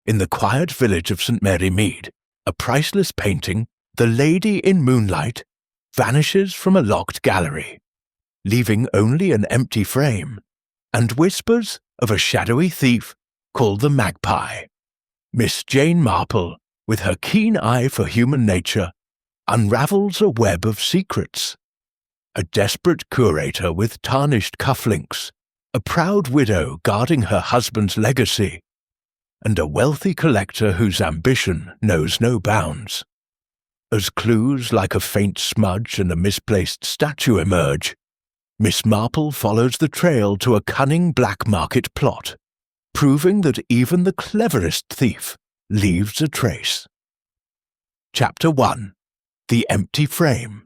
in the quiet village of St. Mary Mead, a priceless painting, The Lady in Moonlight, vanishes from a locked gallery, leaving only an empty frame, and whispers of a shadowy thief called the Magpie. Miss Jane Marple, with her keen eye for human nature, unravels a web of secrets. A desperate curator with tarnished cufflinks, a proud widow guarding her husband's legacy, and a wealthy collector whose ambition knows no bounds. As clues like a faint smudge and a misplaced statue emerge, Miss Marple follows the trail to a cunning black market plot, proving that even the cleverest thief leaves a trace. Chapter 1. The Empty Frame.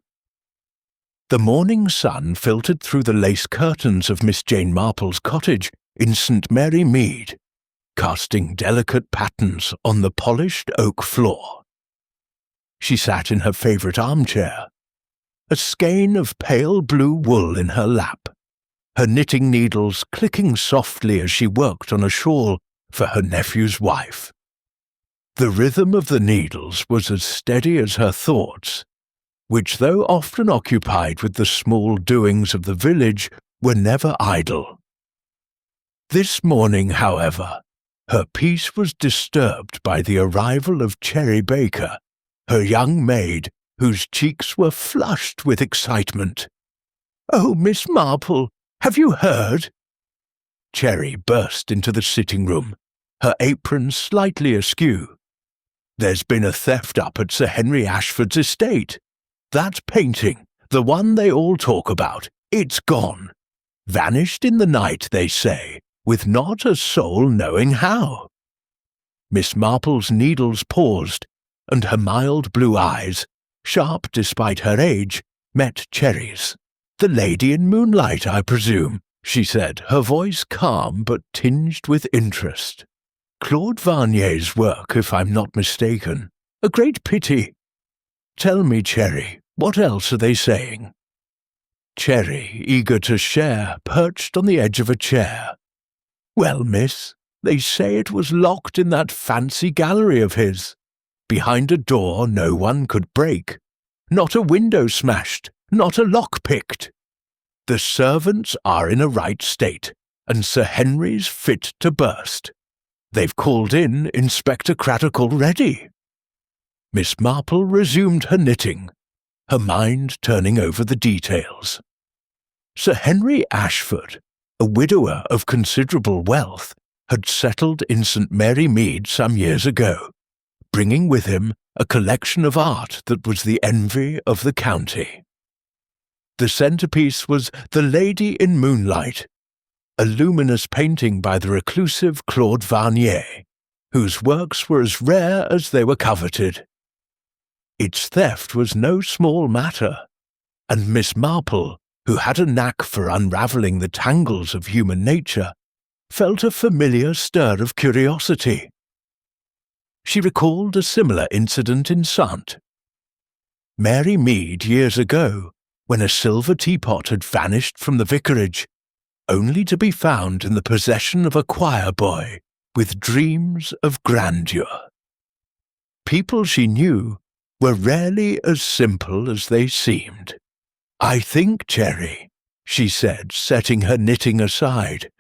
The morning sun filtered through the lace curtains of Miss Jane Marple's cottage in St. Mary Mead, casting delicate patterns on the polished oak floor. She sat in her favourite armchair, a skein of pale blue wool in her lap, her knitting needles clicking softly as she worked on a shawl for her nephew's wife. The rhythm of the needles was as steady as her thoughts, which, though often occupied with the small doings of the village, were never idle. This morning, however, her peace was disturbed by the arrival of Cherry Baker, her young maid, whose cheeks were flushed with excitement. "Oh, Miss Marple, have you heard?" Cherry burst into the sitting room, her apron slightly askew. "There's been a theft up at Sir Henry Ashford's estate. That painting, the one they all talk about, it's gone. Vanished in the night, they say, with not a soul knowing how." Miss Marple's needles paused, and her mild blue eyes, sharp despite her age, met Cherry's. "The Lady in Moonlight, I presume," she said, her voice calm but tinged with interest. "Claude Varnier's work, if I'm not mistaken. A great pity. Tell me, Cherry, what else are they saying?" Cherry, eager to share, perched on the edge of a chair. "Well, miss, they say it was locked in that fancy gallery of his, behind a door no one could break, not a window smashed, not a lock picked. The servants are in a right state, and Sir Henry's fit to burst. They've called in Inspector Craddock already." Miss Marple resumed her knitting, her mind turning over the details. Sir Henry Ashford, a widower of considerable wealth, had settled in St. Mary Mead some years ago, bringing with him a collection of art that was the envy of the county. The centrepiece was The Lady in Moonlight, a luminous painting by the reclusive Claude Varnier, whose works were as rare as they were coveted. Its theft was no small matter, and Miss Marple, who had a knack for unravelling the tangles of human nature, felt a familiar stir of curiosity. She recalled a similar incident in Sant. Mary Mead years ago, when a silver teapot had vanished from the vicarage, only to be found in the possession of a choir boy with dreams of grandeur. People she knew were rarely as simple as they seemed. "I think, Cherry," she said, setting her knitting aside,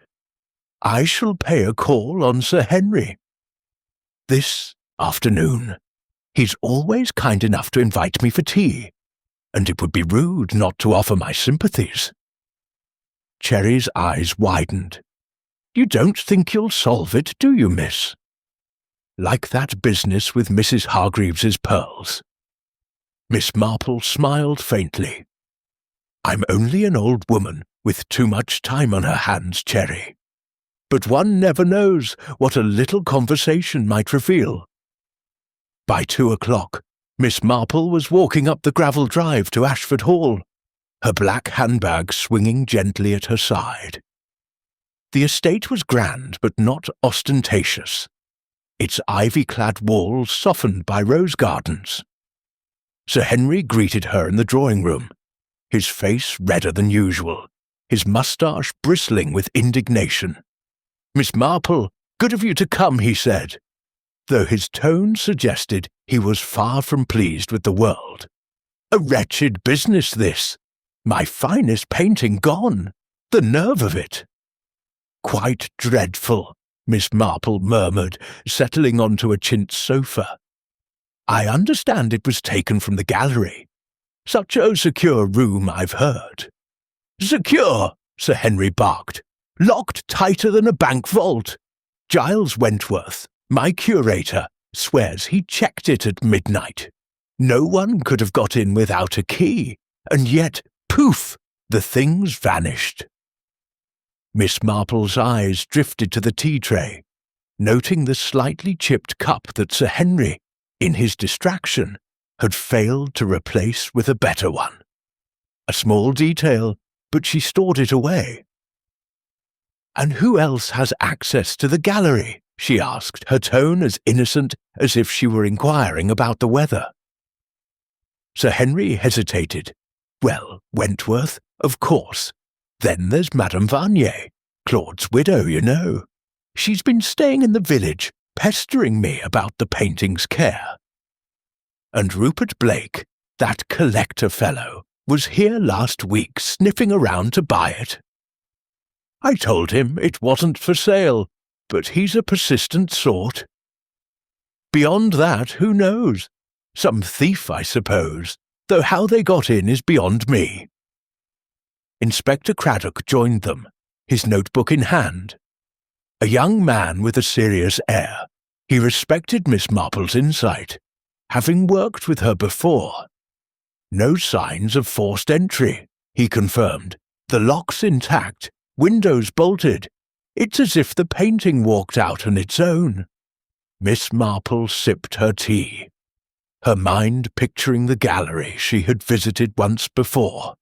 "I shall pay a call on Sir Henry this afternoon. He's always kind enough to invite me for tea, and it would be rude not to offer my sympathies." Cherry's eyes widened. "You don't think you'll solve it, do you, miss?" "Like that business with Mrs. Hargreaves's pearls." Miss Marple smiled faintly. "I'm only an old woman with too much time on her hands, Cherry. But one never knows what a little conversation might reveal." By 2:00, Miss Marple was walking up the gravel drive to Ashford Hall, her black handbag swinging gently at her side. The estate was grand but not ostentatious, its ivy-clad walls softened by rose gardens. Sir Henry greeted her in the drawing-room, his face redder than usual, his moustache bristling with indignation. "Miss Marple, good of you to come," he said. though his tone suggested he was far from pleased with the world. "A wretched business, this. My finest painting gone. The nerve of it." "Quite dreadful," Miss Marple murmured, settling onto a chintz sofa. "I understand it was taken from the gallery. Such a secure room, I've heard." "Secure?" Sir Henry barked. "Locked tighter than a bank vault. Giles Wentworth, my curator, swears he checked it at midnight. No one could have got in without a key, and yet, poof, the thing's vanished." Miss Marple's eyes drifted to the tea tray, noting the slightly chipped cup that Sir Henry, in his distraction, had failed to replace with a better one. A small detail, but she stored it away. "And who else has access to the gallery?" she asked, her tone as innocent as if she were inquiring about the weather. Sir Henry hesitated. "Well, Wentworth, of course. Then there's Madame Varnier, Claude's widow, you know. She's been staying in the village, pestering me about the painting's care. And Rupert Blake, that collector fellow, was here last week sniffing around to buy it. I told him it wasn't for sale, but he's a persistent sort. Beyond that, who knows? Some thief, I suppose, though how they got in is beyond me." Inspector Craddock joined them, his notebook in hand. A young man with a serious air, he respected Miss Marple's insight, having worked with her before. "No signs of forced entry," he confirmed. "The lock's intact, windows bolted. It's as if the painting walked out on its own." Miss Marple sipped her tea, her mind picturing the gallery she had visited once before.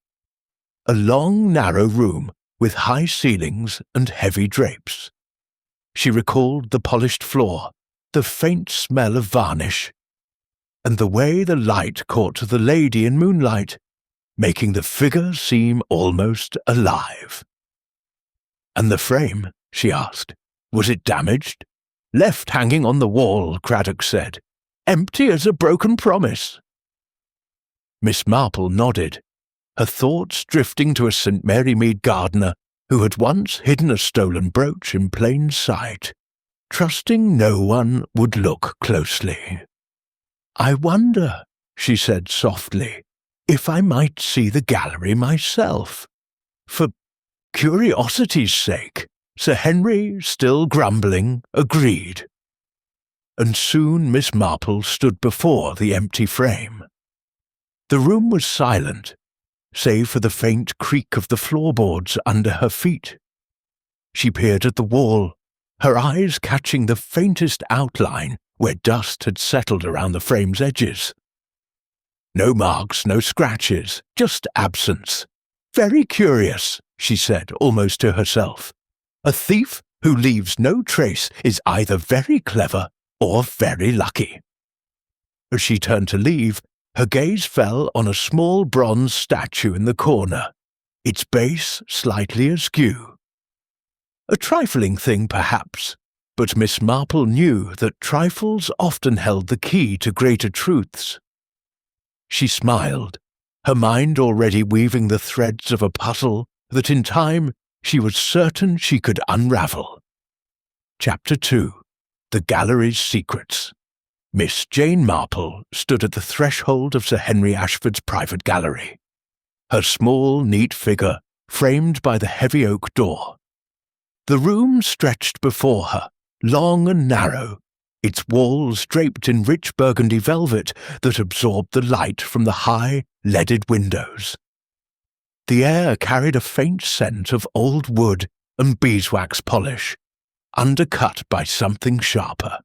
A long, narrow room with high ceilings and heavy drapes. She recalled the polished floor, the faint smell of varnish, and the way the light caught the lady in moonlight, making the figure seem almost alive. "And the frame?" she asked. "Was it damaged?" "Left hanging on the wall," Craddock said. "Empty as a broken promise." Miss Marple nodded, her thoughts drifting to a St. Mary Mead gardener who had once hidden a stolen brooch in plain sight, trusting no one would look closely. "I wonder," she said softly, "if I might see the gallery myself. For curiosity's sake." Sir Henry, still grumbling, agreed. And soon Miss Marple stood before the empty frame. The room was silent, save for the faint creak of the floorboards under her feet. She peered at the wall, her eyes catching the faintest outline where dust had settled around the frame's edges. No marks, no scratches, just absence. "Very curious," she said, almost to herself. "A thief who leaves no trace is either very clever or very lucky." As she turned to leave, her gaze fell on a small bronze statue in the corner, its base slightly askew. A trifling thing, perhaps, but Miss Marple knew that trifles often held the key to greater truths. She smiled, her mind already weaving the threads of a puzzle that in time she was certain she could unravel. Chapter 2. The Gallery's Secrets. Miss Jane Marple stood at the threshold of Sir Henry Ashford's private gallery, her small, neat figure framed by the heavy oak door. The room stretched before her, long and narrow, its walls draped in rich burgundy velvet that absorbed the light from the high, leaded windows. The air carried a faint scent of old wood and beeswax polish, undercut by something sharper.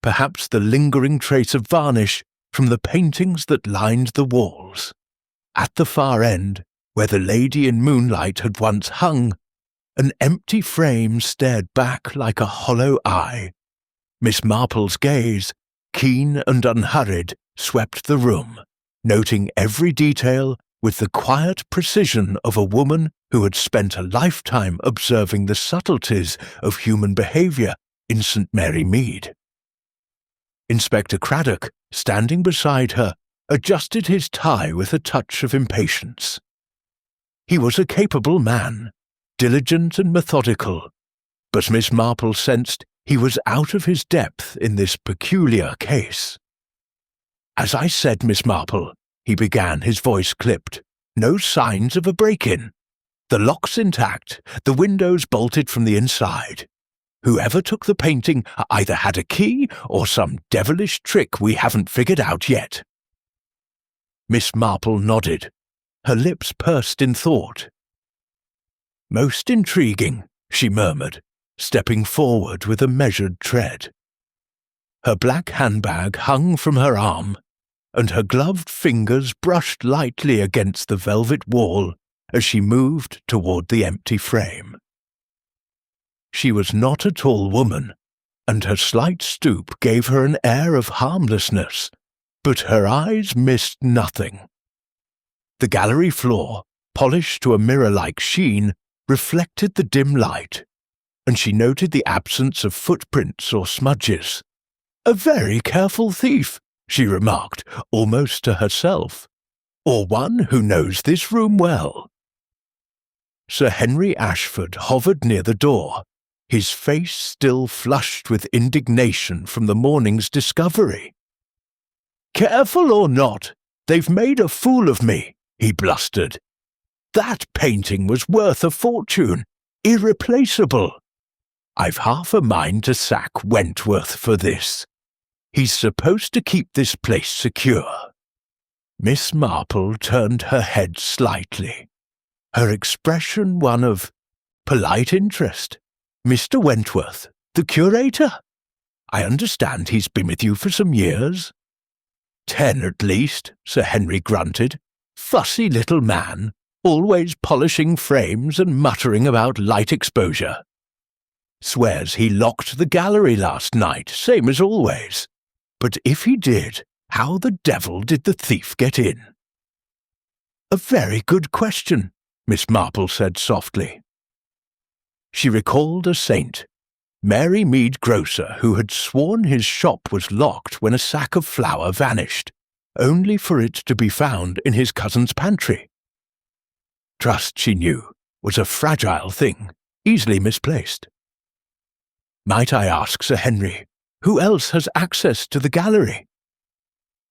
Perhaps the lingering trace of varnish from the paintings that lined the walls. At the far end, where the lady in moonlight had once hung, an empty frame stared back like a hollow eye. Miss Marple's gaze, keen and unhurried, swept the room, noting every detail with the quiet precision of a woman who had spent a lifetime observing the subtleties of human behaviour in St. Mary Mead. Inspector Craddock, standing beside her, adjusted his tie with a touch of impatience. He was a capable man, diligent and methodical, but Miss Marple sensed he was out of his depth in this peculiar case. "As I said, Miss Marple," he began, his voice clipped, "no signs of a break-in. The lock's intact, the windows bolted from the inside. Whoever took the painting either had a key or some devilish trick we haven't figured out yet." Miss Marple nodded, her lips pursed in thought. "Most intriguing," she murmured, stepping forward with a measured tread. Her black handbag hung from her arm, and her gloved fingers brushed lightly against the velvet wall as she moved toward the empty frame. She was not a tall woman, and her slight stoop gave her an air of harmlessness, but her eyes missed nothing. The gallery floor, polished to a mirror-like sheen, reflected the dim light, and she noted the absence of footprints or smudges. "A very careful thief," she remarked, almost to herself, "or one who knows this room well." Sir Henry Ashford hovered near the door, his face still flushed with indignation from the morning's discovery. "Careful or not, they've made a fool of me," he blustered. "That painting was worth a fortune, irreplaceable. I've half a mind to sack Wentworth for this. He's supposed to keep this place secure." Miss Marple turned her head slightly, her expression one of polite interest. "Mr. Wentworth, the curator? I understand he's been with you for some years." 10 at least," Sir Henry grunted. "Fussy little man, always polishing frames and muttering about light exposure. Swears he locked the gallery last night, same as always. But if he did, how the devil did the thief get in?" "A very good question," Miss Marple said softly. She recalled a saint, Mary Mead Grocer, who had sworn his shop was locked when a sack of flour vanished, only for it to be found in his cousin's pantry. Trust, she knew, was a fragile thing, easily misplaced. "Might I ask, Sir Henry, who else has access to the gallery?"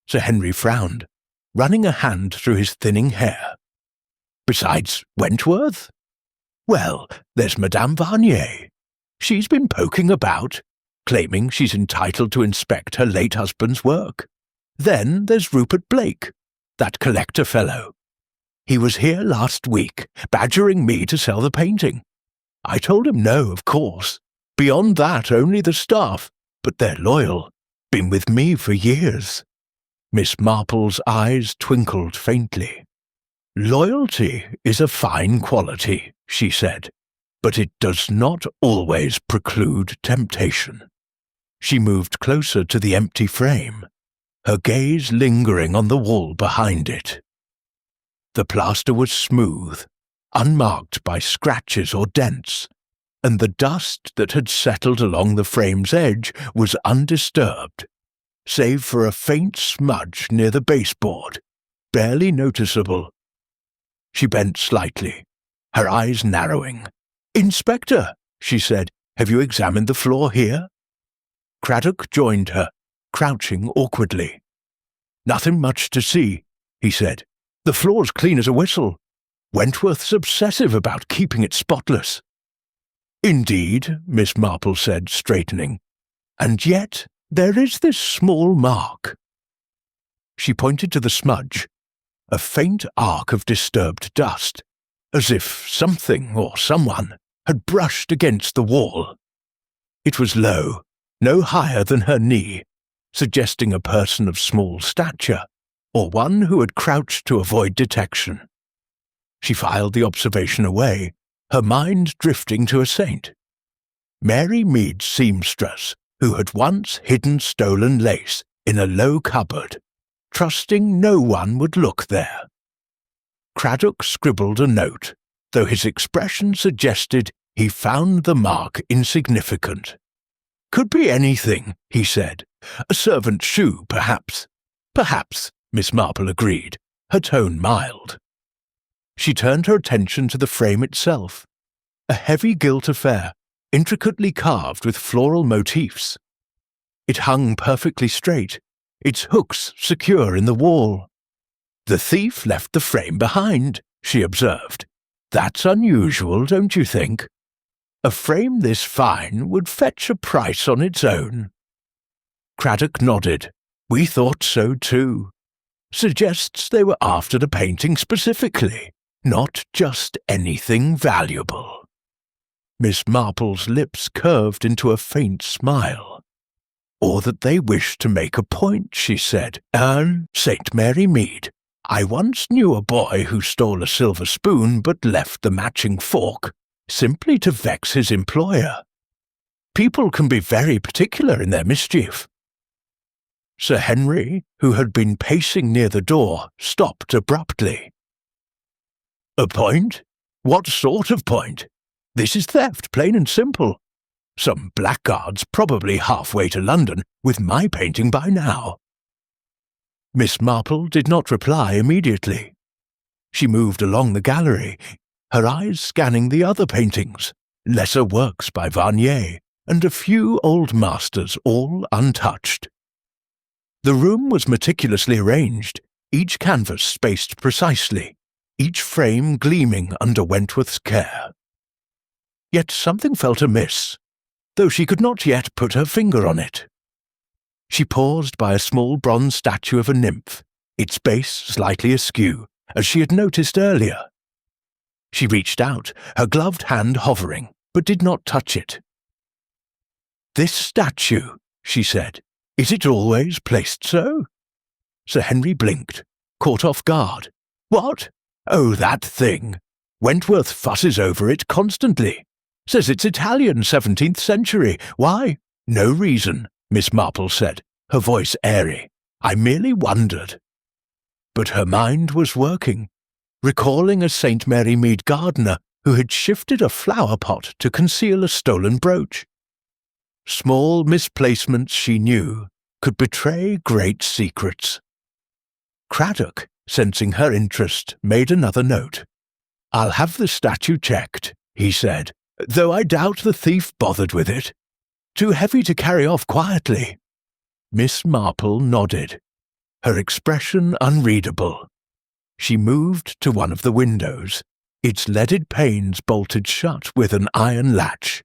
Sir Henry frowned, running a hand through his thinning hair. "Besides Wentworth? Well, there's Madame Varnier. She's been poking about, claiming she's entitled to inspect her late husband's work. Then there's Rupert Blake, that collector fellow. He was here last week, badgering me to sell the painting. I told him no, of course. Beyond that, only the staff, but they're loyal. Been with me for years." Miss Marple's eyes twinkled faintly. "Loyalty is a fine quality," she said, "but it does not always preclude temptation." She moved closer to the empty frame, her gaze lingering on the wall behind it. The plaster was smooth, unmarked by scratches or dents, and the dust that had settled along the frame's edge was undisturbed, save for a faint smudge near the baseboard, barely noticeable. She bent slightly, her eyes narrowing. "Inspector," she said, "have you examined the floor here?" Craddock joined her, crouching awkwardly. "Nothing much to see," he said. "The floor's clean as a whistle. Wentworth's obsessive about keeping it spotless." "Indeed," Miss Marple said, straightening. "And yet there is this small mark." She pointed to the smudge, a faint arc of disturbed dust, as if something or someone had brushed against the wall. It was low, no higher than her knee, suggesting a person of small stature, or one who had crouched to avoid detection. She filed the observation away, her mind drifting to a saint. Mary Mead seamstress, who had once hidden stolen lace in a low cupboard, trusting no one would look there. Craddock scribbled a note, though his expression suggested he found the mark insignificant. "Could be anything," he said, A servant's shoe, perhaps. Perhaps, Miss Marple agreed, her tone mild. She turned her attention to the frame itself, a heavy gilt affair, intricately carved with floral motifs. It hung perfectly straight, its hooks secure in the wall. "The thief left the frame behind," she observed. "That's unusual, don't you think? A frame this fine would fetch a price on its own." Craddock nodded. "We thought so too. Suggests they were after the painting specifically, not just anything valuable." Miss Marple's lips curved into a faint smile. "Or that they wished to make a point," she said. "St. Mary Mead. I once knew a boy who stole a silver spoon but left the matching fork, simply to vex his employer. People can be very particular in their mischief." Sir Henry, who had been pacing near the door, stopped abruptly. "A point? What sort of point? This is theft, plain and simple. Some blackguard's probably halfway to London with my painting by now." Miss Marple did not reply immediately. She moved along the gallery, her eyes scanning the other paintings, lesser works by Varnier, and a few old masters, all untouched. The room was meticulously arranged, each canvas spaced precisely, each frame gleaming under Wentworth's care. Yet something felt amiss, though she could not yet put her finger on it. She paused by a small bronze statue of a nymph, its base slightly askew, as she had noticed earlier. She reached out, her gloved hand hovering, but did not touch it. "This statue," she said, "is it always placed so?" Sir Henry blinked, caught off guard. "What? Oh, that thing. Wentworth fusses over it constantly. Says it's Italian, 17th century. Why? No reason," Miss Marple said, her voice airy. "I merely wondered." But her mind was working, recalling a St. Mary Mead gardener who had shifted a flower pot to conceal a stolen brooch. Small misplacements, she knew, could betray great secrets. Craddock, sensing her interest, made another note. "I'll have the statue checked," he said, "though I doubt the thief bothered with it. Too heavy to carry off quietly." Miss Marple nodded, her expression unreadable. She moved to one of the windows, its leaded panes bolted shut with an iron latch.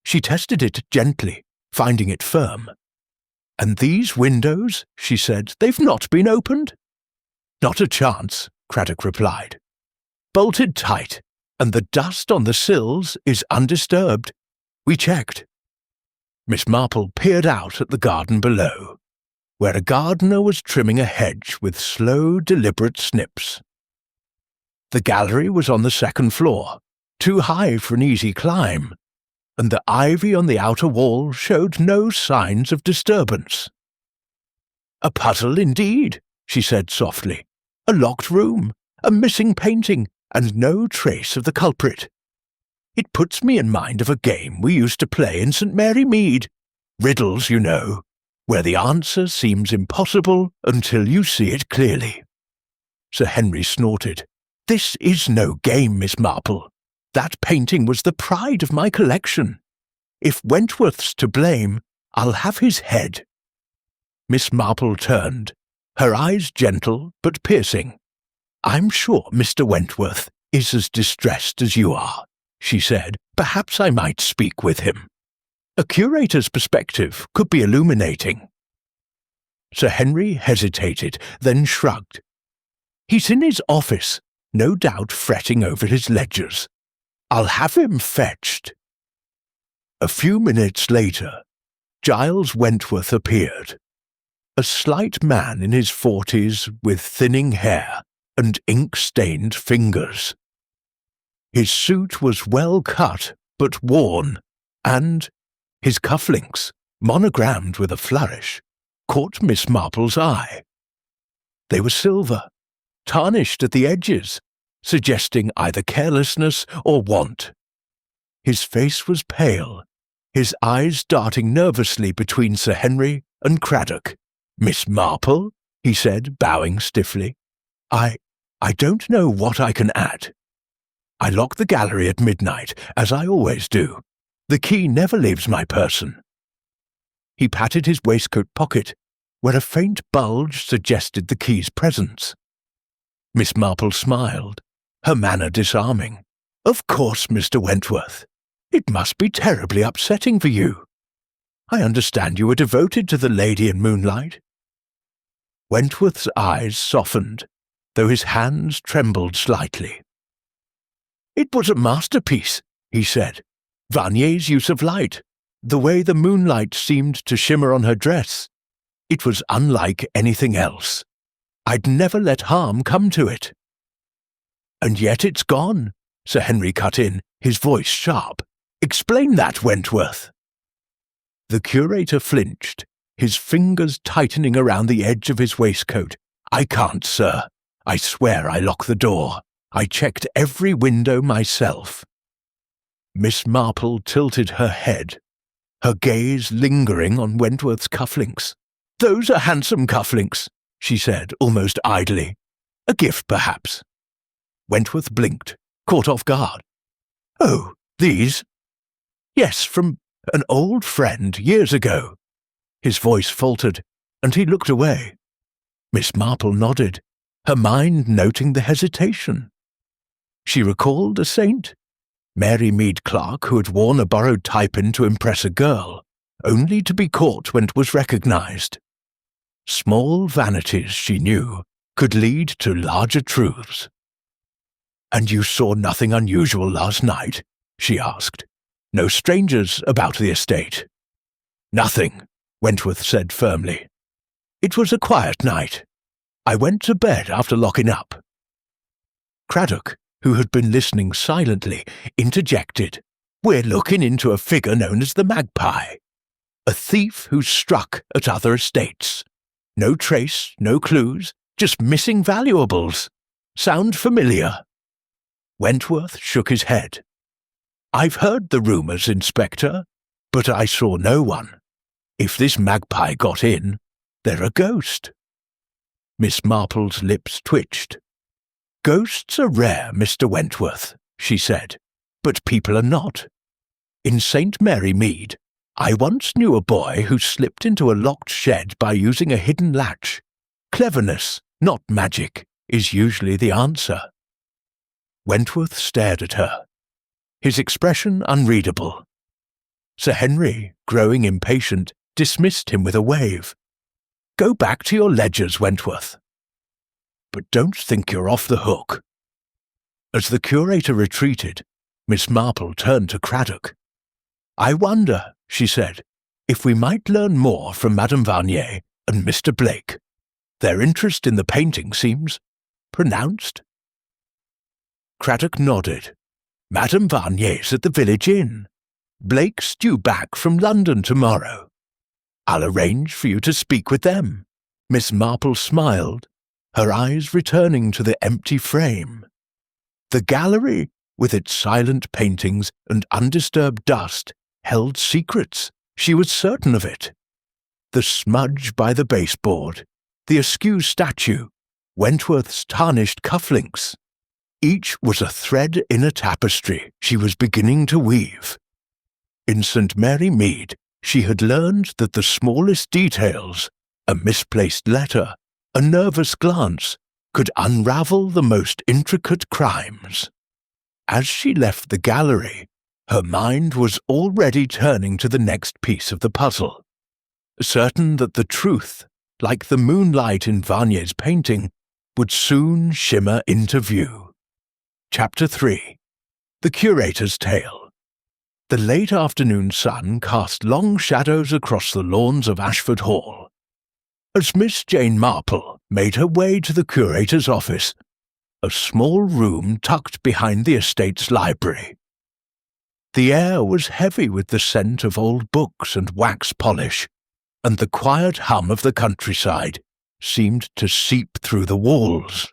She tested it gently, finding it firm. "And these windows," she said, "they've not been opened?" "Not a chance," Craddock replied. "Bolted tight, and the dust on the sills is undisturbed. We checked." Miss Marple peered out at the garden below, where a gardener was trimming a hedge with slow, deliberate snips. The gallery was on the second floor, too high for an easy climb, and the ivy on the outer wall showed no signs of disturbance. "A puzzle indeed," she said softly. "A locked room, a missing painting, and no trace of the culprit. It puts me in mind of a game we used to play in St. Mary Mead. Riddles, you know, where the answer seems impossible until you see it clearly." Sir Henry snorted. "This is no game, Miss Marple. That painting was the pride of my collection. If Wentworth's to blame, I'll have his head." Miss Marple turned, her eyes gentle but piercing. "I'm sure Mr. Wentworth is as distressed as you are," she said. "Perhaps I might speak with him. A curator's perspective could be illuminating." Sir Henry hesitated, then shrugged. "He's in his office, no doubt fretting over his ledgers. I'll have him fetched." A few minutes later, Giles Wentworth appeared, a slight man in his 40s with thinning hair and ink-stained fingers. His suit was well cut but worn, and his cufflinks, monogrammed with a flourish, caught Miss Marple's eye. They were silver, tarnished at the edges, suggesting either carelessness or want. His face was pale, his eyes darting nervously between Sir Henry and Craddock. "Miss Marple," he said, bowing stiffly. I don't know what I can add. I lock the gallery at midnight, as I always do. The key never leaves my person." He patted his waistcoat pocket, where a faint bulge suggested the key's presence. Miss Marple smiled, her manner disarming. "Of course, Mr. Wentworth. It must be terribly upsetting for you. I understand you were devoted to the lady in moonlight." Wentworth's eyes softened, though his hands trembled slightly. "It was a masterpiece," he said. "Varnier's use of light, the way the moonlight seemed to shimmer on her dress. It was unlike anything else. I'd never let harm come to it." "And yet it's gone," Sir Henry cut in, his voice sharp. "Explain that, Wentworth." The curator flinched, his fingers tightening around the edge of his waistcoat. "I can't, sir. I swear I locked the door. I checked every window myself." Miss Marple tilted her head, her gaze lingering on Wentworth's cufflinks. "Those are handsome cufflinks," she said, almost idly. "A gift, perhaps." Wentworth blinked, caught off guard. "Oh, these?" "Yes, from an old friend years ago." His voice faltered, and he looked away. Miss Marple nodded, her mind noting the hesitation. She recalled a saint, Mary Mead Clark, who had worn a borrowed tie-pin to impress a girl, only to be caught when it was recognized. Small vanities, she knew, could lead to larger truths. "And you saw nothing unusual last night?" she asked. "No strangers about the estate?" "Nothing," Wentworth said firmly. "It was a quiet night. I went to bed after locking up." Craddock, who had been listening silently, interjected. "We're looking into a figure known as the Magpie, a thief who struck at other estates. No trace, no clues, just missing valuables. Sound familiar?" Wentworth shook his head. "I've heard the rumours, Inspector, but I saw no one. If this Magpie got in, they're a ghost." Miss Marple's lips twitched. "Ghosts are rare, Mr. Wentworth," she said, "but people are not. In St. Mary Mead, I once knew a boy who slipped into a locked shed by using a hidden latch. Cleverness, not magic, is usually the answer." Wentworth stared at her, his expression unreadable. Sir Henry, growing impatient, dismissed him with a wave. "Go back to your ledgers, Wentworth. But don't think you're off the hook." As the curator retreated, Miss Marple turned to Craddock. "I wonder," she said, "if we might learn more from Madame Varnier and Mr. Blake. Their interest in the painting seems pronounced." Craddock nodded. "Madame Varnier's at the village inn. Blake's due back from London tomorrow. I'll arrange for you to speak with them." Miss Marple smiled, her eyes returning to the empty frame. The gallery, with its silent paintings and undisturbed dust, held secrets. She was certain of it. The smudge by the baseboard, the askew statue, Wentworth's tarnished cufflinks. Each was a thread in a tapestry she was beginning to weave. In St. Mary Mead, she had learned that the smallest details, a misplaced letter, a nervous glance, could unravel the most intricate crimes. As she left the gallery, her mind was already turning to the next piece of the puzzle, certain that the truth, like the moonlight in Varnier's painting, would soon shimmer into view. Chapter 3. The Curator's Tale. The late afternoon sun cast long shadows across the lawns of Ashford Hall. As Miss Jane Marple made her way to the curator's office, a small room tucked behind the estate's library. The air was heavy with the scent of old books and wax polish, and the quiet hum of the countryside seemed to seep through the walls.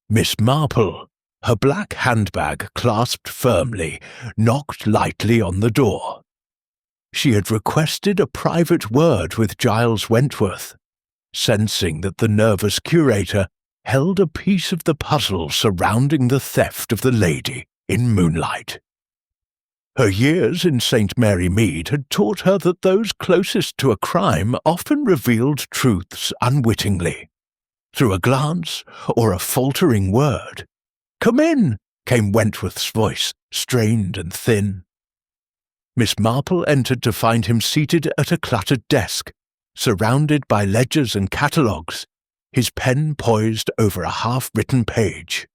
Miss Marple, her black handbag clasped firmly, knocked lightly on the door. She had requested a private word with Giles Wentworth, sensing that the nervous curator held a piece of the puzzle surrounding the theft of the lady in Moonlight. Her years in St. Mary Mead had taught her that those closest to a crime often revealed truths unwittingly, through a glance or a faltering word. "Come in," came Wentworth's voice, strained and thin. Miss Marple entered to find him seated at a cluttered desk, surrounded by ledgers and catalogues, his pen poised over a half-written page.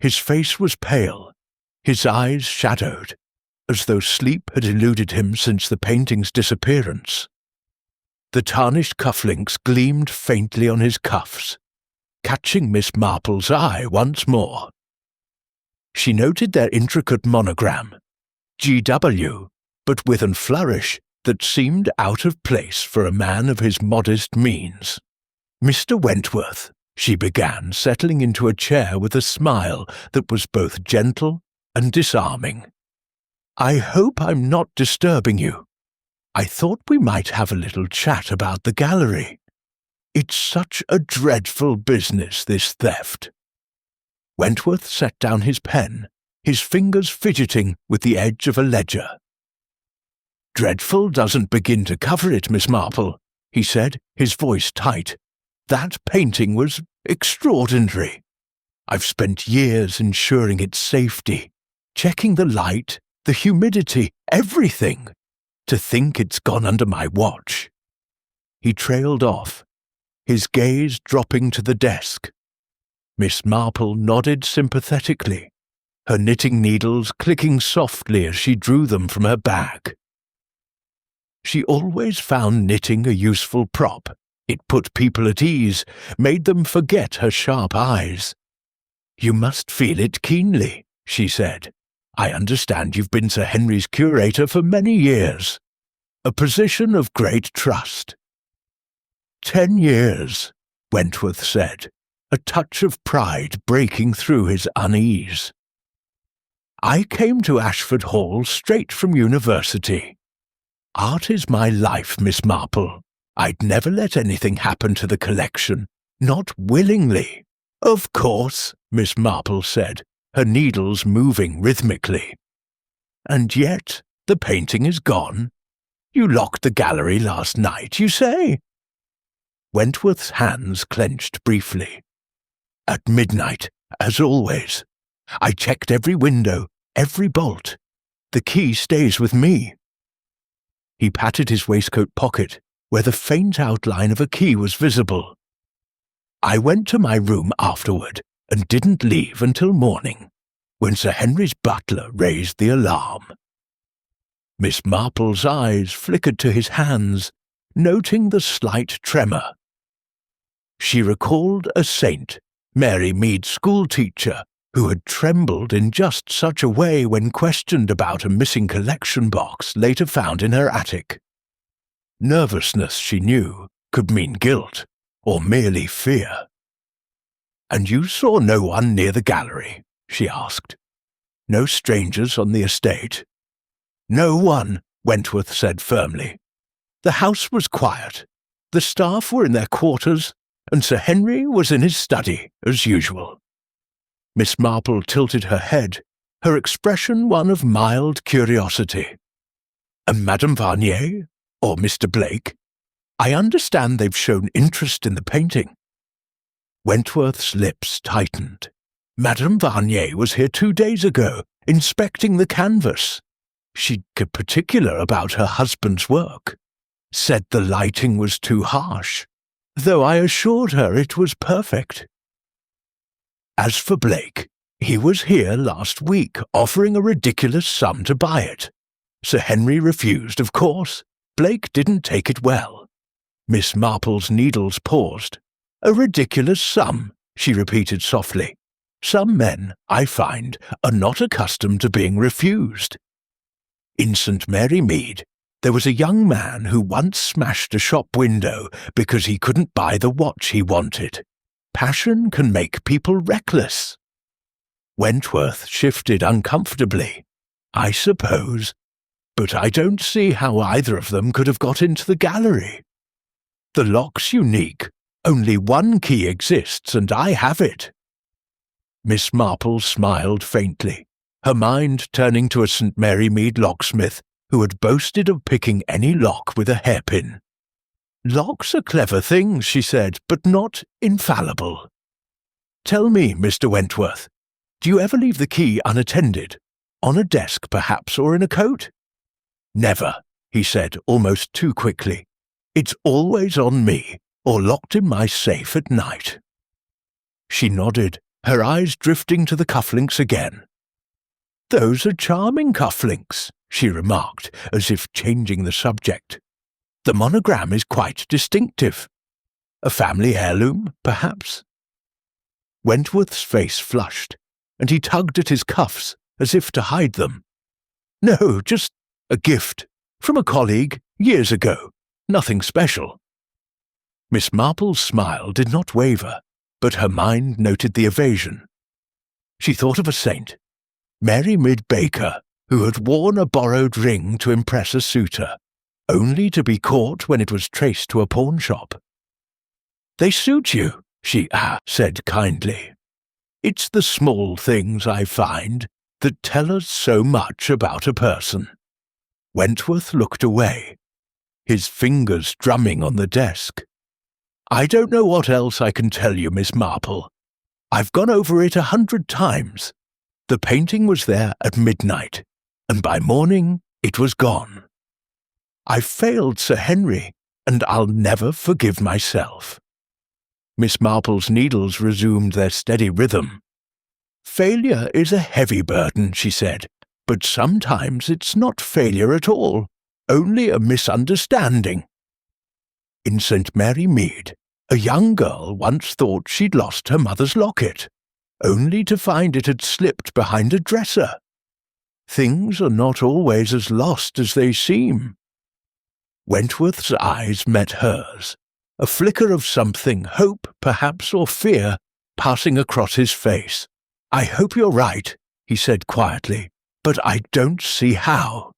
His face was pale, his eyes shadowed, as though sleep had eluded him since the painting's disappearance. The tarnished cufflinks gleamed faintly on his cuffs, catching Miss Marple's eye once more. She noted their intricate monogram, G.W., but with an flourish that seemed out of place for a man of his modest means. "Mr. Wentworth," she began, settling into a chair with a smile that was both gentle and disarming. "I hope I'm not disturbing you. I thought we might have a little chat about the gallery. It's such a dreadful business, this theft." Wentworth set down his pen, his fingers fidgeting with the edge of a ledger. "Dreadful doesn't begin to cover it, Miss Marple," he said, his voice tight. "That painting was extraordinary. I've spent years ensuring its safety, checking the light, the humidity, everything. To think it's gone under my watch." He trailed off, his gaze dropping to the desk. Miss Marple nodded sympathetically, her knitting needles clicking softly as she drew them from her bag. She always found knitting a useful prop. It put people at ease, made them forget her sharp eyes. "You must feel it keenly," she said. "I understand you've been Sir Henry's curator for many years. A position of great trust." 10 years, Wentworth said, a touch of pride breaking through his unease. "I came to Ashford Hall straight from university. Art is my life, Miss Marple. I'd never let anything happen to the collection, not willingly." "Of course," Miss Marple said, her needles moving rhythmically. "And yet the painting is gone. You locked the gallery last night, you say?" Wentworth's hands clenched briefly. "At midnight, as always. I checked every window, every bolt. The key stays with me." He patted his waistcoat pocket, where the faint outline of a key was visible. "I went to my room afterward and didn't leave until morning, when Sir Henry's butler raised the alarm." Miss Marple's eyes flickered to his hands, noting the slight tremor. She recalled a saint, Mary Mead's schoolteacher, who had trembled in just such a way when questioned about a missing collection box later found in her attic. Nervousness, she knew, could mean guilt, or merely fear. "And you saw no one near the gallery?" she asked. "No strangers on the estate?" "No one," Wentworth said firmly. "The house was quiet. The staff were in their quarters, and Sir Henry was in his study, as usual." Miss Marple tilted her head, her expression one of mild curiosity. "And Madame Varnier? Or Mr. Blake? I understand they've shown interest in the painting." Wentworth's lips tightened. "Madame Varnier was here 2 days ago, inspecting the canvas. She'd got particular about her husband's work. Said the lighting was too harsh, though I assured her it was perfect. As for Blake, he was here last week offering a ridiculous sum to buy it. Sir Henry refused, of course. Blake didn't take it well." Miss Marple's needles paused. "A ridiculous sum," she repeated softly. "Some men, I find, are not accustomed to being refused. In St. Mary Mead, there was a young man who once smashed a shop window because he couldn't buy the watch he wanted. Passion can make people reckless." Wentworth shifted uncomfortably. "I suppose. but I don't see how either of them could have got into the gallery. The lock's unique. Only one key exists, and I have it." Miss Marple smiled faintly, her mind turning to a St. Mary Mead locksmith who had boasted of picking any lock with a hairpin. "Locks are clever things," she said, "but not infallible. Tell me, Mr. Wentworth, do you ever leave the key unattended? On a desk, perhaps, or in a coat?" "Never," he said almost too quickly. "It's always on me, or locked in my safe at night." She nodded, her eyes drifting to the cufflinks again. "Those are charming cufflinks," she remarked, as if changing the subject. "The monogram is quite distinctive. A family heirloom, perhaps?" Wentworth's face flushed, and he tugged at his cuffs as if to hide them. "No, just a gift, from a colleague, years ago. Nothing special." Miss Marple's smile did not waver, but her mind noted the evasion. She thought of a saint, Mary Mid Baker, who had worn a borrowed ring to impress a suitor, only to be caught when it was traced to a pawnshop. "They suit you," she said kindly. "It's the small things, I find, that tell us so much about a person." Wentworth looked away, his fingers drumming on the desk. "I don't know what else I can tell you, Miss Marple. I've gone over it 100 times. The painting was there at midnight, and by morning it was gone. I failed Sir Henry, and I'll never forgive myself." Miss Marple's needles resumed their steady rhythm. "Failure is a heavy burden," she said, "but sometimes it's not failure at all, only a misunderstanding. In St. Mary Mead, a young girl once thought she'd lost her mother's locket, only to find it had slipped behind a dresser. Things are not always as lost as they seem." Wentworth's eyes met hers, a flicker of something, hope perhaps or fear, passing across his face. "I hope you're right," he said quietly, "but I don't see how."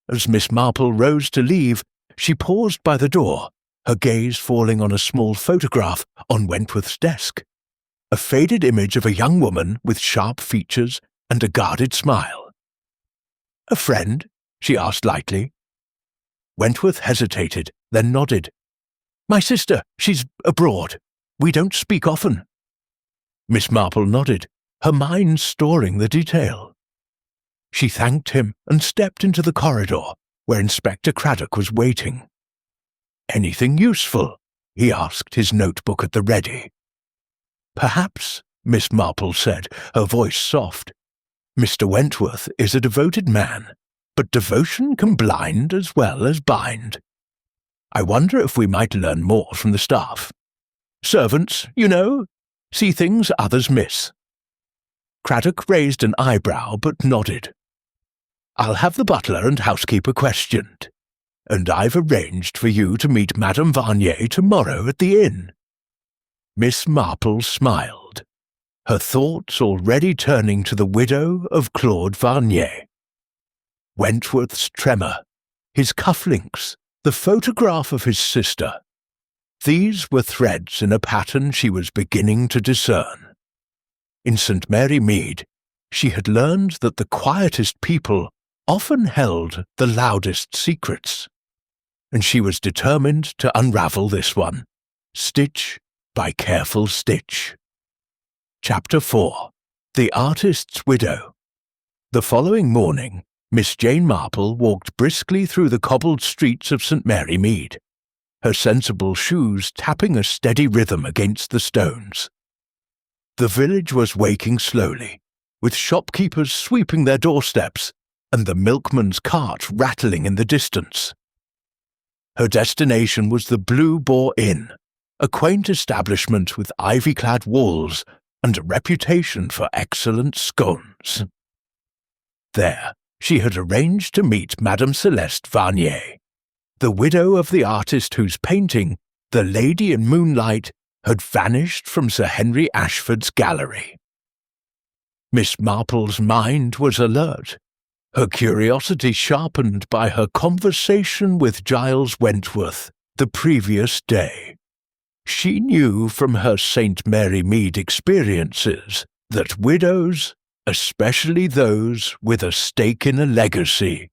As Miss Marple rose to leave, she paused by the door, her gaze falling on a small photograph on Wentworth's desk, a faded image of a young woman with sharp features and a guarded smile. "A friend?" she asked lightly. Wentworth hesitated, then nodded. "My sister, she's abroad. We don't speak often." Miss Marple nodded, her mind storing the detail. She thanked him and stepped into the corridor, where Inspector Craddock was waiting. "Anything useful?" he asked, his notebook at the ready. "Perhaps," Miss Marple said, her voice soft. "Mr. Wentworth is a devoted man, but devotion can blind as well as bind. I wonder if we might learn more from the staff. Servants, you know, see things others miss." Craddock raised an eyebrow but nodded. "I'll have the butler and housekeeper questioned, and I've arranged for you to meet Madame Varnier tomorrow at the inn." Miss Marple smiled, her thoughts already turning to the widow of Claude Varnier. Wentworth's tremor, his cufflinks, the photograph of his sister. These were threads in a pattern she was beginning to discern. In St. Mary Mead, she had learned that the quietest people often held the loudest secrets, and she was determined to unravel this one, stitch by careful stitch. Chapter 4. The Artist's Widow. The following morning, Miss Jane Marple walked briskly through the cobbled streets of St. Mary Mead, her sensible shoes tapping a steady rhythm against the stones. The village was waking slowly, with shopkeepers sweeping their doorsteps and the milkman's cart rattling in the distance. Her destination was the Blue Boar Inn, a quaint establishment with ivy-clad walls and a reputation for excellent scones. There, she had arranged to meet Madame Celeste Varnier, the widow of the artist whose painting, The Lady in Moonlight, had vanished from Sir Henry Ashford's gallery. Miss Marple's mind was alert. her curiosity sharpened by her conversation with Giles Wentworth the previous day. She knew from her St. Mary Mead experiences that widows, especially those with a stake in a legacy,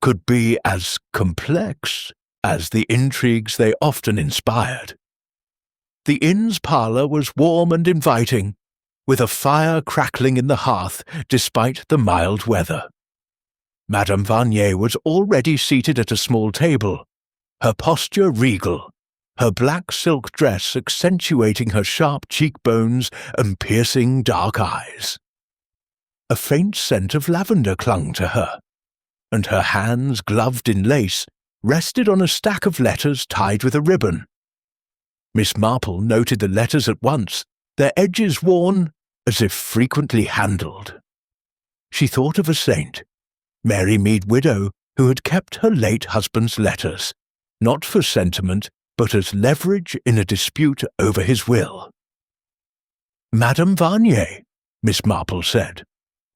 could be as complex as the intrigues they often inspired. The inn's parlour was warm and inviting, with a fire crackling in the hearth despite the mild weather. Madame Varnier was already seated at a small table, her posture regal, her black silk dress accentuating her sharp cheekbones and piercing dark eyes. A faint scent of lavender clung to her, and her hands, gloved in lace, rested on a stack of letters tied with a ribbon. Miss Marple noted the letters at once, their edges worn as if frequently handled. She thought of a saint, Mary Mead widow, who had kept her late husband's letters, not for sentiment, but as leverage in a dispute over his will. "Madame Varnier," Miss Marple said,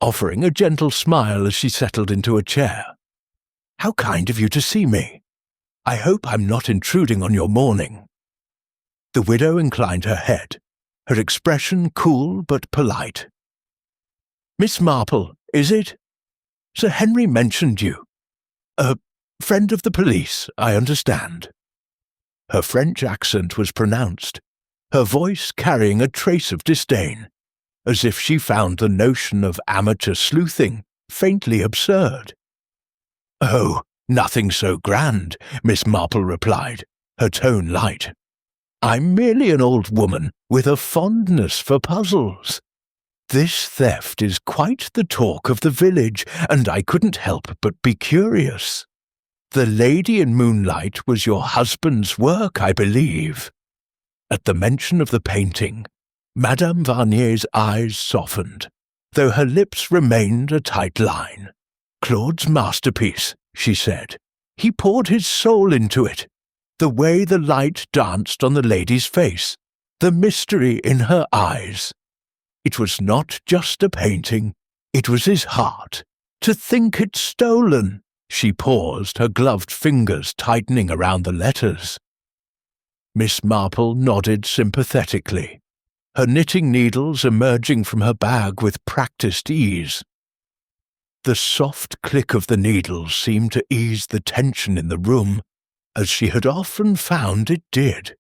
offering a gentle smile as she settled into a chair. "How kind of you to see me. I hope I'm not intruding on your morning." The widow inclined her head, her expression cool but polite. "Miss Marple, is it? Sir Henry mentioned you. A friend of the police, I understand." Her French accent was pronounced, her voice carrying a trace of disdain, as if she found the notion of amateur sleuthing faintly absurd. "Oh, nothing so grand," Miss Marple replied, her tone light. "I'm merely an old woman with a fondness for puzzles. This theft is quite the talk of the village, and I couldn't help but be curious. The Lady in Moonlight was your husband's work, I believe." At the mention of the painting, Madame Varnier's eyes softened, though her lips remained a tight line. "Claude's masterpiece," she said. "He poured his soul into it. The way the light danced on the lady's face, the mystery in her eyes. It was not just a painting, it was his heart. To think it stolen!" She paused, her gloved fingers tightening around the letters. Miss Marple nodded sympathetically, her knitting needles emerging from her bag with practised ease. The soft click of the needles seemed to ease the tension in the room, as she had often found it did.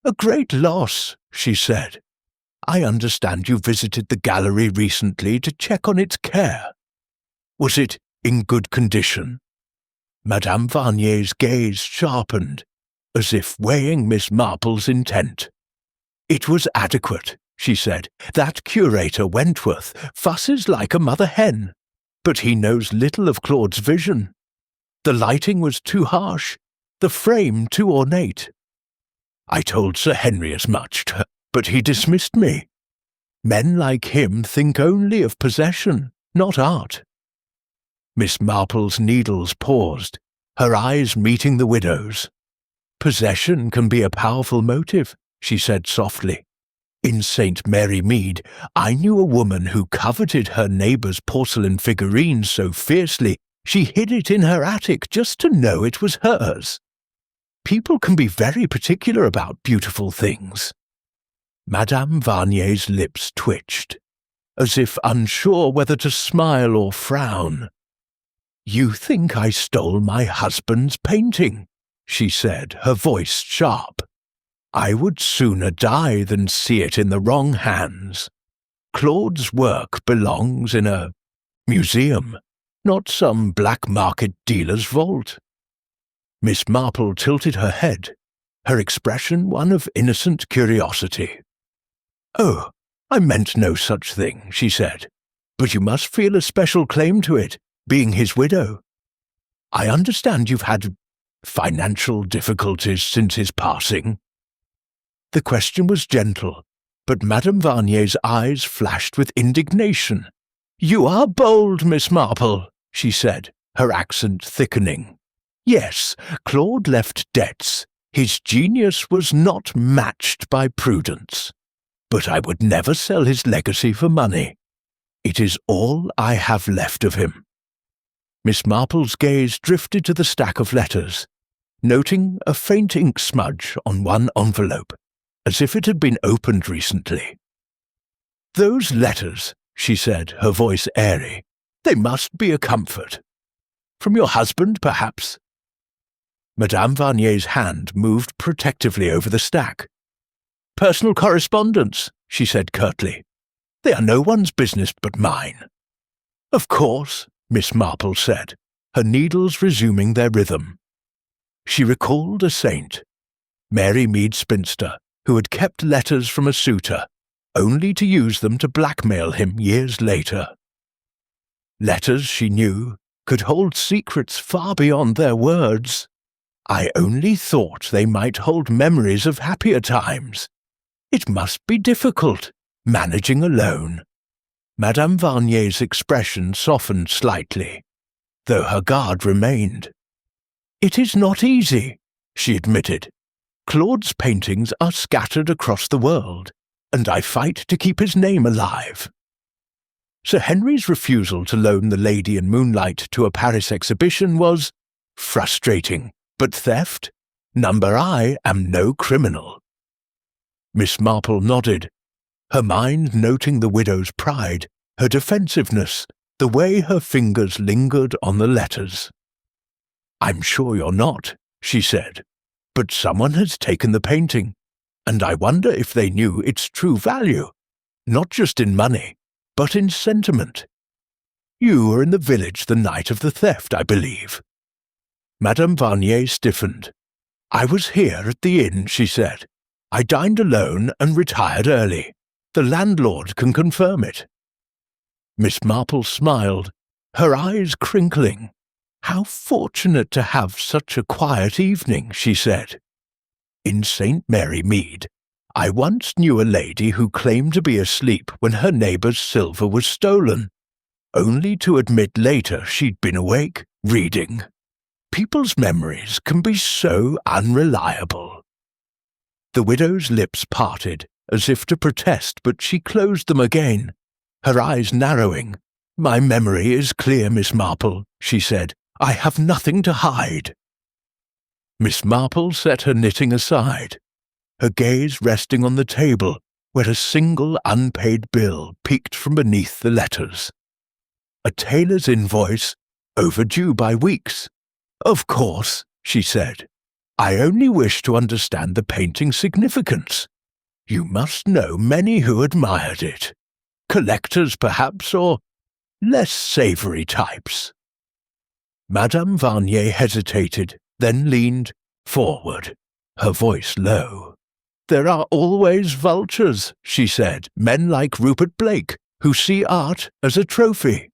"A great loss," she said. "I understand you visited the gallery recently to check on its care. Was it in good condition?" Madame Varnier's gaze sharpened, as if weighing Miss Marple's intent. "It was adequate," she said. "That curator Wentworth fusses like a mother hen, but he knows little of Claude's vision. The lighting was too harsh, the frame too ornate. I told Sir Henry as much, but he dismissed me. Men like him think only of possession, not art." Miss Marple's needles paused, her eyes meeting the widow's. "Possession can be a powerful motive," she said softly. "In St. Mary Mead, I knew a woman who coveted her neighbour's porcelain figurines so fiercely she hid it in her attic just to know it was hers. People can be very particular about beautiful things." Madame Varnier's lips twitched, as if unsure whether to smile or frown. "You think I stole my husband's painting," she said, her voice sharp. "I would sooner die than see it in the wrong hands. Claude's work belongs in a museum, not some black market dealer's vault." Miss Marple tilted her head, her expression one of innocent curiosity. "Oh, I meant no such thing," she said. "But you must feel a special claim to it, being his widow. I understand you've had financial difficulties since his passing." The question was gentle, but Madame Varnier's eyes flashed with indignation. "You are bold, Miss Marple," she said, her accent thickening. "Yes, Claude left debts. His genius was not matched by prudence. But I would never sell his legacy for money. It is all I have left of him." Miss Marple's gaze drifted to the stack of letters, noting a faint ink smudge on one envelope, as if it had been opened recently. "Those letters," she said, her voice airy. "They must be a comfort. From your husband, perhaps?" Madame Varnier's hand moved protectively over the stack. "Personal correspondence," she said curtly. "They are no one's business but mine." "Of course," Miss Marple said, her needles resuming their rhythm. She recalled a saint, Mary Mead Spinster, who had kept letters from a suitor, only to use them to blackmail him years later. Letters, she knew, could hold secrets far beyond their words. I only thought they might hold memories of happier times. It must be difficult, managing alone. Madame Varnier's expression softened slightly, though her guard remained. "It is not easy," she admitted. "Claude's paintings are scattered across the world, and I fight to keep his name alive." Sir Henry's refusal to loan The Lady in Moonlight to a Paris exhibition was frustrating, but theft? Number I am no criminal. Miss Marple nodded, her mind noting the widow's pride, her defensiveness, the way her fingers lingered on the letters. "I'm sure you're not," she said, "but someone has taken the painting, and I wonder if they knew its true value, not just in money, but in sentiment. You were in the village the night of the theft, I believe." Madame Varnier stiffened. "I was here at the inn," she said. "I dined alone and retired early. The landlord can confirm it." Miss Marple smiled, her eyes crinkling. "How fortunate to have such a quiet evening," she said. "In St. Mary Mead, I once knew a lady who claimed to be asleep when her neighbour's silver was stolen, only to admit later she'd been awake, reading. People's memories can be so unreliable." The widow's lips parted, as if to protest, but she closed them again, her eyes narrowing. "My memory is clear, Miss Marple," she said. "I have nothing to hide." Miss Marple set her knitting aside, her gaze resting on the table where a single unpaid bill peeked from beneath the letters. A tailor's invoice, overdue by weeks. "Of course," she said. "I only wish to understand the painting's significance. You must know many who admired it. Collectors, perhaps, or less savoury types." Madame Varnier hesitated, then leaned forward, her voice low. "There are always vultures," she said, "men like Rupert Blake, who see art as a trophy.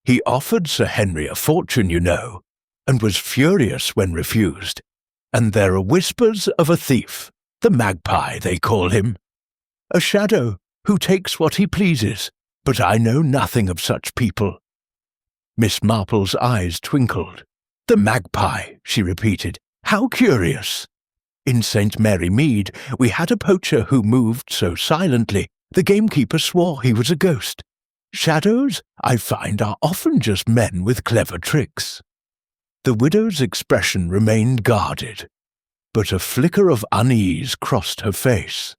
He offered Sir Henry a fortune, you know, and was furious when refused. And there are whispers of a thief, the magpie they call him. A shadow who takes what he pleases, but I know nothing of such people." Miss Marple's eyes twinkled. "The magpie," she repeated. "How curious. In St. Mary Mead, we had a poacher who moved so silently, the gamekeeper swore he was a ghost. Shadows, I find, are often just men with clever tricks." The widow's expression remained guarded, but a flicker of unease crossed her face.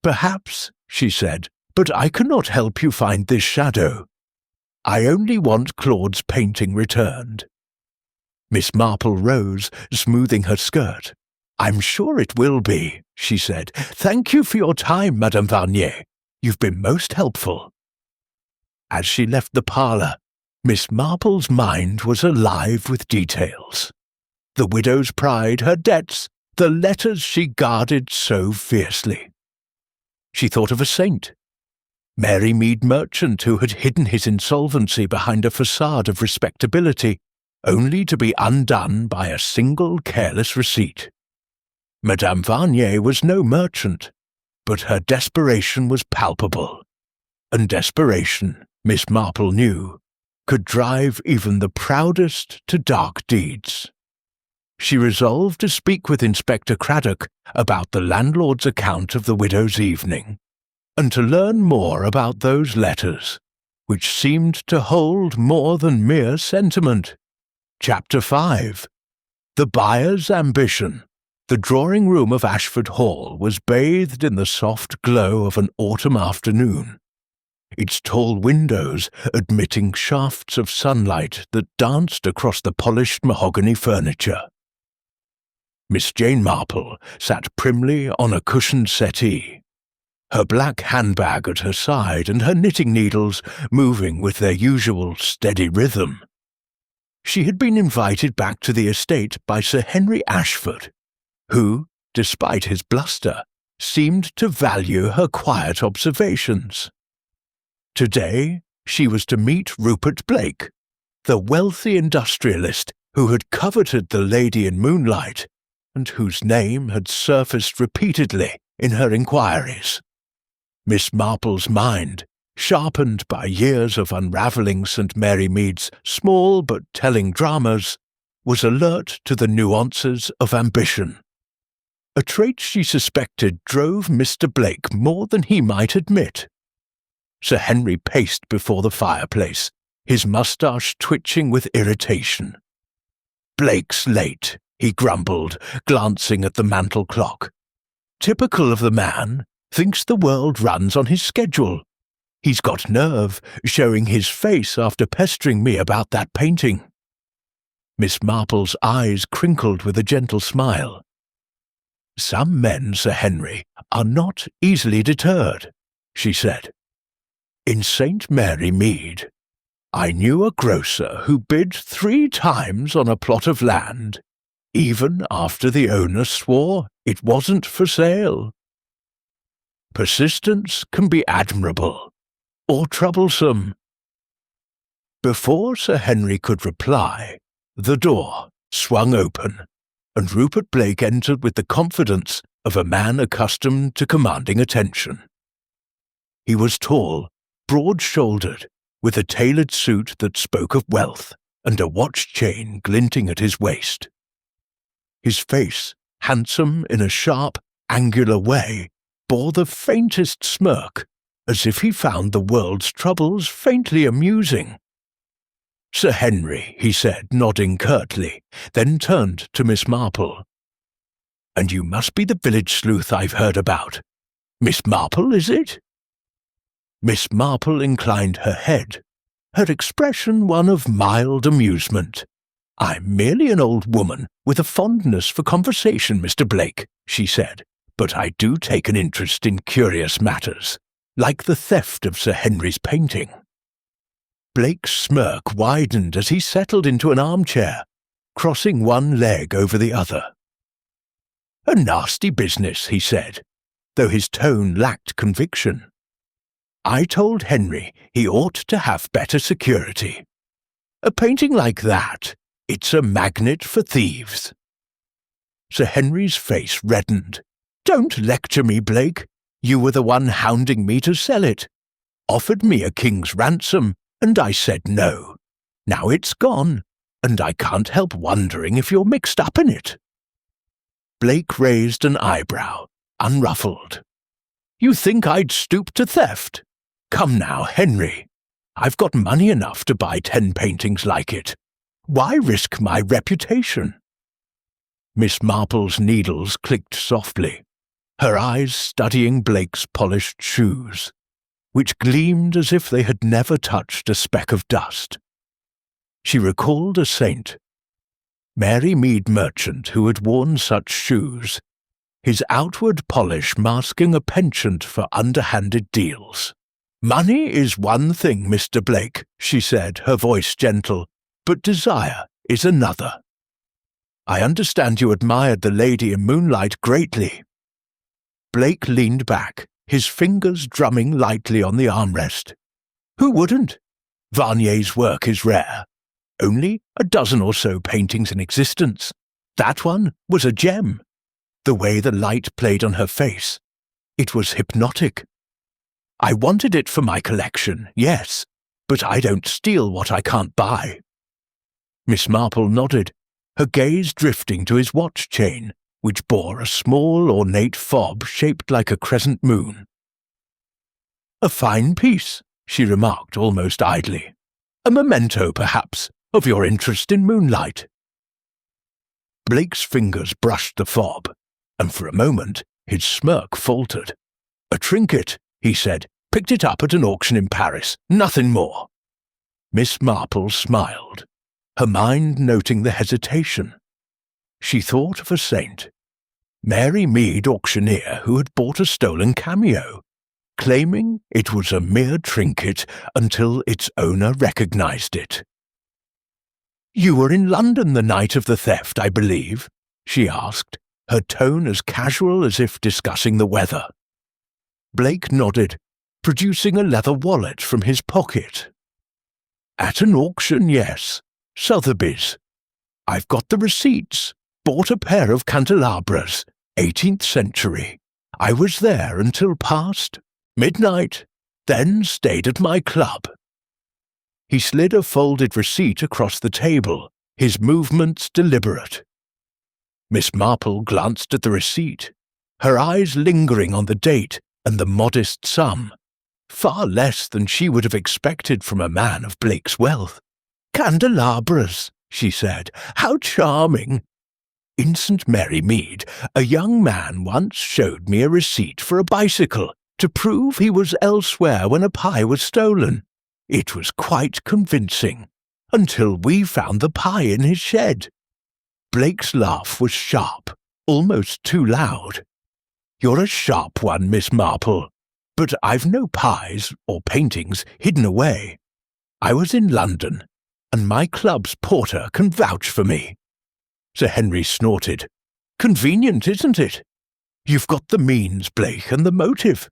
"Perhaps," she said, "but I cannot help you find this shadow. I only want Claude's painting returned." Miss Marple rose, smoothing her skirt. "I'm sure it will be," she said. "Thank you for your time, Madame Varnier. You've been most helpful." As she left the parlour, Miss Marple's mind was alive with details. The widow's pride, her debts, the letters she guarded so fiercely. She thought of a saint, Mary Mead merchant who had hidden his insolvency behind a facade of respectability, only to be undone by a single careless receipt. Madame Varnier was no merchant, but her desperation was palpable, and desperation, Miss Marple knew, could drive even the proudest to dark deeds. She resolved to speak with Inspector Craddock about the landlord's account of the widow's evening, and to learn more about those letters which seemed to hold more than mere sentiment. Chapter 5. The Buyer's Ambition. The drawing-room of Ashford Hall was bathed in the soft glow of an autumn afternoon, its tall windows admitting shafts of sunlight that danced across the polished mahogany furniture. Miss Jane Marple sat primly on a cushioned settee, her black handbag at her side and her knitting needles moving with their usual steady rhythm. She had been invited back to the estate by Sir Henry Ashford, who, despite his bluster, seemed to value her quiet observations. Today she was to meet Rupert Blake, the wealthy industrialist who had coveted the Lady in Moonlight and whose name had surfaced repeatedly in her inquiries. Miss Marple's mind, sharpened by years of unravelling St. Mary Mead's small but telling dramas, was alert to the nuances of ambition, a trait she suspected drove Mr. Blake more than he might admit. Sir Henry paced before the fireplace, his moustache twitching with irritation. "Blake's late," he grumbled, glancing at the mantel clock. "Typical of the man, thinks the world runs on his schedule. He's got nerve, showing his face after pestering me about that painting." Miss Marple's eyes crinkled with a gentle smile. "Some men, Sir Henry, are not easily deterred," she said. "In St. Mary Mead, I knew a grocer who bid 3 times on a plot of land, even after the owner swore it wasn't for sale. Persistence can be admirable, or troublesome." Before Sir Henry could reply, the door swung open, and Rupert Blake entered with the confidence of a man accustomed to commanding attention. He was tall, broad-shouldered, with a tailored suit that spoke of wealth and a watch chain glinting at his waist. His face, handsome in a sharp, angular way, bore the faintest smirk, as if he found the world's troubles faintly amusing. "Sir Henry," he said, nodding curtly, then turned to Miss Marple. "And you must be the village sleuth I've heard about. Miss Marple, is it?" Miss Marple inclined her head, her expression one of mild amusement. "I'm merely an old woman with a fondness for conversation, Mr. Blake," she said, "but I do take an interest in curious matters, like the theft of Sir Henry's painting." Blake's smirk widened as he settled into an armchair, crossing one leg over the other. "A nasty business," he said, though his tone lacked conviction. "I told Henry he ought to have better security. A painting like that, it's a magnet for thieves." Sir Henry's face reddened. "Don't lecture me, Blake. You were the one hounding me to sell it. Offered me a king's ransom, and I said no. Now it's gone, and I can't help wondering if you're mixed up in it." Blake raised an eyebrow, unruffled. "You think I'd stoop to theft? Come now, Henry. I've got money enough to buy 10 paintings like it. Why risk my reputation?" Miss Marple's needles clicked softly, her eyes studying Blake's polished shoes, which gleamed as if they had never touched a speck of dust. She recalled a saint, Mary Mead merchant, who had worn such shoes, his outward polish masking a penchant for underhanded deals. "Money is one thing, Mr. Blake," she said, her voice gentle, "but desire is another. I understand you admired the Lady in Moonlight greatly." Blake leaned back, his fingers drumming lightly on the armrest. "Who wouldn't? Varnier's work is rare. Only a dozen or so paintings in existence. That one was a gem. The way the light played on her face, it was hypnotic. I wanted it for my collection, yes, but I don't steal what I can't buy." Miss Marple nodded, her gaze drifting to his watch chain, which bore a small ornate fob shaped like a crescent moon. "A fine piece," she remarked almost idly. A memento, perhaps, of your interest in moonlight. Blake's fingers brushed the fob, and for a moment his smirk faltered. A trinket, he said. Picked it up at an auction in Paris. Nothing more. Miss Marple smiled, her mind noting the hesitation. She thought of a saint, Mary Mead, auctioneer, who had bought a stolen cameo, claiming it was a mere trinket until its owner recognized it. "You were in London the night of the theft, I believe?" she asked, her tone as casual as if discussing the weather. Blake nodded, producing a leather wallet from his pocket. "At an auction, yes. Sotheby's. I've got the receipts. Bought a pair of candelabras, 18th century. I was there until past midnight, then stayed at my club." He slid a folded receipt across the table, his movements deliberate. Miss Marple glanced at the receipt, her eyes lingering on the date and the modest sum, far less than she would have expected from a man of Blake's wealth. "Candelabras," she said. "How charming! In St. Mary Mead, a young man once showed me a receipt for a bicycle to prove he was elsewhere when a pie was stolen. It was quite convincing, until we found the pie in his shed." Blake's laugh was sharp, almost too loud. "You're a sharp one, Miss Marple, but I've no pies or paintings hidden away. I was in London, and my club's porter can vouch for me." Sir Henry snorted. "Convenient, isn't it? You've got the means, Blake, and the motive.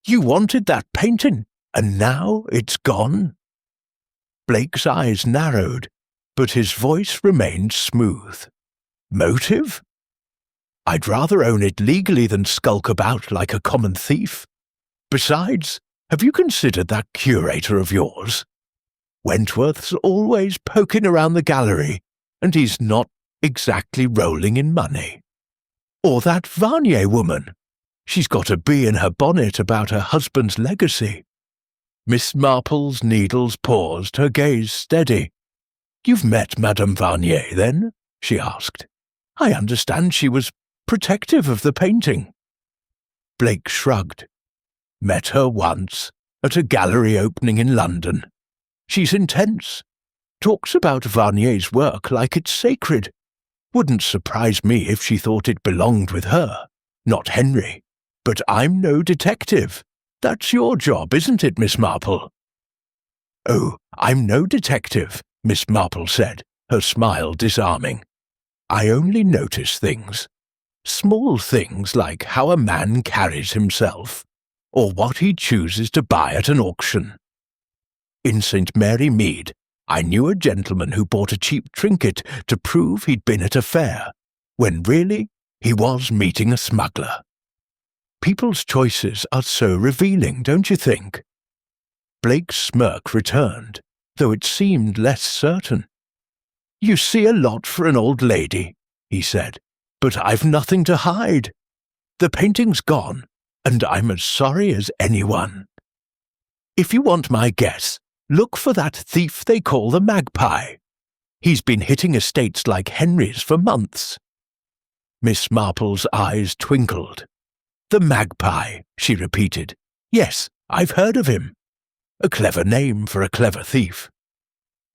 You wanted that painting, and now it's gone." Blake's eyes narrowed, but his voice remained smooth. "Motive? I'd rather own it legally than skulk about like a common thief. Besides, have you considered that curator of yours? Wentworth's always poking around the gallery, and he's not exactly rolling in money. Or that Varnier woman. She's got a bee in her bonnet about her husband's legacy." Miss Marple's needles paused, her gaze steady. "You've met Madame Varnier, then?" she asked. "I understand she was protective of the painting." Blake shrugged. "Met her once, at a gallery opening in London. She's intense. Talks about Varnier's work like it's sacred. Wouldn't surprise me if she thought it belonged with her, not Henry. But I'm no detective. That's your job, isn't it, Miss Marple?" "Oh, I'm no detective," Miss Marple said, her smile disarming. "I only notice things. Small things like how a man carries himself, or what he chooses to buy at an auction. In St. Mary Mead, I knew a gentleman who bought a cheap trinket to prove he'd been at a fair, when really he was meeting a smuggler. People's choices are so revealing, don't you think?" Blake's smirk returned, though it seemed less certain. "You see a lot for an old lady," he said, "but I've nothing to hide. The painting's gone, and I'm as sorry as anyone. If you want my guess, look for that thief they call the Magpie. He's been hitting estates like Henry's for months." Miss Marple's eyes twinkled. "The Magpie," she repeated. "Yes, I've heard of him. A clever name for a clever thief.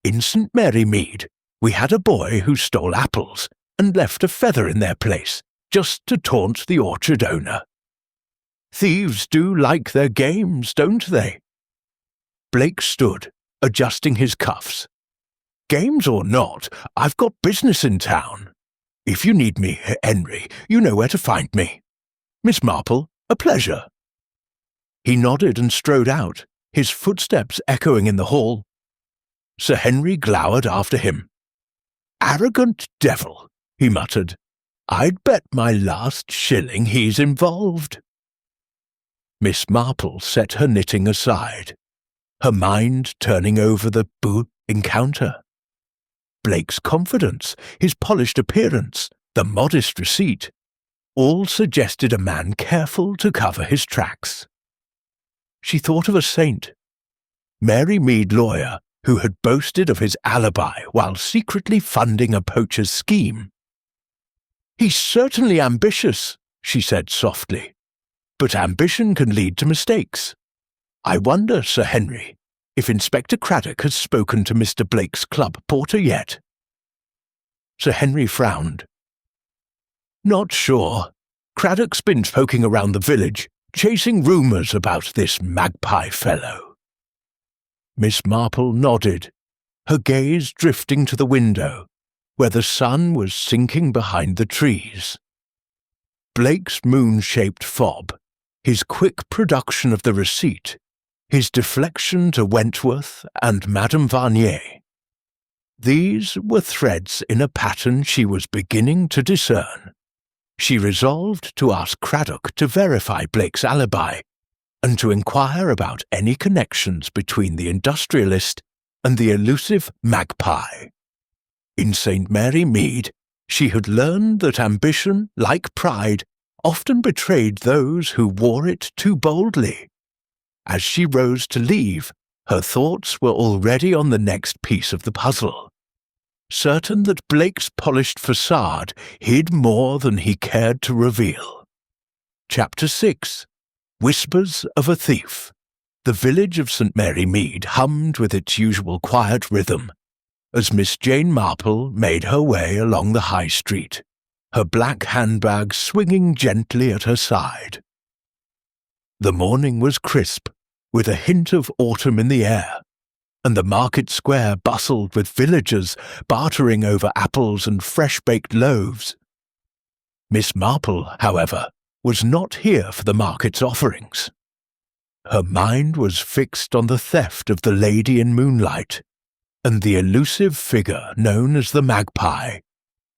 In St. Mary Mead, we had a boy who stole apples and left a feather in their place, just to taunt the orchard owner. Thieves do like their games, don't they?" Blake stood, adjusting his cuffs. "Games or not, I've got business in town. If you need me, Henry, you know where to find me. Miss Marple, a pleasure." He nodded and strode out, his footsteps echoing in the hall. Sir Henry glowered after him. "Arrogant devil," he muttered. "I'd bet my last shilling he's involved." Miss Marple set her knitting aside, her mind turning over the encounter. Blake's confidence, his polished appearance, the modest receipt, all suggested a man careful to cover his tracks. She thought of a saint, Mary Mead lawyer who had boasted of his alibi while secretly funding a poacher's scheme. "He's certainly ambitious," she said softly, "but ambition can lead to mistakes. I wonder, Sir Henry, if Inspector Craddock has spoken to Mr. Blake's club porter yet." Sir Henry frowned. "Not sure. Craddock's been poking around the village, chasing rumours about this magpie fellow." Miss Marple nodded, her gaze drifting to the window, where the sun was sinking behind the trees. Blake's moon-shaped fob, his quick production of the receipt, his deflection to Wentworth and Madame Varnier. These were threads in a pattern she was beginning to discern. She resolved to ask Craddock to verify Blake's alibi and to inquire about any connections between the industrialist and the elusive magpie. In St. Mary Mead, she had learned that ambition, like pride, often betrayed those who wore it too boldly. As she rose to leave, her thoughts were already on the next piece of the puzzle. Certain that Blake's polished facade hid more than he cared to reveal. Chapter 6. Whispers of a Thief. The village of St. Mary Mead hummed with its usual quiet rhythm as Miss Jane Marple made her way along the high street, her black handbag swinging gently at her side. The morning was crisp, with a hint of autumn in the air, and the market square bustled with villagers bartering over apples and fresh-baked loaves. Miss Marple, however, was not here for the market's offerings. Her mind was fixed on the theft of the lady in moonlight, and the elusive figure known as the magpie,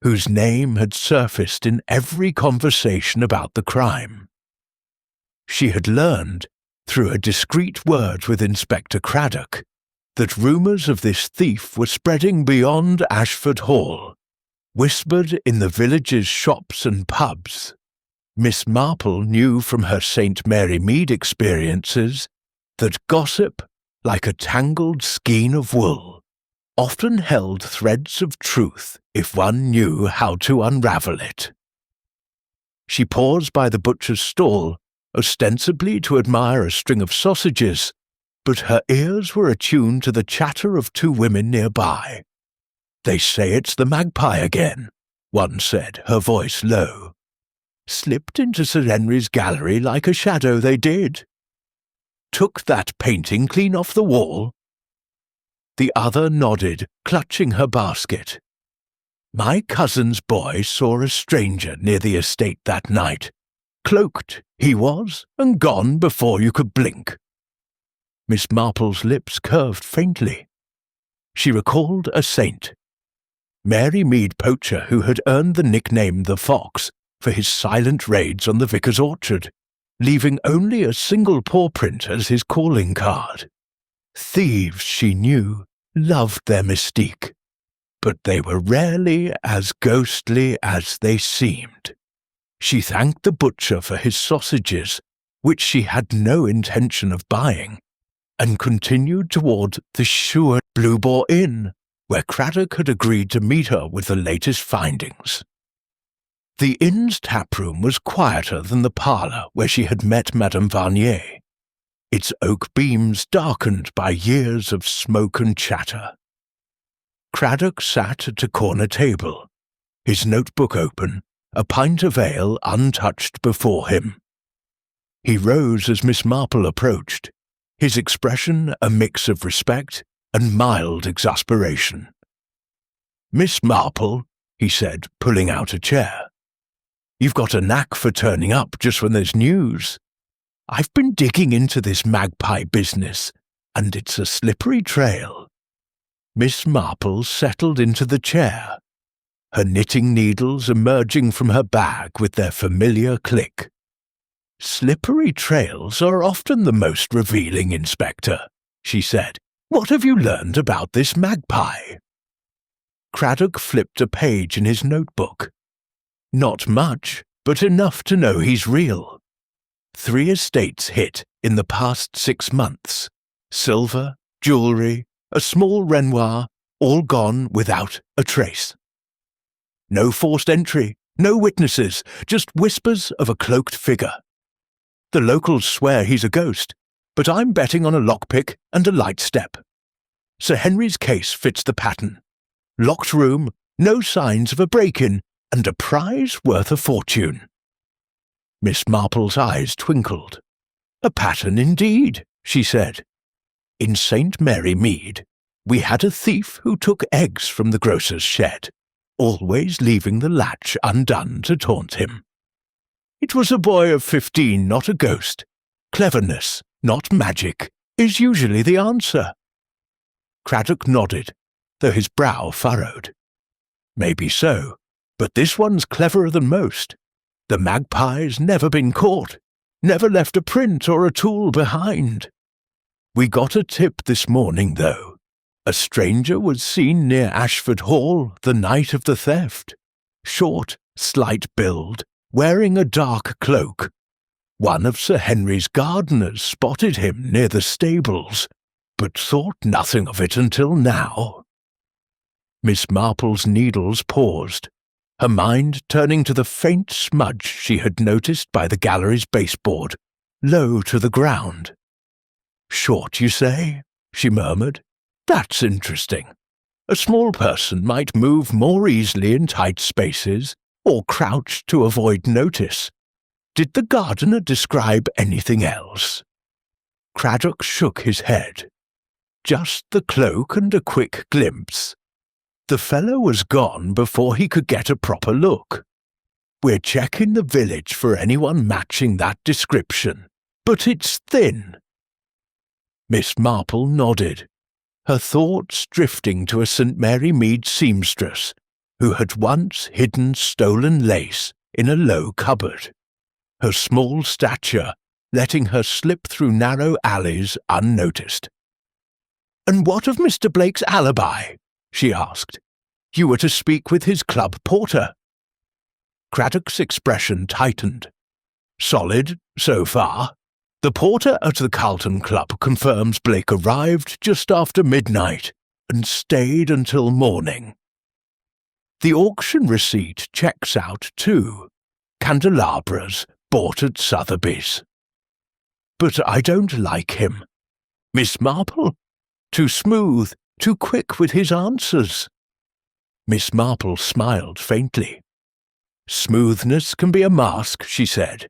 whose name had surfaced in every conversation about the crime. She had learned, through a discreet word with Inspector Craddock, that rumours of this thief were spreading beyond Ashford Hall, whispered in the village's shops and pubs. Miss Marple knew from her St. Mary Mead experiences that gossip, like a tangled skein of wool, often held threads of truth if one knew how to unravel it. She paused by the butcher's stall, ostensibly to admire a string of sausages, but her ears were attuned to the chatter of two women nearby. "They say it's the magpie again," one said, her voice low. "Slipped into Sir Henry's gallery like a shadow, they did. Took that painting clean off the wall." The other nodded, clutching her basket. "My cousin's boy saw a stranger near the estate that night. Cloaked, he was, and gone before you could blink." Miss Marple's lips curved faintly. She recalled a saint. Mary Mead poacher who had earned the nickname the Fox for his silent raids on the vicar's orchard, leaving only a single paw print as his calling card. Thieves, she knew, loved their mystique, but they were rarely as ghostly as they seemed. She thanked the butcher for his sausages, which she had no intention of buying, and continued toward the Sure Blue Boar Inn, where Craddock had agreed to meet her with the latest findings. The inn's taproom was quieter than the parlour where she had met Madame Varnier, its oak beams darkened by years of smoke and chatter. Craddock sat at a corner table, his notebook open, a pint of ale untouched before him. He rose as Miss Marple approached, his expression a mix of respect and mild exasperation. "Miss Marple," he said, pulling out a chair, "you've got a knack for turning up just when there's news. I've been digging into this magpie business, and it's a slippery trail." Miss Marple settled into the chair, her knitting needles emerging from her bag with their familiar click. "Slippery trails are often the most revealing, Inspector," she said. "What have you learned about this magpie?" Craddock flipped a page in his notebook. "Not much, but enough to know he's real. 3 estates hit in the past 6 months: silver, jewellery, a small Renoir, all gone without a trace. No forced entry, no witnesses, just whispers of a cloaked figure. The locals swear he's a ghost, but I'm betting on a lockpick and a light step. Sir Henry's case fits the pattern. Locked room, no signs of a break-in, and a prize worth a fortune. Miss Marple's eyes twinkled. A pattern indeed, she said. In St. Mary Mead, we had a thief who took eggs from the grocer's shed, always leaving the latch undone to taunt him. It was a boy of 15, not a ghost. Cleverness, not magic, is usually the answer. Craddock nodded, though his brow furrowed. Maybe so, but this one's cleverer than most. The magpie's never been caught, never left a print or a tool behind. We got a tip this morning, though. A stranger was seen near Ashford Hall the night of the theft. Short, slight build, wearing a dark cloak. One of Sir Henry's gardeners spotted him near the stables, but thought nothing of it until now. Miss Marple's needles paused, her mind turning to the faint smudge she had noticed by the gallery's baseboard, low to the ground. "Short, you say?" she murmured. "That's interesting. A small person might move more easily in tight spaces, or crouch to avoid notice. Did the gardener describe anything else?" Craddock shook his head. Just the cloak and a quick glimpse. The fellow was gone before he could get a proper look. We're checking the village for anyone matching that description, but it's thin. Miss Marple nodded, her thoughts drifting to a St. Mary Mead seamstress who had once hidden stolen lace in a low cupboard, her small stature letting her slip through narrow alleys unnoticed. "And what of Mr. Blake's alibi?" she asked. "You were to speak with his club porter." Craddock's expression tightened. "Solid, so far. The porter at the Carlton Club confirms Blake arrived just after midnight and stayed until morning. The auction receipt checks out too. Candelabras bought at Sotheby's. But I don't like him. Miss Marple? Too smooth, too quick with his answers." Miss Marple smiled faintly. "Smoothness can be a mask," she said.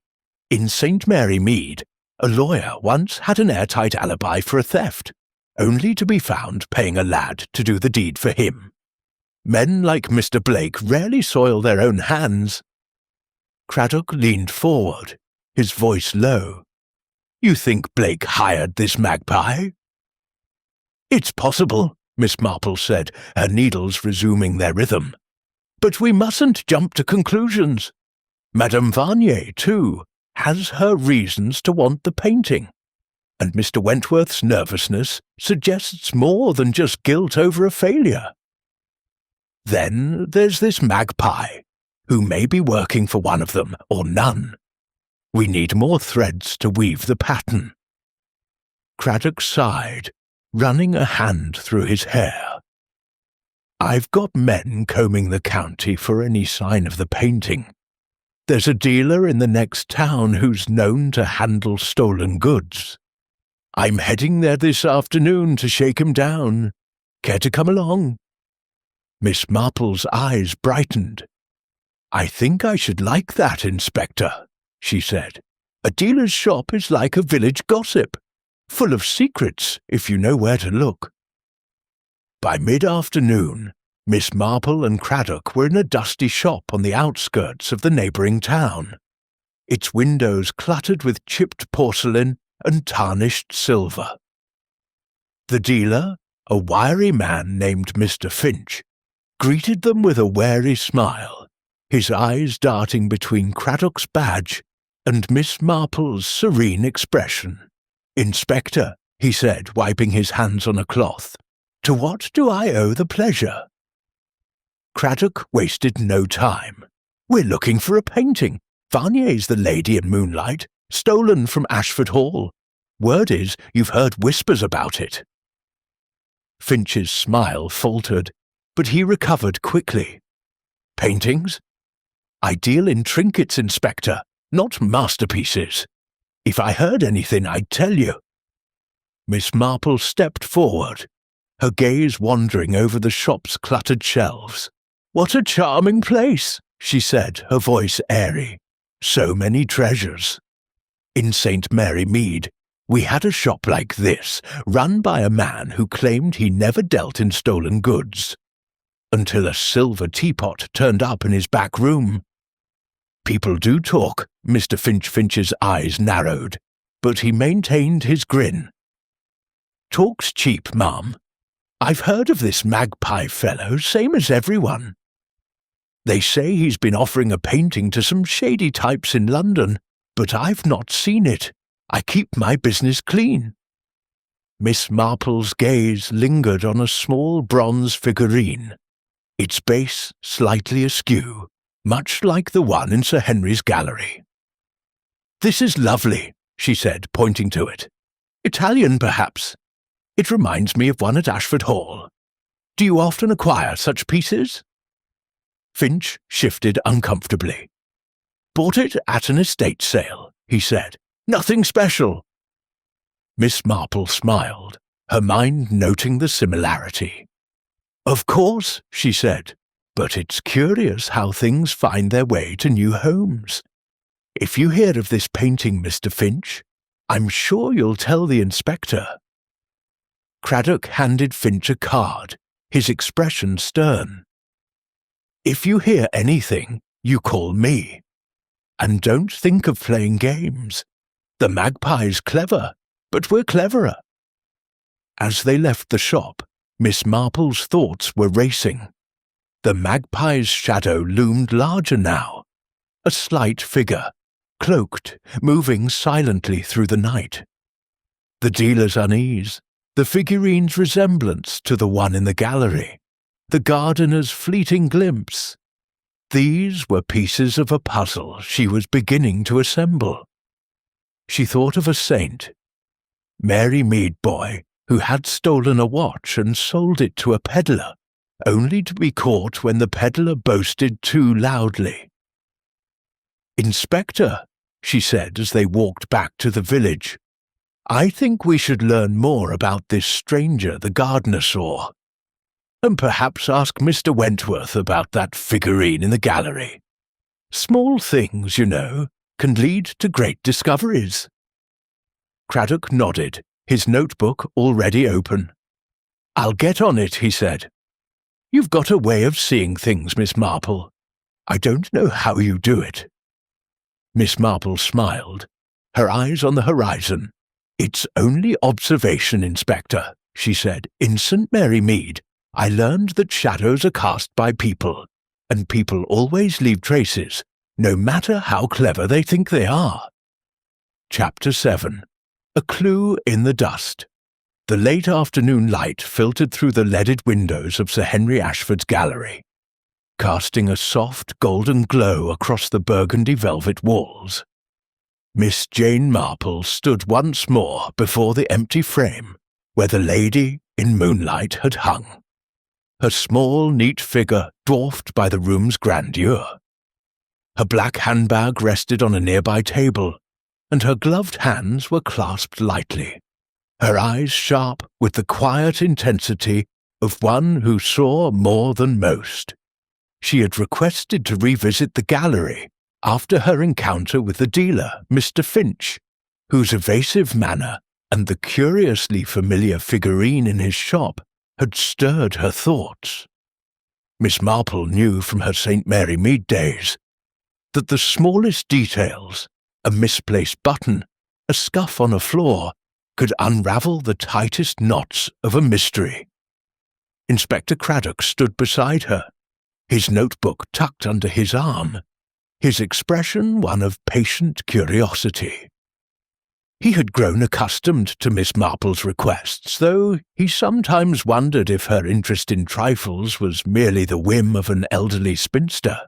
"In St. Mary Mead, a lawyer once had an airtight alibi for a theft, only to be found paying a lad to do the deed for him. Men like Mr. Blake rarely soil their own hands." Craddock leaned forward, his voice low. "You think Blake hired this magpie?" "It's possible," Miss Marple said, her needles resuming their rhythm. "But we mustn't jump to conclusions. Madame Varnier, too, has her reasons to want the painting, and Mr. Wentworth's nervousness suggests more than just guilt over a failure. Then there's this magpie, who may be working for one of them or none. We need more threads to weave the pattern." Craddock sighed, running a hand through his hair. "I've got men combing the county for any sign of the painting. There's a dealer in the next town who's known to handle stolen goods. I'm heading there this afternoon to shake him down. Care to come along?" Miss Marple's eyes brightened. "I think I should like that, Inspector," she said. "A dealer's shop is like a village gossip, full of secrets if you know where to look." By mid-afternoon, Miss Marple and Craddock were in a dusty shop on the outskirts of the neighbouring town, its windows cluttered with chipped porcelain and tarnished silver. The dealer, a wiry man named Mr. Finch, greeted them with a wary smile, his eyes darting between Craddock's badge and Miss Marple's serene expression. "Inspector," he said, wiping his hands on a cloth, "to what do I owe the pleasure?" Craddock wasted no time. "We're looking for a painting. Varnier's The Lady in Moonlight, stolen from Ashford Hall. Word is you've heard whispers about it." Finch's smile faltered, but he recovered quickly. Paintings? I deal in trinkets, Inspector, not masterpieces. If I heard anything, I'd tell you. Miss Marple stepped forward, her gaze wandering over the shop's cluttered shelves. What a charming place, she said, her voice airy. So many treasures. In St. Mary Mead, we had a shop like this, run by a man who claimed he never dealt in stolen goods, until a silver teapot turned up in his back room. People do talk, Mr. Finch's eyes narrowed, but he maintained his grin. Talk's cheap, ma'am. I've heard of this magpie fellow, same as everyone. They say he's been offering a painting to some shady types in London, but I've not seen it. I keep my business clean. Miss Marple's gaze lingered on a small bronze figurine, its base slightly askew, much like the one in Sir Henry's gallery. This is lovely, she said, pointing to it. Italian, perhaps. It reminds me of one at Ashford Hall. Do you often acquire such pieces? Finch shifted uncomfortably. Bought it at an estate sale, he said. Nothing special. Miss Marple smiled, her mind noting the similarity. Of course, she said, but it's curious how things find their way to new homes. If you hear of this painting, Mr. Finch, I'm sure you'll tell the inspector. Craddock handed Finch a card, his expression stern. If you hear anything, you call me. And don't think of playing games. The magpie's clever, but we're cleverer. As they left the shop, Miss Marple's thoughts were racing. The magpie's shadow loomed larger now, a slight figure, cloaked, moving silently through the night. The dealer's unease, the figurine's resemblance to the one in the gallery, the gardener's fleeting glimpse. These were pieces of a puzzle she was beginning to assemble. She thought of a saint, Mary Mead boy, who had stolen a watch and sold it to a peddler, only to be caught when the peddler boasted too loudly. Inspector, she said as they walked back to the village, I think we should learn more about this stranger the gardener saw. And perhaps ask Mr. Wentworth about that figurine in the gallery. Small things, you know, can lead to great discoveries. Craddock nodded, his notebook already open. I'll get on it, he said. You've got a way of seeing things, Miss Marple. I don't know how you do it. Miss Marple smiled, her eyes on the horizon. It's only observation, Inspector, she said. In St. Mary Mead, I learned that shadows are cast by people, and people always leave traces, no matter how clever they think they are. Chapter 7. A Clue in the Dust. The late afternoon light filtered through the leaded windows of Sir Henry Ashford's gallery, casting a soft golden glow across the burgundy velvet walls. Miss Jane Marple stood once more before the empty frame where the lady in moonlight had hung, her small, neat figure dwarfed by the room's grandeur. Her black handbag rested on a nearby table, and her gloved hands were clasped lightly, her eyes sharp with the quiet intensity of one who saw more than most. She had requested to revisit the gallery after her encounter with the dealer, Mr. Finch, whose evasive manner and the curiously familiar figurine in his shop had stirred her thoughts. Miss Marple knew from her St. Mary Mead days that the smallest details, a misplaced button, a scuff on a floor, could unravel the tightest knots of a mystery. Inspector Craddock stood beside her, his notebook tucked under his arm, his expression one of patient curiosity. He had grown accustomed to Miss Marple's requests, though he sometimes wondered if her interest in trifles was merely the whim of an elderly spinster.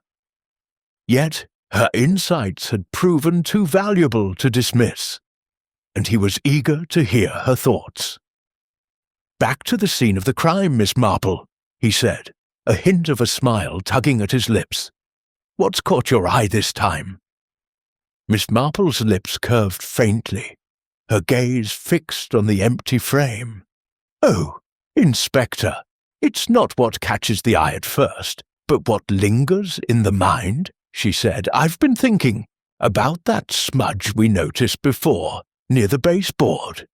Yet her insights had proven too valuable to dismiss, and he was eager to hear her thoughts. Back to the scene of the crime, Miss Marple, he said, a hint of a smile tugging at his lips. What's caught your eye this time? Miss Marple's lips curved faintly, her gaze fixed on the empty frame. Oh, Inspector, it's not what catches the eye at first, but what lingers in the mind, she said. I've been thinking about that smudge we noticed before, near the baseboard.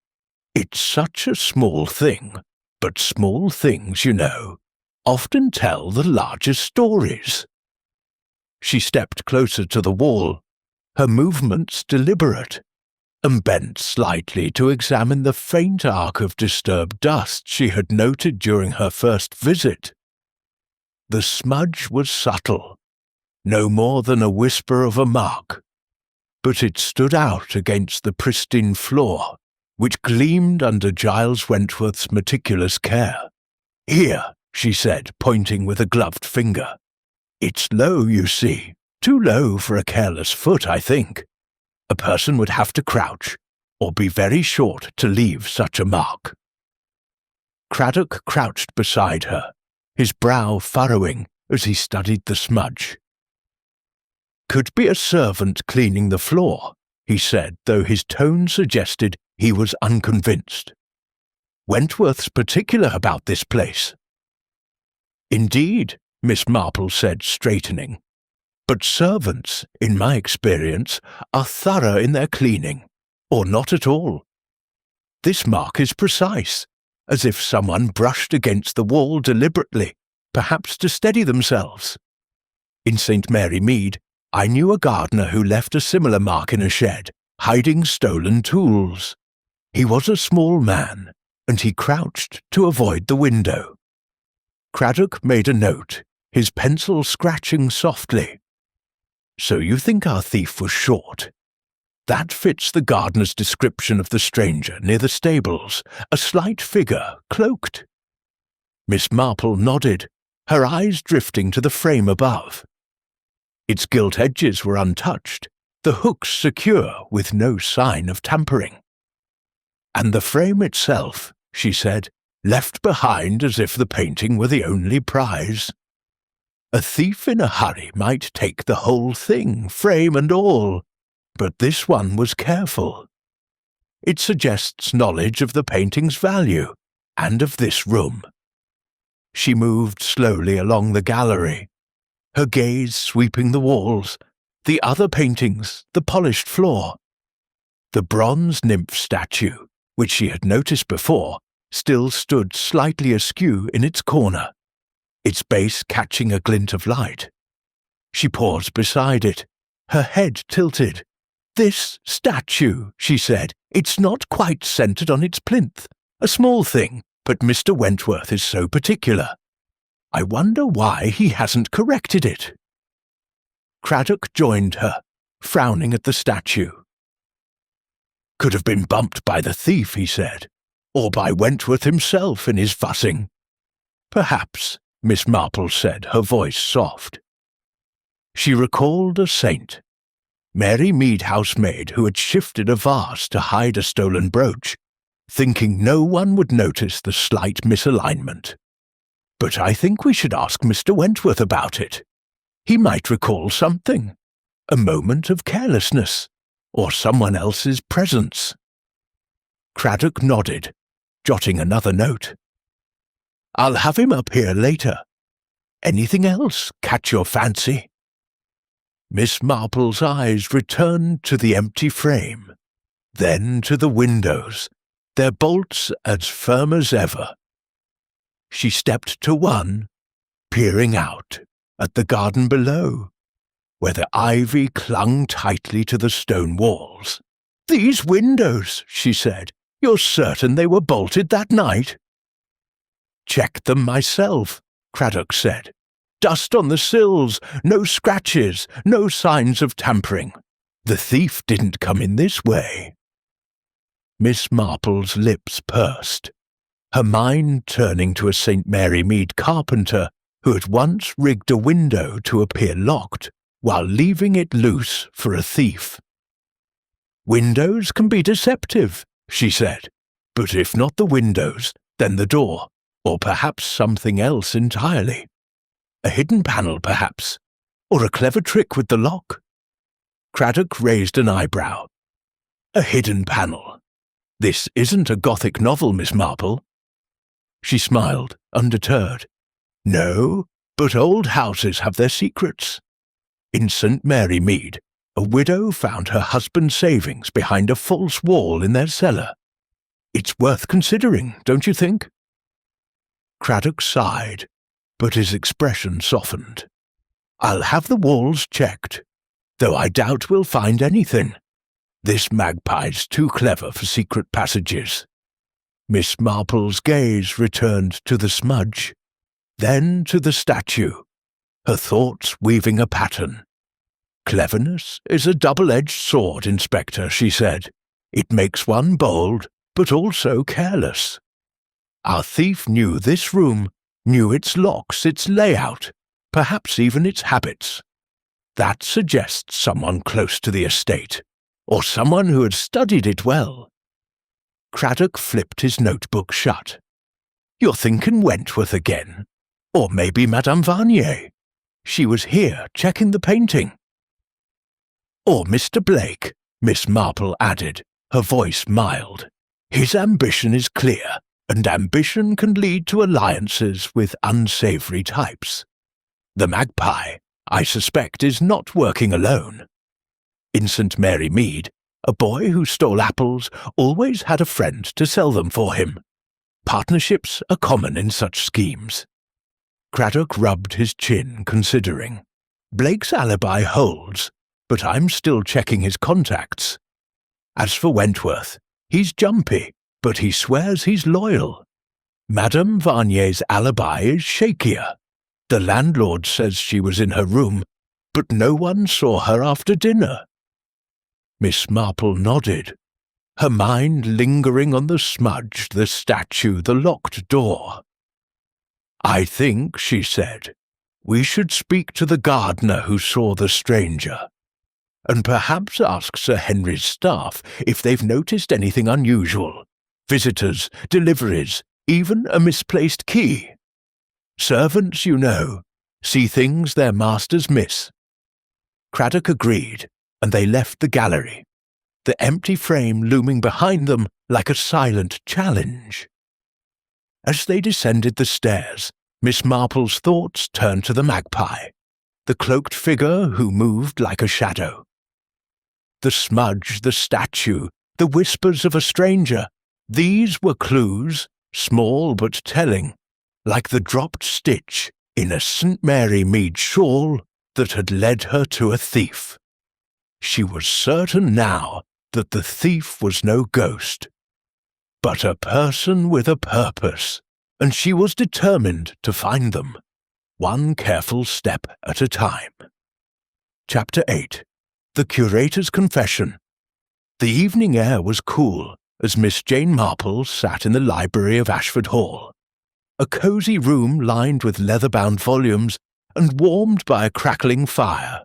It's such a small thing, but small things, you know, often tell the largest stories. She stepped closer to the wall, her movements deliberate, and bent slightly to examine the faint arc of disturbed dust she had noted during her first visit. The smudge was subtle, no more than a whisper of a mark, but it stood out against the pristine floor, which gleamed under Giles Wentworth's meticulous care. Here, she said, pointing with a gloved finger. It's low, you see. Too low for a careless foot, I think. A person would have to crouch, or be very short to leave such a mark. Craddock crouched beside her, his brow furrowing as he studied the smudge. Could be a servant cleaning the floor, he said, though his tone suggested he was unconvinced. Wentworth's particular about this place. Indeed, Miss Marple said, straightening. But servants, in my experience, are thorough in their cleaning, or not at all. This mark is precise, as if someone brushed against the wall deliberately, perhaps to steady themselves. In St. Mary Mead, I knew a gardener who left a similar mark in a shed, hiding stolen tools. He was a small man, and he crouched to avoid the window. Craddock made a note, his pencil scratching softly. So you think our thief was short? That fits the gardener's description of the stranger near the stables, a slight figure, cloaked. Miss Marple nodded, her eyes drifting to the frame above. Its gilt edges were untouched, the hooks secure with no sign of tampering. And the frame itself, she said, left behind as if the painting were the only prize. A thief in a hurry might take the whole thing, frame and all, but this one was careful. It suggests knowledge of the painting's value, and of this room. She moved slowly along the gallery, her gaze sweeping the walls, the other paintings, the polished floor. The bronze nymph statue, which she had noticed before, still stood slightly askew in its corner, its base catching a glint of light. She paused beside it, her head tilted. This statue, she said, it's not quite centered on its plinth. A small thing, but Mr. Wentworth is so particular. I wonder why he hasn't corrected it. Craddock joined her, frowning at the statue. Could have been bumped by the thief, he said, or by Wentworth himself in his fussing. Perhaps, Miss Marple said, her voice soft. She recalled a saint, Mary Mead housemaid who had shifted a vase to hide a stolen brooch, thinking no one would notice the slight misalignment. But I think we should ask Mr. Wentworth about it. He might recall something, a moment of carelessness, or someone else's presence. Craddock nodded, jotting another note. I'll have him up here later. Anything else catch your fancy? Miss Marple's eyes returned to the empty frame, then to the windows, their bolts as firm as ever. She stepped to one, peering out at the garden below, where the ivy clung tightly to the stone walls. These windows, she said. You're certain they were bolted that night? Checked them myself, Craddock said. Dust on the sills, no scratches, no signs of tampering. The thief didn't come in this way. Miss Marple's lips pursed, her mind turning to a St. Mary Mead carpenter who had once rigged a window to appear locked while leaving it loose for a thief. Windows can be deceptive, she said, but if not the windows, then the door, or perhaps something else entirely. A hidden panel, perhaps, or a clever trick with the lock. Craddock raised an eyebrow. A hidden panel. This isn't a Gothic novel, Miss Marple. She smiled, undeterred. No, but old houses have their secrets. In St. Mary Mead, a widow found her husband's savings behind a false wall in their cellar. It's worth considering, don't you think? Craddock sighed, but his expression softened. I'll have the walls checked, though I doubt we'll find anything. This magpie's too clever for secret passages. Miss Marple's gaze returned to the smudge, then to the statue, her thoughts weaving a pattern. Cleverness is a double-edged sword, Inspector, she said. It makes one bold, but also careless. Our thief knew this room, knew its locks, its layout, perhaps even its habits. That suggests someone close to the estate, or someone who had studied it well. Craddock flipped his notebook shut. You're thinking Wentworth again? Or maybe Madame Varnier? She was here checking the painting. Or Mr. Blake, Miss Marple added, her voice mild. His ambition is clear, and ambition can lead to alliances with unsavoury types. The magpie, I suspect, is not working alone. In St. Mary Mead, a boy who stole apples always had a friend to sell them for him. Partnerships are common in such schemes. Craddock rubbed his chin, considering. Blake's alibi holds, but I'm still checking his contacts. As for Wentworth, he's jumpy, but he swears he's loyal. Madame Varnier's alibi is shakier. The landlord says she was in her room, but no one saw her after dinner. Miss Marple nodded, her mind lingering on the smudge, the statue, the locked door. I think, she said, we should speak to the gardener who saw the stranger, and perhaps ask Sir Henry's staff if they've noticed anything unusual. Visitors, deliveries, even a misplaced key. Servants, you know, see things their masters miss. Craddock agreed, and they left the gallery, the empty frame looming behind them like a silent challenge. As they descended the stairs, Miss Marple's thoughts turned to the magpie, the cloaked figure who moved like a shadow. The smudge, the statue, the whispers of a stranger, these were clues, small but telling, like the dropped stitch in a St. Mary Mead shawl that had led her to a thief. She was certain now that the thief was no ghost, but a person with a purpose, and she was determined to find them, one careful step at a time. Chapter 8. The Curator's Confession. The evening air was cool as Miss Jane Marple sat in the library of Ashford Hall, a cosy room lined with leather-bound volumes and warmed by a crackling fire.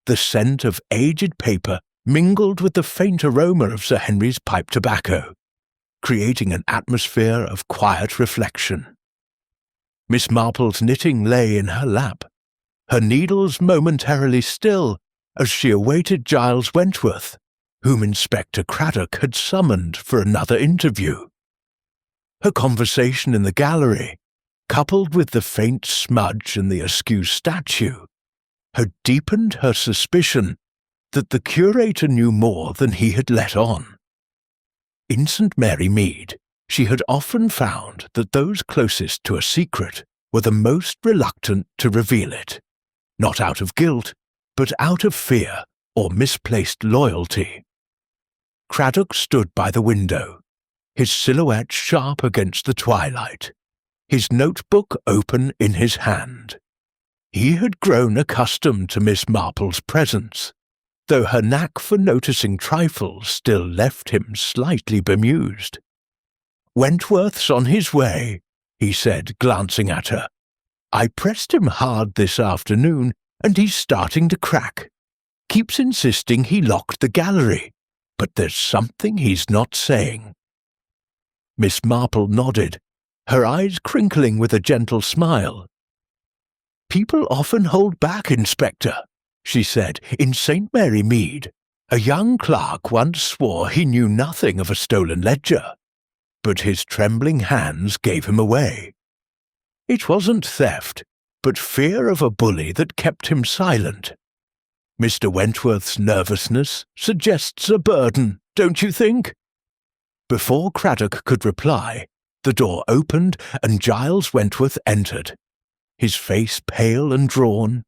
The scent of aged paper mingled with the faint aroma of Sir Henry's pipe tobacco, creating an atmosphere of quiet reflection. Miss Marple's knitting lay in her lap, her needles momentarily still as she awaited Giles Wentworth, whom Inspector Craddock had summoned for another interview. Her conversation in the gallery, coupled with the faint smudge and the askew statue, had deepened her suspicion that the curator knew more than he had let on. In St. Mary Mead, she had often found that those closest to a secret were the most reluctant to reveal it, not out of guilt, but out of fear or misplaced loyalty. Craddock stood by the window, his silhouette sharp against the twilight, his notebook open in his hand. He had grown accustomed to Miss Marple's presence, though her knack for noticing trifles still left him slightly bemused. "Wentworth's on his way," he said, glancing at her. "I pressed him hard this afternoon, and he's starting to crack. Keeps insisting he locked the gallery, but there's something he's not saying." Miss Marple nodded, her eyes crinkling with a gentle smile. "People often hold back, Inspector," she said. "In St. Mary Mead, a young clerk once swore he knew nothing of a stolen ledger, but his trembling hands gave him away. It wasn't theft, but fear of a bully that kept him silent. Mr. Wentworth's nervousness suggests a burden, don't you think?" Before Craddock could reply, the door opened and Giles Wentworth entered, his face pale and drawn.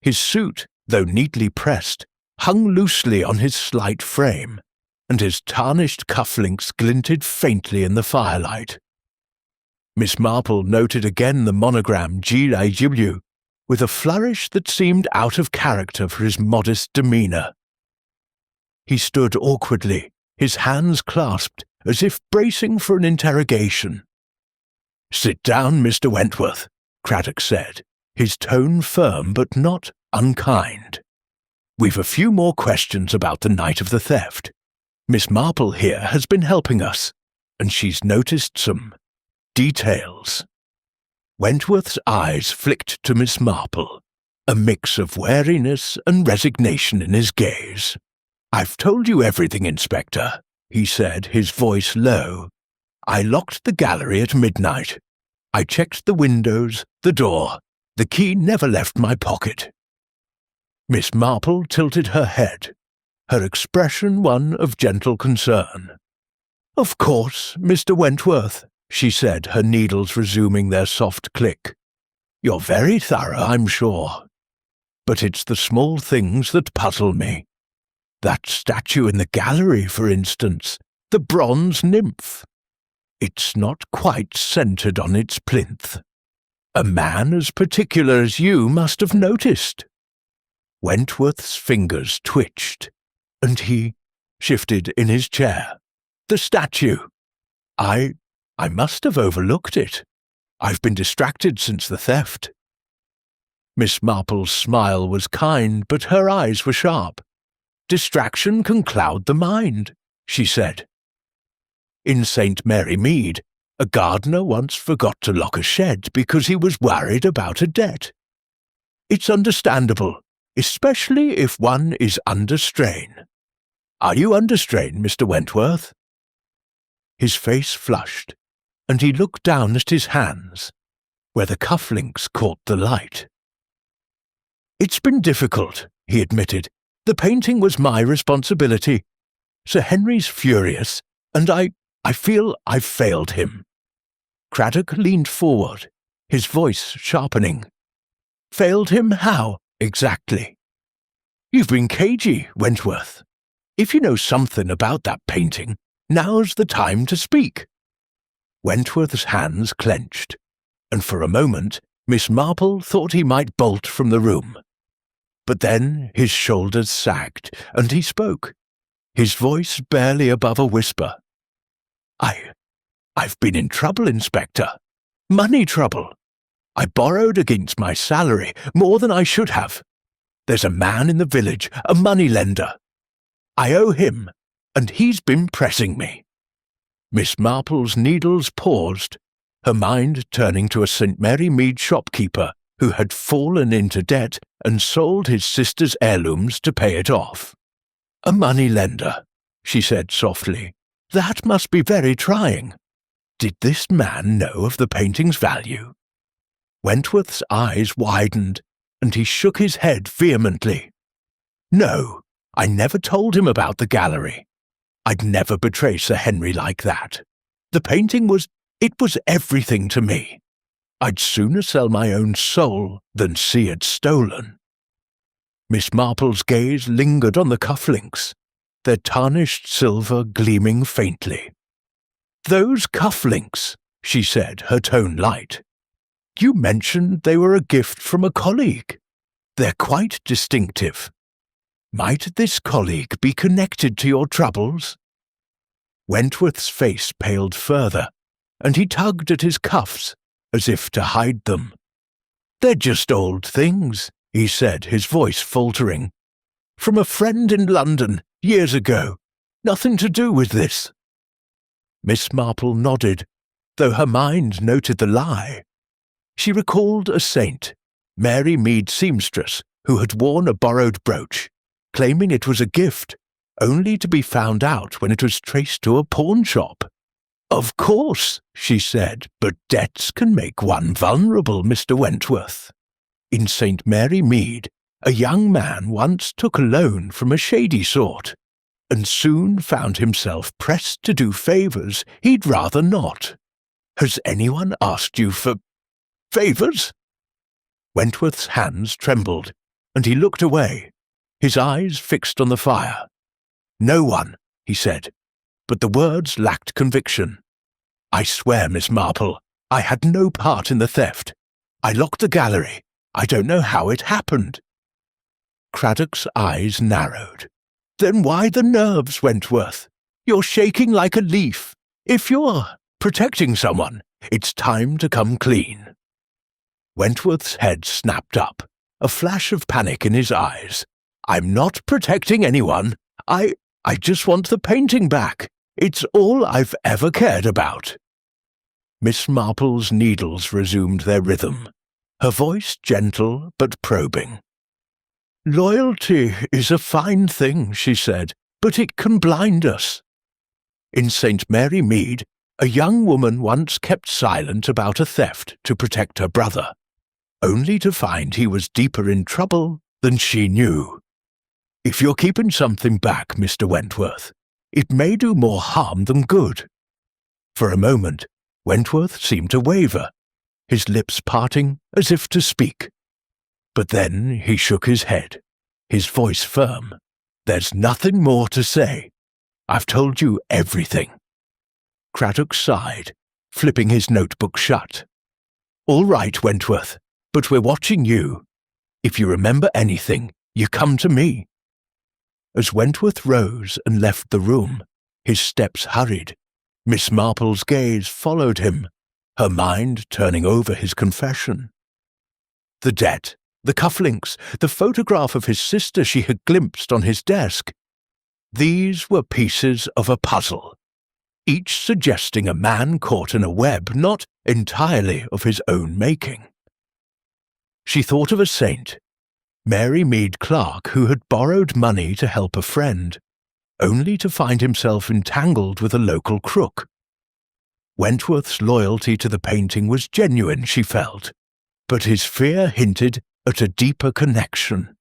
His suit, though neatly pressed, hung loosely on his slight frame, and his tarnished cufflinks glinted faintly in the firelight. Miss Marple noted again the monogram G.I.W., with a flourish that seemed out of character for his modest demeanour. He stood awkwardly, his hands clasped, as if bracing for an interrogation. "Sit down, Mr. Wentworth," Craddock said, his tone firm but not unkind. "We've a few more questions about the night of the theft. Miss Marple here has been helping us, and she's noticed some details." Wentworth's eyes flicked to Miss Marple, a mix of wariness and resignation in his gaze. "I've told you everything, Inspector," he said, his voice low. "I locked the gallery at midnight. I checked the windows, the door. The key never left my pocket." Miss Marple tilted her head, her expression one of gentle concern. "Of course, Mr. Wentworth," she said, her needles resuming their soft click. "You're very thorough, I'm sure. But it's the small things that puzzle me. That statue in the gallery, for instance, the bronze nymph. It's not quite centred on its plinth. A man as particular as you must have noticed." Wentworth's fingers twitched, and he shifted in his chair. "The statue. I must have overlooked it. I've been distracted since the theft." Miss Marple's smile was kind, but her eyes were sharp. "Distraction can cloud the mind," she said. "In St. Mary Mead, a gardener once forgot to lock a shed because he was worried about a debt. It's understandable, especially if one is under strain. Are you under strain, Mr. Wentworth?" His face flushed, and he looked down at his hands, where the cufflinks caught the light. "It's been difficult," he admitted. "The painting was my responsibility. Sir Henry's furious, and I feel I've failed him." Craddock leaned forward, his voice sharpening. "Failed him how, exactly?" "You've been cagey, Wentworth. If you know something about that painting, now's the time to speak." Wentworth's hands clenched, and for a moment Miss Marple thought he might bolt from the room. But then his shoulders sagged, and he spoke, his voice barely above a whisper. I've been in trouble, Inspector. Money trouble. I borrowed against my salary, more than I should have. There's a man in the village, a money-lender. I owe him, and he's been pressing me." Miss Marple's needles paused, her mind turning to a St. Mary Mead shopkeeper who had fallen into debt and sold his sister's heirlooms to pay it off. "A money-lender," she said softly. "That must be very trying. Did this man know of the painting's value?" Wentworth's eyes widened, and he shook his head vehemently. "No, I never told him about the gallery. I'd never betray Sir Henry like that. The painting was everything to me. I'd sooner sell my own soul than see it stolen." Miss Marple's gaze lingered on the cufflinks, their tarnished silver gleaming faintly. "Those cufflinks," she said, her tone light. "You mentioned they were a gift from a colleague. They're quite distinctive. Might this colleague be connected to your troubles?" Wentworth's face paled further, and he tugged at his cuffs, as if to hide them. "They're just old things," he said, his voice faltering. "From a friend in London, years ago. Nothing to do with this." Miss Marple nodded, though her mind noted the lie. She recalled a saint, Mary Mead seamstress, who had worn a borrowed brooch, claiming it was a gift, only to be found out when it was traced to a pawnshop. "Of course," she said, "but debts can make one vulnerable, Mr. Wentworth. In St. Mary Mead, a young man once took a loan from a shady sort, and soon found himself pressed to do favours he'd rather not. Has anyone asked you for favours?" Wentworth's hands trembled, and he looked away, his eyes fixed on the fire. "No one," he said, but the words lacked conviction. "I swear, Miss Marple, I had no part in the theft. I locked the gallery. I don't know how it happened." Craddock's eyes narrowed. "Then why the nerves, Wentworth? You're shaking like a leaf. If you're protecting someone, it's time to come clean." Wentworth's head snapped up, a flash of panic in his eyes. "I'm not protecting anyone. I just want the painting back. It's all I've ever cared about." Miss Marple's needles resumed their rhythm, her voice gentle but probing. "Loyalty is a fine thing," she said, "but it can blind us. In St. Mary Mead, a young woman once kept silent about a theft to protect her brother, only to find he was deeper in trouble than she knew. If you're keeping something back, Mr. Wentworth, it may do more harm than good." For a moment, Wentworth seemed to waver, his lips parting as if to speak. But then he shook his head, his voice firm. "There's nothing more to say. I've told you everything." Craddock sighed, flipping his notebook shut. "All right, Wentworth, but we're watching you. If you remember anything, you come to me." As Wentworth rose and left the room, his steps hurried. Miss Marple's gaze followed him, her mind turning over his confession. The debt, the cufflinks, the photograph of his sister she had glimpsed on his desk. These were pieces of a puzzle, each suggesting a man caught in a web not entirely of his own making. She thought of a saint, Mary Mead Clark, who had borrowed money to help a friend, only to find himself entangled with a local crook. Wentworth's loyalty to the painting was genuine, she felt, but his fear hinted at a deeper connection.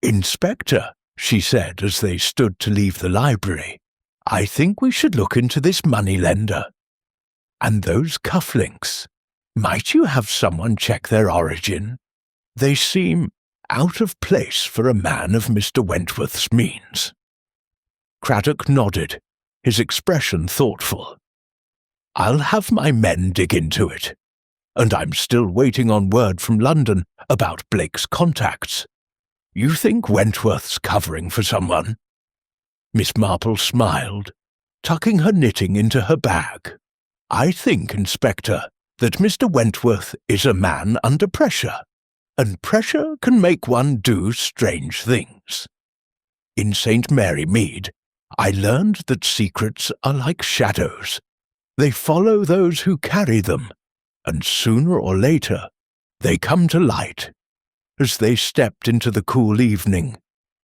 "Inspector," she said as they stood to leave the library, "I think we should look into this moneylender. And those cufflinks, might you have someone check their origin? They seem out of place for a man of Mr. Wentworth's means." Craddock nodded, his expression thoughtful. "I'll have my men dig into it, and I'm still waiting on word from London about Blake's contacts. You think Wentworth's covering for someone?" Miss Marple smiled, tucking her knitting into her bag. "I think, Inspector, that Mr. Wentworth is a man under pressure, and pressure can make one do strange things. In St. Mary Mead, I learned that secrets are like shadows. They follow those who carry them, and sooner or later they come to light." As they stepped into the cool evening,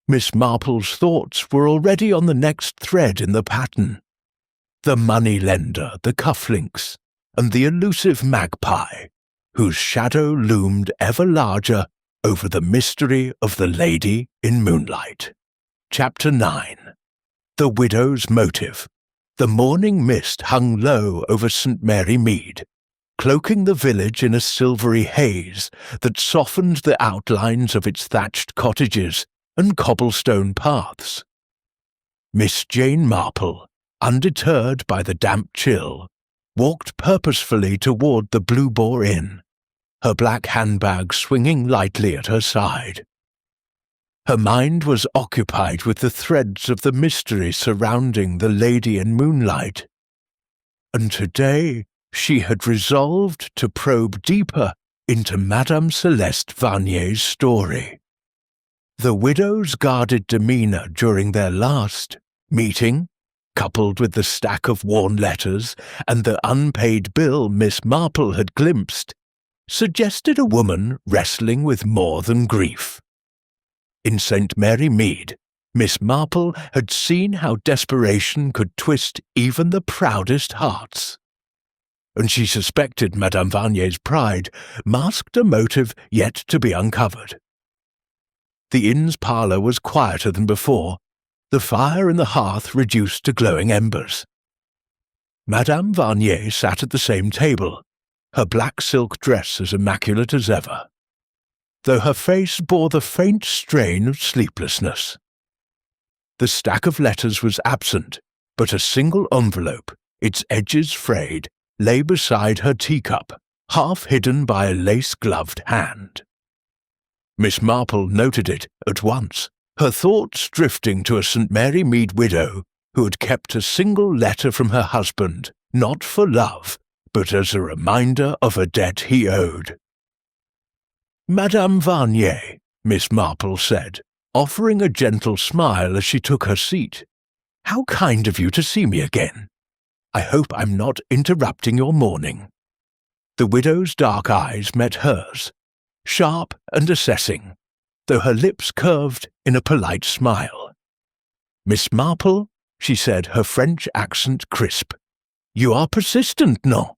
Miss Marple's thoughts were already on the next thread in the pattern. The moneylender, the cufflinks, and the elusive magpie, whose shadow loomed ever larger over the mystery of the Lady in Moonlight. Chapter 9. The Widow's Motive. The morning mist hung low over St. Mary Mead, cloaking the village in a silvery haze that softened the outlines of its thatched cottages and cobblestone paths. Miss Jane Marple, undeterred by the damp chill, walked purposefully toward the Blue Boar Inn, her black handbag swinging lightly at her side. Her mind was occupied with the threads of the mystery surrounding the Lady in Moonlight, and today she had resolved to probe deeper into Madame Celeste Varnier's story. The widow's guarded demeanour during their last meeting coupled with the stack of worn letters and the unpaid bill Miss Marple had glimpsed, suggested a woman wrestling with more than grief. In St. Mary Mead, Miss Marple had seen how desperation could twist even the proudest hearts, and she suspected Madame Varnier's pride masked a motive yet to be uncovered. The inn's parlour was quieter than before, the fire in the hearth reduced to glowing embers. Madame Varnier sat at the same table, her black silk dress as immaculate as ever, though her face bore the faint strain of sleeplessness. The stack of letters was absent, but a single envelope, its edges frayed, lay beside her teacup, half hidden by a lace-gloved hand. Miss Marple noted it at once, her thoughts drifting to a St. Mary Mead widow who had kept a single letter from her husband, not for love, but as a reminder of a debt he owed. "Madame Varnier," Miss Marple said, offering a gentle smile as she took her seat. "How kind of you to see me again. I hope I'm not interrupting your morning." The widow's dark eyes met hers, sharp and assessing, though her lips curved in a polite smile. "Miss Marple," she said, her French accent crisp, "you are persistent, no?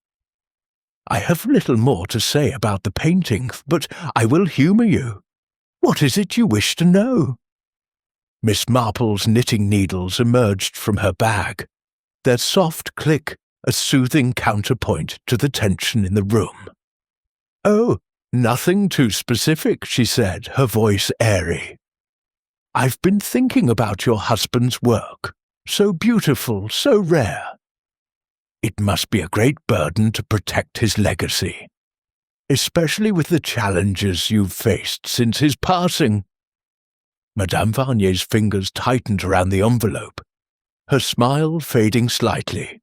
I have little more to say about the painting, but I will humour you. What is it you wish to know?" Miss Marple's knitting needles emerged from her bag, their soft click a soothing counterpoint to the tension in the room. "Oh, nothing too specific," she said, her voice airy. "I've been thinking about your husband's work. So beautiful, so rare. It must be a great burden to protect his legacy, especially with the challenges you've faced since his passing." Madame Varnier's fingers tightened around the envelope, her smile fading slightly.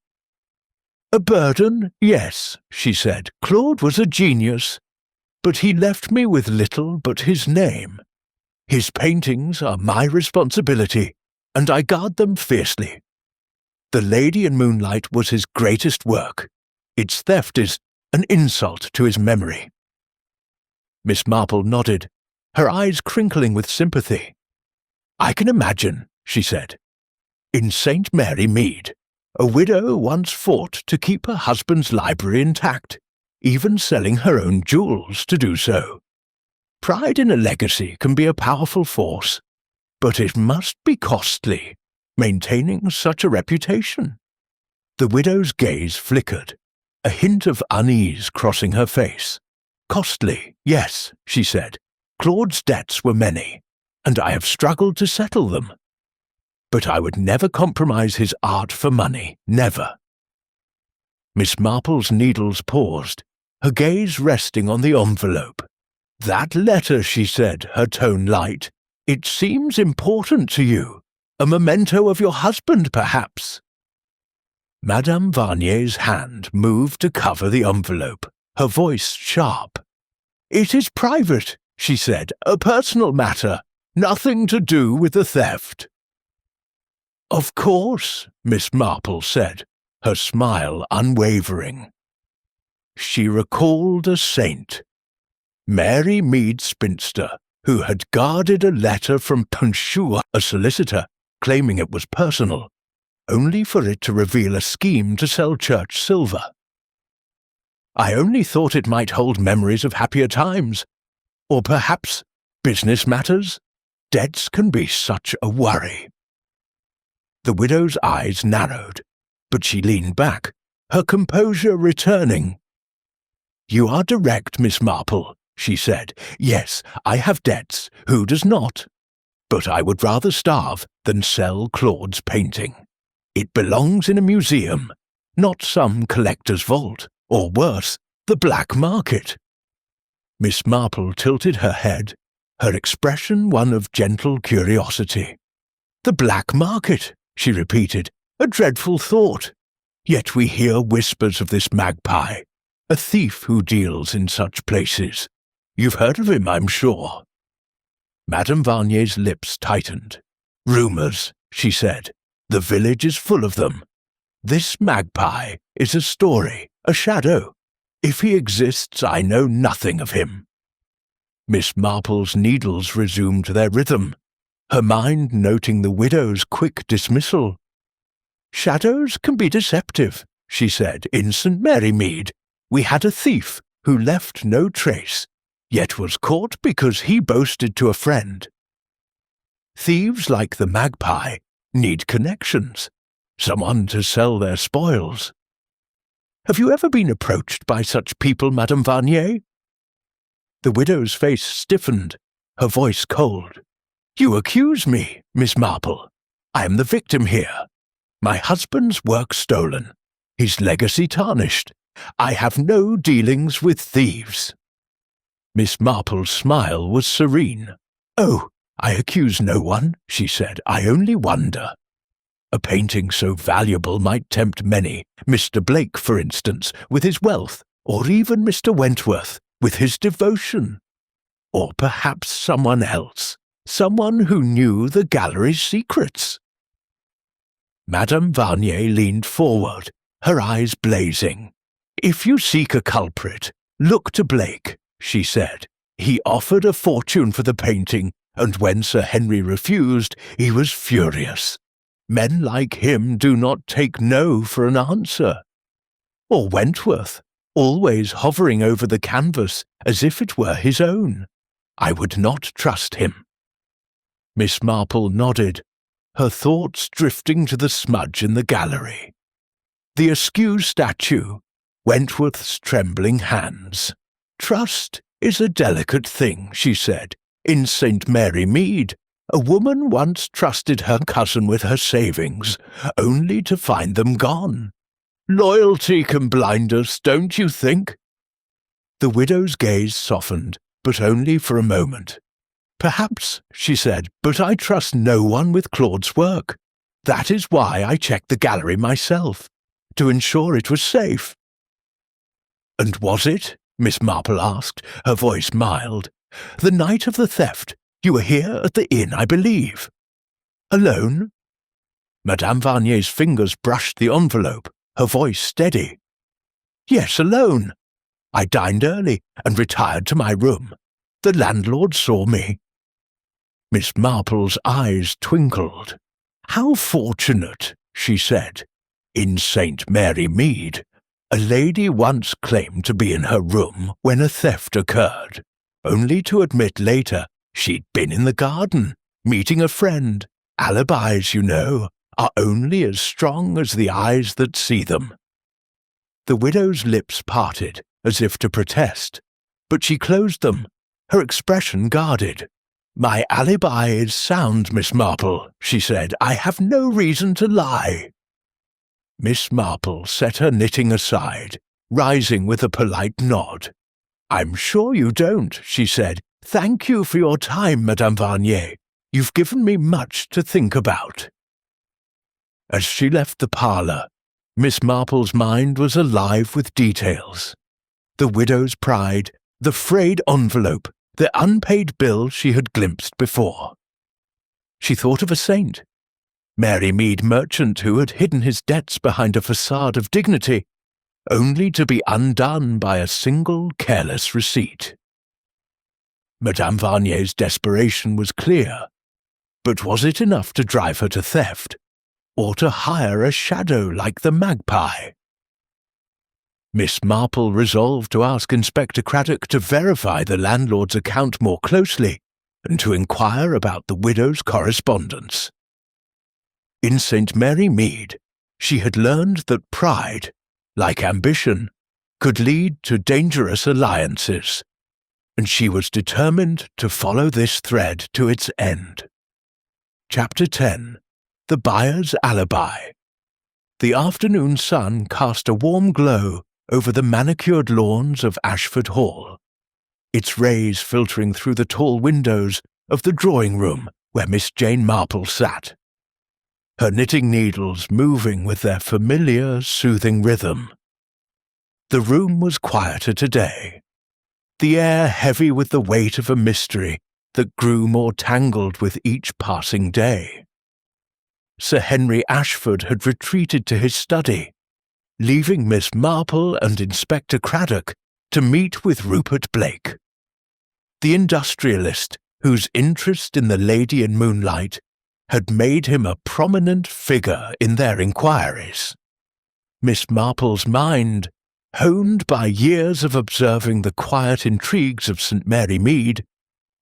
"A burden, yes," she said. "Claude was a genius, but he left me with little but his name. His paintings are my responsibility, and I guard them fiercely. The Lady in Moonlight was his greatest work. Its theft is an insult to his memory." Miss Marple nodded, her eyes crinkling with sympathy. "I can imagine," she said. "In St. Mary Mead, a widow once fought to keep her husband's library intact, even selling her own jewels to do so. Pride in a legacy can be a powerful force, but it must be costly, maintaining such a reputation." The widow's gaze flickered, a hint of unease crossing her face. "Costly, yes," she said. "Claude's debts were many, and I have struggled to settle them. But I would never compromise his art for money, never." Miss Marple's needles paused, her gaze resting on the envelope. "That letter," she said, her tone light. "It seems important to you. A memento of your husband, perhaps." Madame Varnier's hand moved to cover the envelope, her voice sharp. "It is private," she said, "a personal matter, nothing to do with the theft." "Of course," Miss Marple said, her smile unwavering. She recalled a saint, Mary Mead Spinster, who had guarded a letter from Punchua, a solicitor, claiming it was personal, only for it to reveal a scheme to sell church silver. "I only thought it might hold memories of happier times, or perhaps business matters. Debts can be such a worry." The widow's eyes narrowed, but she leaned back, her composure returning. "You are direct, Miss Marple," she said. "Yes, I have debts. Who does not? But I would rather starve than sell Claude's painting. It belongs in a museum, not some collector's vault, or worse, the black market." Miss Marple tilted her head, her expression one of gentle curiosity. "The black market," she repeated, "a dreadful thought. Yet we hear whispers of this magpie, a thief who deals in such places. You've heard of him, I'm sure." Madame Varnier's lips tightened. "Rumours," she said, The village is full of them. This magpie is a story, a shadow. If he exists, I know nothing of him." Miss Marple's needles resumed their rhythm, her mind noting the widow's quick dismissal. "Shadows can be deceptive," she said. "In St. Mary Mead, we had a thief who left no trace, yet was caught because he boasted to a friend. Thieves like the magpie need connections, someone to sell their spoils. Have you ever been approached by such people, Madame Varnier?" The widow's face stiffened, her voice cold. "You accuse me, Miss Marple. I am the victim here. My husband's work stolen, his legacy tarnished. I have no dealings with thieves." Miss Marple's smile was serene. "Oh, I accuse no one," she said. "I only wonder. A painting so valuable might tempt many, Mr. Blake, for instance, with his wealth, or even Mr. Wentworth, with his devotion. Or perhaps someone else, someone who knew the gallery's secrets." Madame Varnier leaned forward, her eyes blazing. "If you seek a culprit, look to Blake," she said. "He offered a fortune for the painting, and when Sir Henry refused, he was furious. Men like him do not take no for an answer. Or Wentworth, always hovering over the canvas as if it were his own. I would not trust him." Miss Marple nodded, her thoughts drifting to the smudge in the gallery. The askew statue, Wentworth's trembling hands. "Trust is a delicate thing," she said. "In St. Mary Mead, a woman once trusted her cousin with her savings, only to find them gone. Loyalty can blind us, don't you think?" The widow's gaze softened, but only for a moment. "Perhaps," she said, "but I trust no one with Claude's work. That is why I checked the gallery myself, to ensure it was safe." "And was it?" Miss Marple asked, her voice mild. "The night of the theft, you were here at the inn, I believe. Alone?" Madame Varnier's fingers brushed the envelope, her voice steady. "Yes, alone. I dined early and retired to my room. The landlord saw me." Miss Marple's eyes twinkled. "How fortunate," she said. "In St. Mary Mead, a lady once claimed to be in her room when a theft occurred, only to admit later she'd been in the garden, meeting a friend. Alibis, you know, are only as strong as the eyes that see them." The widow's lips parted, as if to protest, but she closed them, her expression guarded. "My alibi is sound, Miss Marple," she said. "I have no reason to lie." Miss Marple set her knitting aside, rising with a polite nod. "I'm sure you don't," she said. "Thank you for your time, Madame Varnier. You've given me much to think about." As she left the parlour, Miss Marple's mind was alive with details. The widow's pride, the frayed envelope, the unpaid bill she had glimpsed before. She thought of a saint, Mary Mead merchant who had hidden his debts behind a facade of dignity, only to be undone by a single careless receipt. Madame Varnier's desperation was clear, but was it enough to drive her to theft, or to hire a shadow like the magpie? Miss Marple resolved to ask Inspector Craddock to verify the landlord's account more closely and to inquire about the widow's correspondence. In St. Mary Mead, she had learned that pride, like ambition, could lead to dangerous alliances, and she was determined to follow this thread to its end. Chapter 10. The Buyer's Alibi. The afternoon sun cast a warm glow over the manicured lawns of Ashford Hall, its rays filtering through the tall windows of the drawing-room where Miss Jane Marple sat, her knitting needles moving with their familiar, soothing rhythm. The room was quieter today, the air heavy with the weight of a mystery that grew more tangled with each passing day. Sir Henry Ashford had retreated to his study, leaving Miss Marple and Inspector Craddock to meet with Rupert Blake, the industrialist whose interest in the Lady in Moonlight had made him a prominent figure in their inquiries. Miss Marple's mind, honed by years of observing the quiet intrigues of St. Mary Mead,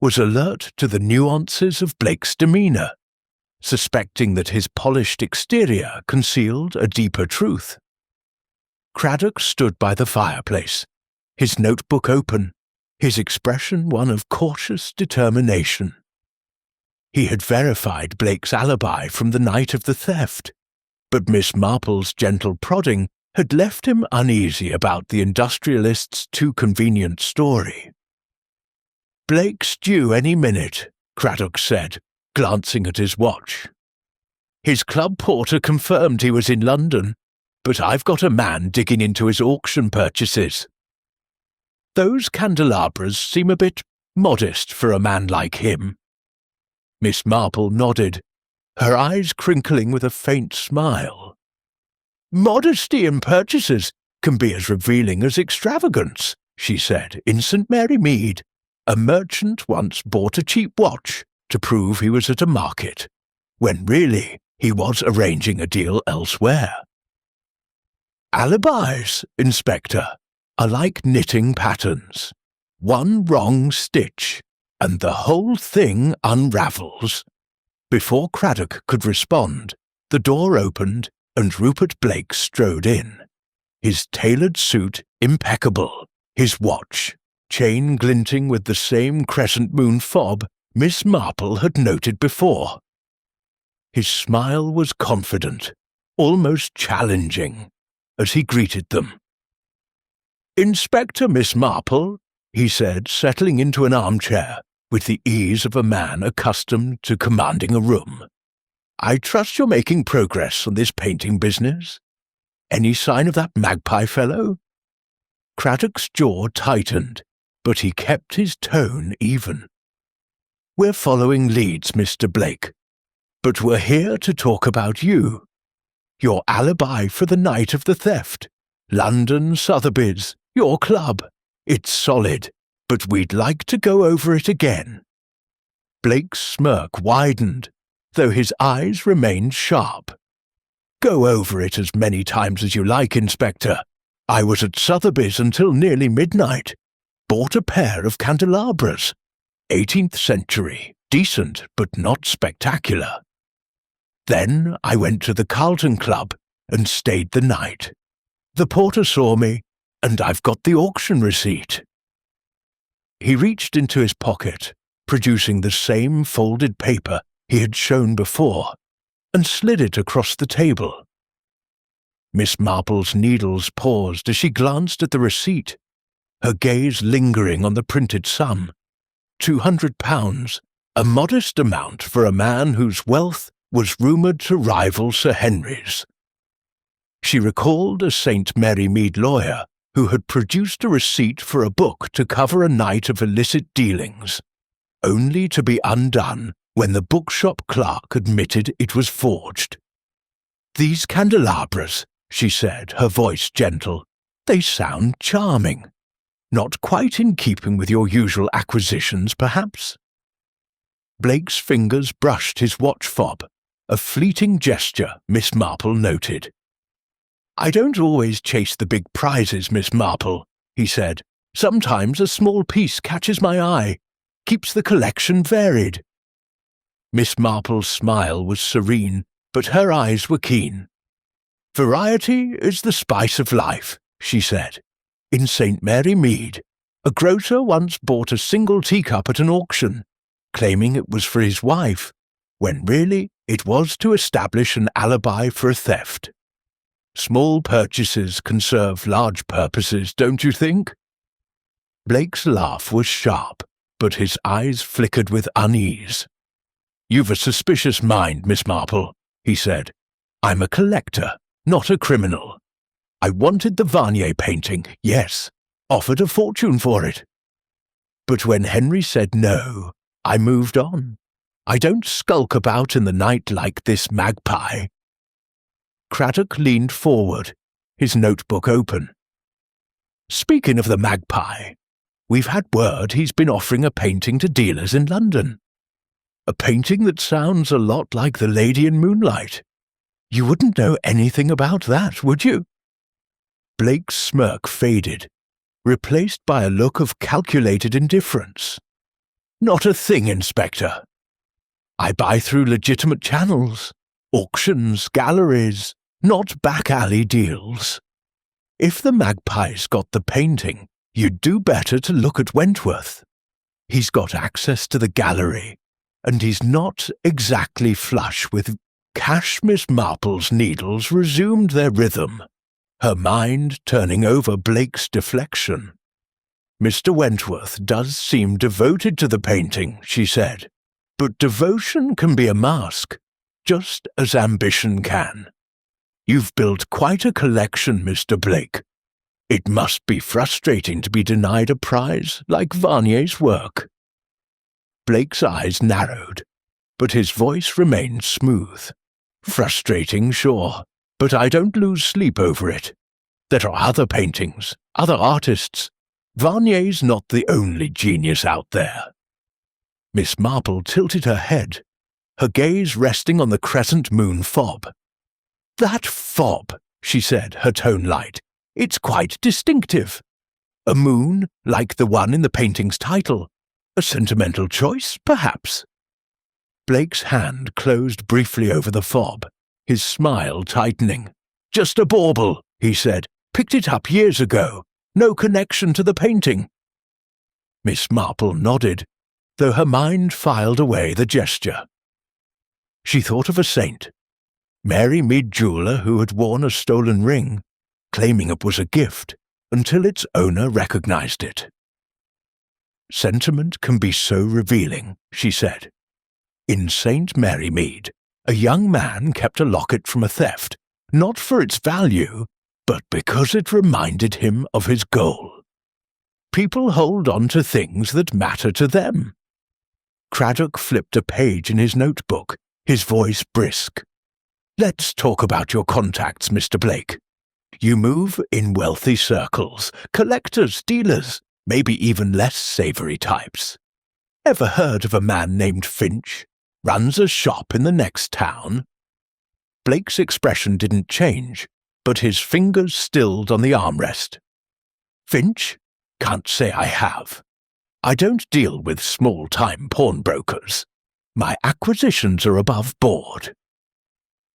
was alert to the nuances of Blake's demeanour, suspecting that his polished exterior concealed a deeper truth. Craddock stood by the fireplace, his notebook open, his expression one of cautious determination. He had verified Blake's alibi from the night of the theft, but Miss Marple's gentle prodding had left him uneasy about the industrialist's too convenient story. "Blake's due any minute," Craddock said, glancing at his watch. "His club porter confirmed he was in London, but I've got a man digging into his auction purchases. Those candelabras seem a bit modest for a man like him." Miss Marple nodded, her eyes crinkling with a faint smile. "Modesty in purchases can be as revealing as extravagance," she said. "In St. Mary Mead, a merchant once bought a cheap watch to prove he was at a market, when really he was arranging a deal elsewhere. Alibis, Inspector, are like knitting patterns. One wrong stitch, and the whole thing unravels." Before Craddock could respond, the door opened and Rupert Blake strode in, his tailored suit impeccable, his watch, chain glinting with the same crescent moon fob Miss Marple had noted before. His smile was confident, almost challenging, as he greeted them. "Inspector Miss Marple," he said, settling into an armchair with the ease of a man accustomed to commanding a room. "I trust you're making progress on this painting business. Any sign of that magpie fellow?" Craddock's jaw tightened, but he kept his tone even. "We're following leads, Mr. Blake, but we're here to talk about you. Your alibi for the night of the theft. London Sotheby's, your club. It's solid, but we'd like to go over it again." Blake's smirk widened, though his eyes remained sharp. "Go over it as many times as you like, Inspector. I was at Sotheby's until nearly midnight. Bought a pair of candelabras. 18th century, decent but not spectacular. Then I went to the Carlton Club and stayed the night. The porter saw me, and I've got the auction receipt." He reached into his pocket, producing the same folded paper he had shown before, and slid it across the table. Miss Marple's needles paused as she glanced at the receipt, her gaze lingering on the printed sum. £200, a modest amount for a man whose wealth was rumoured to rival Sir Henry's. She recalled a St. Mary Mead lawyer who had produced a receipt for a book to cover a night of illicit dealings, only to be undone when the bookshop clerk admitted it was forged. "These candelabras," she said, her voice gentle, "they sound charming. Not quite in keeping with your usual acquisitions, perhaps?" Blake's fingers brushed his watch fob, a fleeting gesture Miss Marple noted. "I don't always chase the big prizes, Miss Marple," he said. "Sometimes a small piece catches my eye, keeps the collection varied." Miss Marple's smile was serene, but her eyes were keen. "Variety is the spice of life," she said. "In St. Mary Mead, a grocer once bought a single teacup at an auction, claiming it was for his wife, when really it was to establish an alibi for a theft. Small purchases can serve large purposes, don't you think?" Blake's laugh was sharp, but his eyes flickered with unease. "You've a suspicious mind, Miss Marple," he said. "I'm a collector, not a criminal. I wanted the Varnier painting, yes, offered a fortune for it. But when Henry said no, I moved on. I don't skulk about in the night like this magpie." Craddock leaned forward, his notebook open. "Speaking of the magpie, we've had word he's been offering a painting to dealers in London. A painting that sounds a lot like The Lady in Moonlight. You wouldn't know anything about that, would you?" Blake's smirk faded, replaced by a look of calculated indifference. "Not a thing, Inspector. I buy through legitimate channels, auctions, galleries, not back-alley deals. If the magpie's got the painting, you'd do better to look at Wentworth. He's got access to the gallery, and he's not exactly flush with cash." Miss Marple's needles resumed their rhythm, her mind turning over Blake's deflection. "Mr. Wentworth does seem devoted to the painting," she said, "but devotion can be a mask, just as ambition can. You've built quite a collection, Mr. Blake. It must be frustrating to be denied a prize like Varnier's work." Blake's eyes narrowed, but his voice remained smooth. "Frustrating, sure, but I don't lose sleep over it. There are other paintings, other artists. Varnier's not the only genius out there." Miss Marple tilted her head, her gaze resting on the crescent moon fob. "That fob," she said, her tone light. "It's quite distinctive. A moon, like the one in the painting's title. A sentimental choice, perhaps." Blake's hand closed briefly over the fob, his smile tightening. "Just a bauble," he said. "Picked it up years ago. No connection to the painting." Miss Marple nodded, though her mind filed away the gesture. She thought of a saint, Mary Mead jeweller, who had worn a stolen ring, claiming it was a gift, until its owner recognized it. "Sentiment can be so revealing," she said. "In St. Mary Mead, a young man kept a locket from a theft, not for its value, but because it reminded him of his goal. People hold on to things that matter to them." Craddock flipped a page in his notebook, his voice brisk. "Let's talk about your contacts, Mr. Blake. You move in wealthy circles, collectors, dealers, maybe even less savory types. Ever heard of a man named Finch? Runs a shop in the next town?" Blake's expression didn't change, but his fingers stilled on the armrest. "Finch? Can't say I have. I don't deal with small-time pawnbrokers. My acquisitions are above board."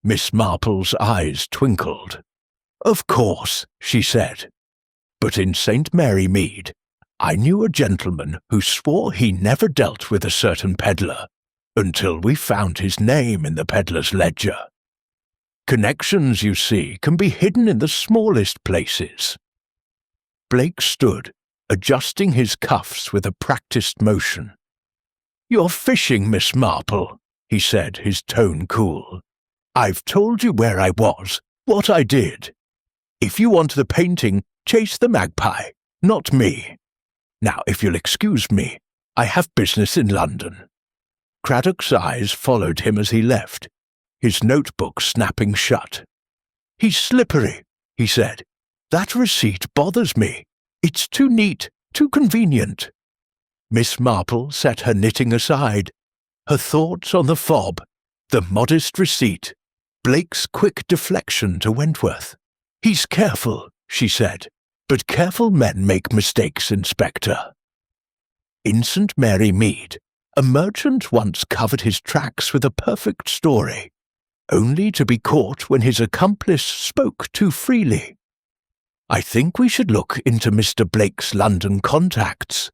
Miss Marple's eyes twinkled. "Of course," she said. "But in St. Mary Mead, I knew a gentleman who swore he never dealt with a certain peddler until we found his name in the peddler's ledger. Connections, you see, can be hidden in the smallest places." Blake stood, adjusting his cuffs with a practiced motion. "You're fishing, Miss Marple," he said, his tone cool. "I've told you where I was, what I did. If you want the painting, chase the magpie, not me. Now, if you'll excuse me, I have business in London." Craddock's eyes followed him as he left, his notebook snapping shut. "He's slippery," he said. "That receipt bothers me. It's too neat, too convenient." Miss Marple set her knitting aside, her thoughts on the fob, the modest receipt, Blake's quick deflection to Wentworth. "He's careful," she said, "but careful men make mistakes, Inspector." In St. Mary Mead, a merchant once covered his tracks with a perfect story, only to be caught when his accomplice spoke too freely. I think we should look into Mr. Blake's London contacts,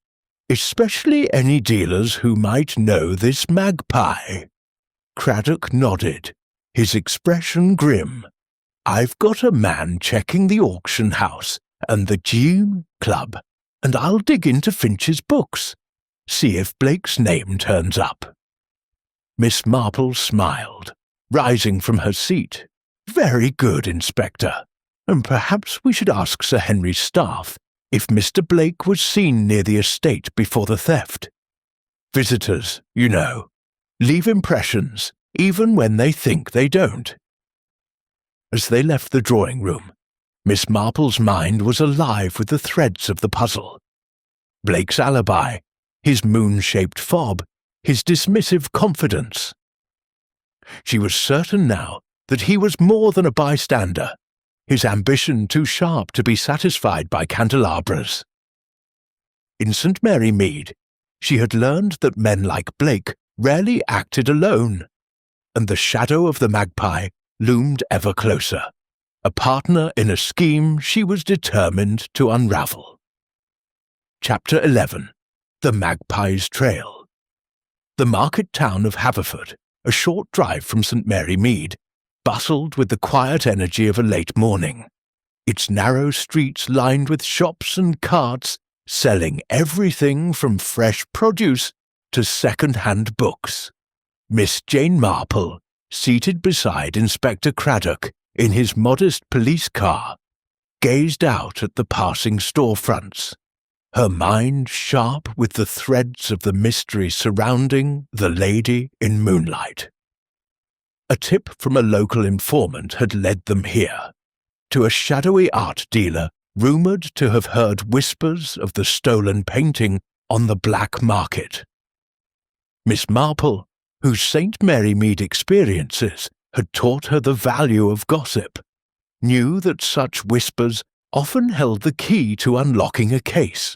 especially any dealers who might know this magpie. Craddock nodded, his expression grim. "I've got a man checking the auction house and the Gym Club, and I'll dig into Finch's books, see if Blake's name turns up." Miss Marple smiled, rising from her seat. "Very good, Inspector. And perhaps we should ask Sir Henry's staff if Mr. Blake was seen near the estate before the theft. Visitors, you know. leave impressions even when they think they don't. As they left the drawing room, Miss Marple's mind was alive with the threads of the puzzle. Blake's alibi, his moon-shaped fob, his dismissive confidence. She was certain now that he was more than a bystander, his ambition too sharp to be satisfied by candelabras. In St. Mary Mead, she had learned that men like Blake rarely acted alone, and the shadow of the magpie loomed ever closer, a partner in a scheme she was determined to unravel. Chapter 11. The Magpie's Trail. The market town of Haverford, a short drive from St. Mary Mead, bustled with the quiet energy of a late morning, its narrow streets lined with shops and carts selling everything from fresh produce to second-hand books. Miss Jane Marple, seated beside Inspector Craddock in his modest police car, gazed out at the passing storefronts, her mind sharp with the threads of the mystery surrounding the lady in moonlight. A tip from a local informant had led them here, to a shadowy art dealer rumoured to have heard whispers of the stolen painting on the black market. Miss Marple, whose St. Mary Mead experiences had taught her the value of gossip, knew that such whispers often held the key to unlocking a case,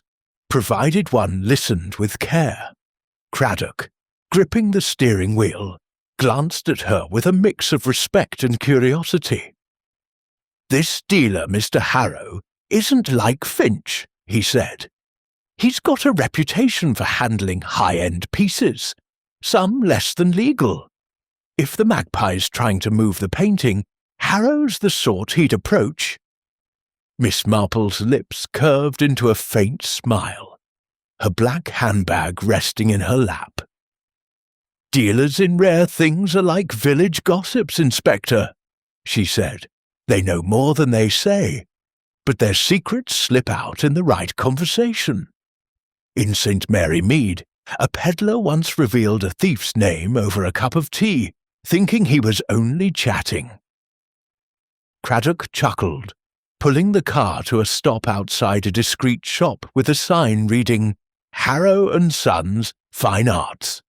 provided one listened with care. Craddock, gripping the steering wheel, glanced at her with a mix of respect and curiosity. "This dealer, Mr. Harrow, isn't like Finch," he said. "He's got a reputation for handling high-end pieces, some less than legal. If the magpie's trying to move the painting, Harrow's the sort he'd approach." Miss Marple's lips curved into a faint smile, her black handbag resting in her lap. "Dealers in rare things are like village gossips, Inspector," she said. "They know more than they say, but their secrets slip out in the right conversation. In St. Mary Mead, a peddler once revealed a thief's name over a cup of tea, thinking he was only chatting." Craddock chuckled, pulling the car to a stop outside a discreet shop with a sign reading, "Harrow and Sons, Fine Arts."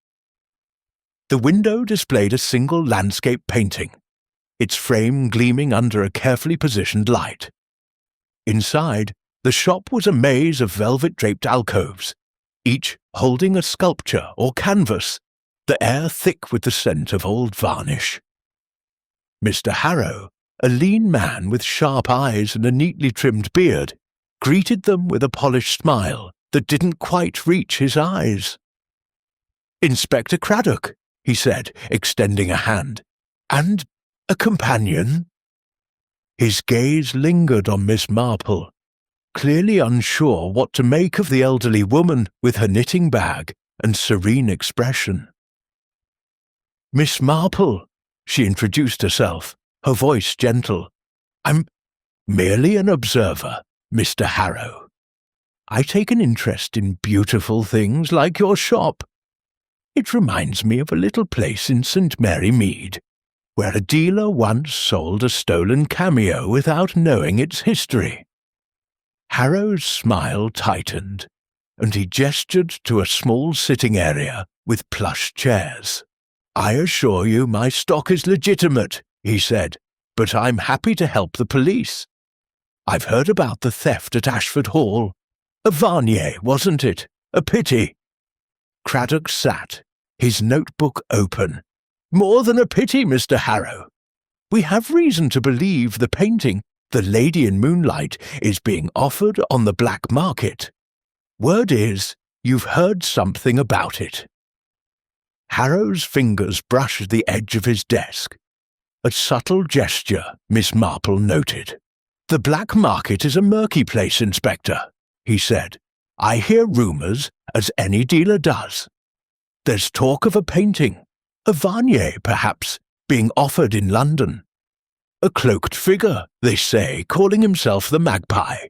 The window displayed a single landscape painting, its frame gleaming under a carefully positioned light. Inside, the shop was a maze of velvet-draped alcoves, each holding a sculpture or canvas, the air thick with the scent of old varnish. Mr. Harrow, a lean man with sharp eyes and a neatly trimmed beard, greeted them with a polished smile that didn't quite reach his eyes. "Inspector Craddock," he said, extending a hand. "And a companion?" His gaze lingered on Miss Marple, clearly unsure what to make of the elderly woman with her knitting bag and serene expression. "Miss Marple," she introduced herself, her voice gentle. "I'm merely an observer, Mr. Harrow. I take an interest in beautiful things like your shop. It reminds me of a little place in St. Mary Mead, where a dealer once sold a stolen cameo without knowing its history." Harrow's smile tightened, and he gestured to a small sitting area with plush chairs. "I assure you my stock is legitimate," he said, "but I'm happy to help the police. I've heard about the theft at Ashford Hall. A Varnier, wasn't it? A pity." Craddock sat, his notebook open. "More than a pity, Mr. Harrow. We have reason to believe the painting, The Lady in Moonlight, is being offered on the black market. Word is, you've heard something about it." Harrow's fingers brushed the edge of his desk. A subtle gesture, Miss Marple noted. "The black market is a murky place, Inspector," he said. "I hear rumours, as any dealer does. There's talk of a painting, a Varnier perhaps, being offered in London. A cloaked figure, they say, calling himself the Magpie.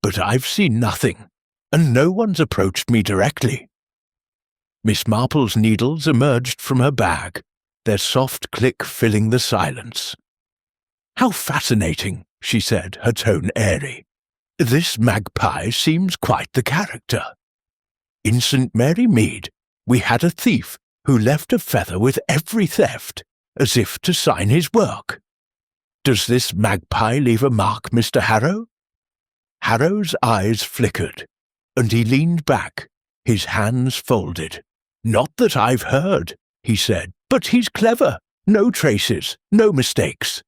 But I've seen nothing, and no one's approached me directly." Miss Marple's needles emerged from her bag, their soft click filling the silence. "How fascinating," she said, her tone airy. "This magpie seems quite the character. In St. Mary Mead, we had a thief who left a feather with every theft, as if to sign his work. Does this magpie leave a mark, Mr. Harrow?" Harrow's eyes flickered, and he leaned back, his hands folded. "Not that I've heard," he said, "but he's clever. No traces, no mistakes.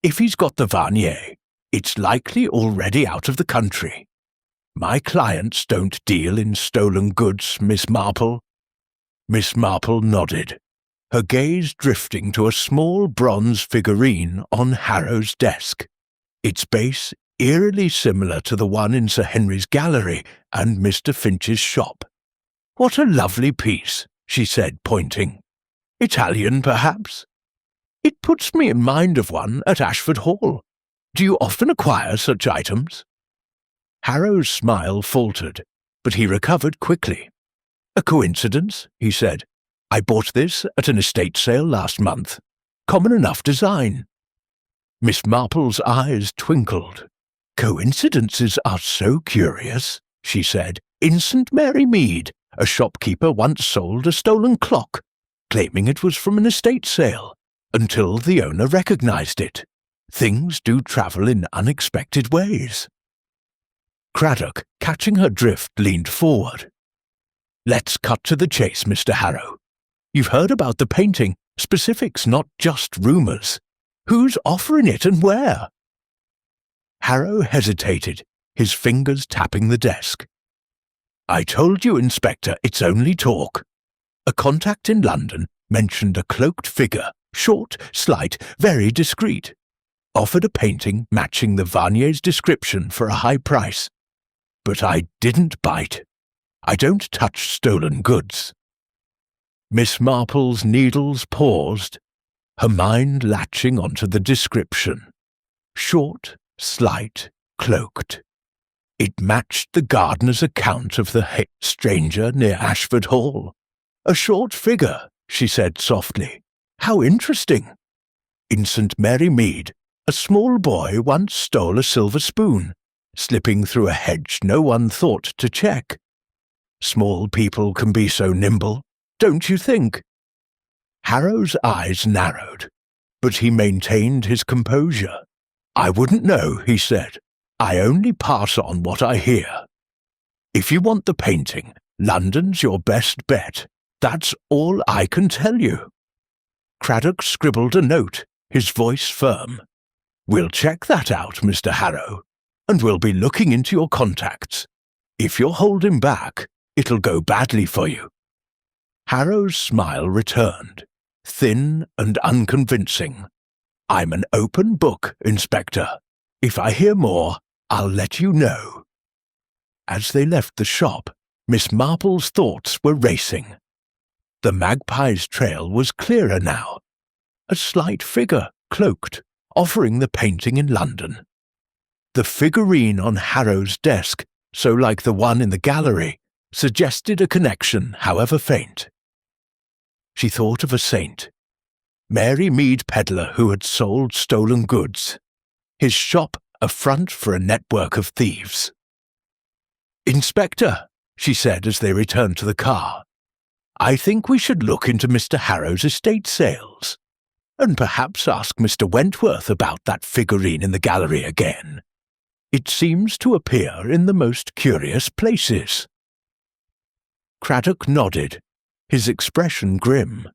If he's got the Varnier, it's likely already out of the country. My clients don't deal in stolen goods, Miss Marple." Miss Marple nodded, her gaze drifting to a small bronze figurine on Harrow's desk, its base eerily similar to the one in Sir Henry's gallery and Mr. Finch's shop. "What a lovely piece," she said, pointing. "Italian, perhaps? It puts me in mind of one at Ashford Hall. Do you often acquire such items?" Harrow's smile faltered, but he recovered quickly. "A coincidence," he said. "I bought this at an estate sale last month. Common enough design." Miss Marple's eyes twinkled. "Coincidences are so curious," she said. "In St. Mary Mead, a shopkeeper once sold a stolen clock, claiming it was from an estate sale, until the owner recognized it. Things do travel in unexpected ways." Craddock, catching her drift, leaned forward. "Let's cut to the chase, Mr. Harrow. You've heard about the painting, specifics, not just rumours. Who's offering it and where?" Harrow hesitated, his fingers tapping the desk. "I told you, Inspector, it's only talk. A contact in London mentioned a cloaked figure, short, slight, very discreet. Offered a painting matching the Varnier's description for a high price. But I didn't bite. I don't touch stolen goods." Miss Marple's needles paused, her mind latching onto the description. Short, slight, cloaked. It matched the gardener's account of the stranger near Ashford Hall. "A short figure," she said softly. "How interesting. In St. Mary Mead, a small boy once stole a silver spoon, slipping through a hedge no one thought to check. Small people can be so nimble, don't you think?" Harrow's eyes narrowed, but he maintained his composure. "I wouldn't know," he said. "I only pass on what I hear. If you want the painting, London's your best bet. That's all I can tell you." Craddock scribbled a note, his voice firm. "We'll check that out, Mr. Harrow, and we'll be looking into your contacts. If you're holding back, it'll go badly for you." Harrow's smile returned, thin and unconvincing. "I'm an open book, Inspector. If I hear more, I'll let you know." As they left the shop, Miss Marple's thoughts were racing. The magpie's trail was clearer now. A slight figure, cloaked, offering the painting in London. The figurine on Harrow's desk, so like the one in the gallery, suggested a connection, however faint. She thought of a saint. Mary Mead peddler who had sold stolen goods. His shop a front for a network of thieves. "Inspector," she said as they returned to the car, "I think we should look into Mr. Harrow's estate sales, and perhaps ask Mr. Wentworth about that figurine in the gallery again. It seems to appear in the most curious places." Craddock nodded, his expression grim.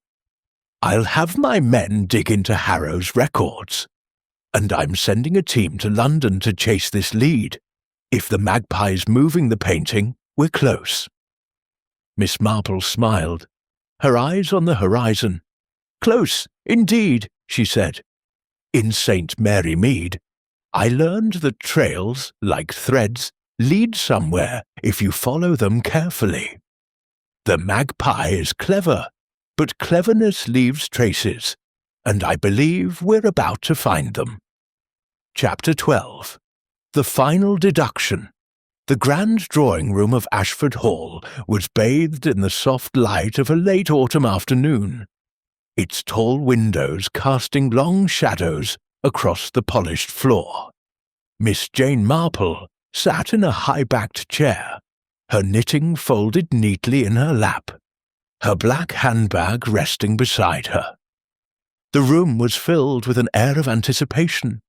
"I'll have my men dig into Harrow's records, and I'm sending a team to London to chase this lead. If the magpie's moving the painting, we're close." Miss Marple smiled, her eyes on the horizon. "Close, indeed," she said. "In St. Mary Mead, I learned that trails, like threads, lead somewhere if you follow them carefully. The magpie is clever, but cleverness leaves traces, and I believe we're about to find them." Chapter 12. The Final Deduction. The grand drawing-room of Ashford Hall was bathed in the soft light of a late autumn afternoon, its tall windows casting long shadows across the polished floor. Miss Jane Marple sat in a high-backed chair, her knitting folded neatly in her lap, her black handbag resting beside her. The room was filled with an air of anticipation,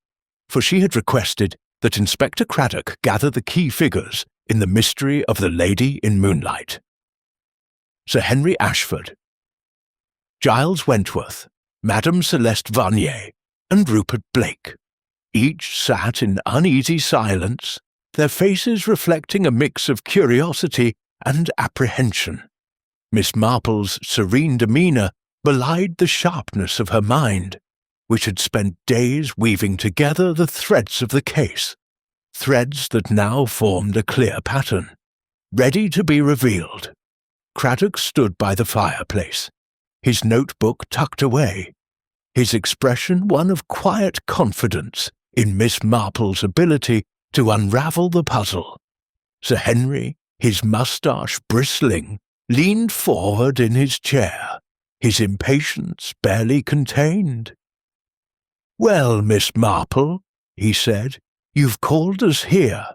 for she had requested that Inspector Craddock gather the key figures in the mystery of the Lady in Moonlight. Sir Henry Ashford, Giles Wentworth, Madame Celeste Varnier, and Rupert Blake. Each sat in uneasy silence, their faces reflecting a mix of curiosity and apprehension. Miss Marple's serene demeanour belied the sharpness of her mind, which had spent days weaving together the threads of the case, threads that now formed a clear pattern, ready to be revealed. Craddock stood by the fireplace, his notebook tucked away, his expression one of quiet confidence in Miss Marple's ability to unravel the puzzle. Sir Henry, his moustache bristling, leaned forward in his chair, his impatience barely contained. "Well, Miss Marple," he said, "you've called us here.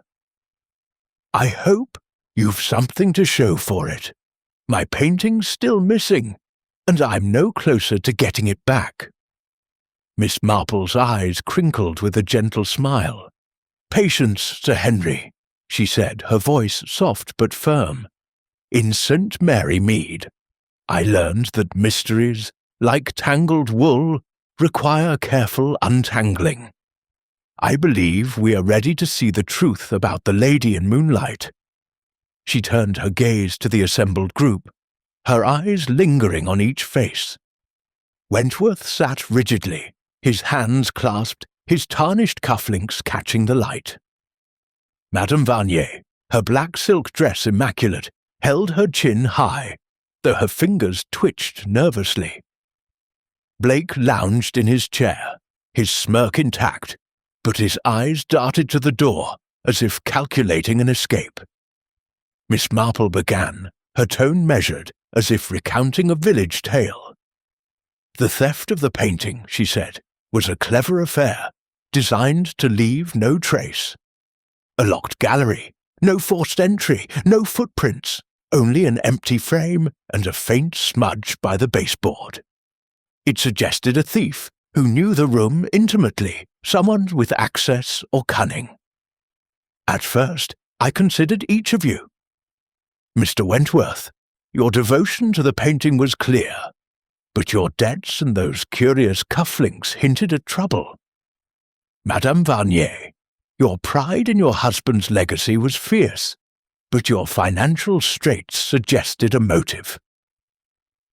I hope you've something to show for it. My painting's still missing, and I'm no closer to getting it back." Miss Marple's eyes crinkled with a gentle smile. "Patience, Sir Henry," she said, her voice soft but firm. "In St. Mary Mead, I learned that mysteries, like tangled wool, require careful untangling. I believe we are ready to see the truth about the Lady in Moonlight." She turned her gaze to the assembled group, her eyes lingering on each face. Wentworth sat rigidly, his hands clasped, his tarnished cufflinks catching the light. Madame Varnier, her black silk dress immaculate, held her chin high, though her fingers twitched nervously. Blake lounged in his chair, his smirk intact, but his eyes darted to the door as if calculating an escape. Miss Marple began, her tone measured, as if recounting a village tale. "The theft of the painting," she said, "was a clever affair, designed to leave no trace. A locked gallery, no forced entry, no footprints, only an empty frame and a faint smudge by the baseboard. It suggested a thief who knew the room intimately, someone with access or cunning. At first, I considered each of you. Mr. Wentworth, your devotion to the painting was clear, but your debts and those curious cufflinks hinted at trouble. Madame Varnier, your pride in your husband's legacy was fierce, but your financial straits suggested a motive.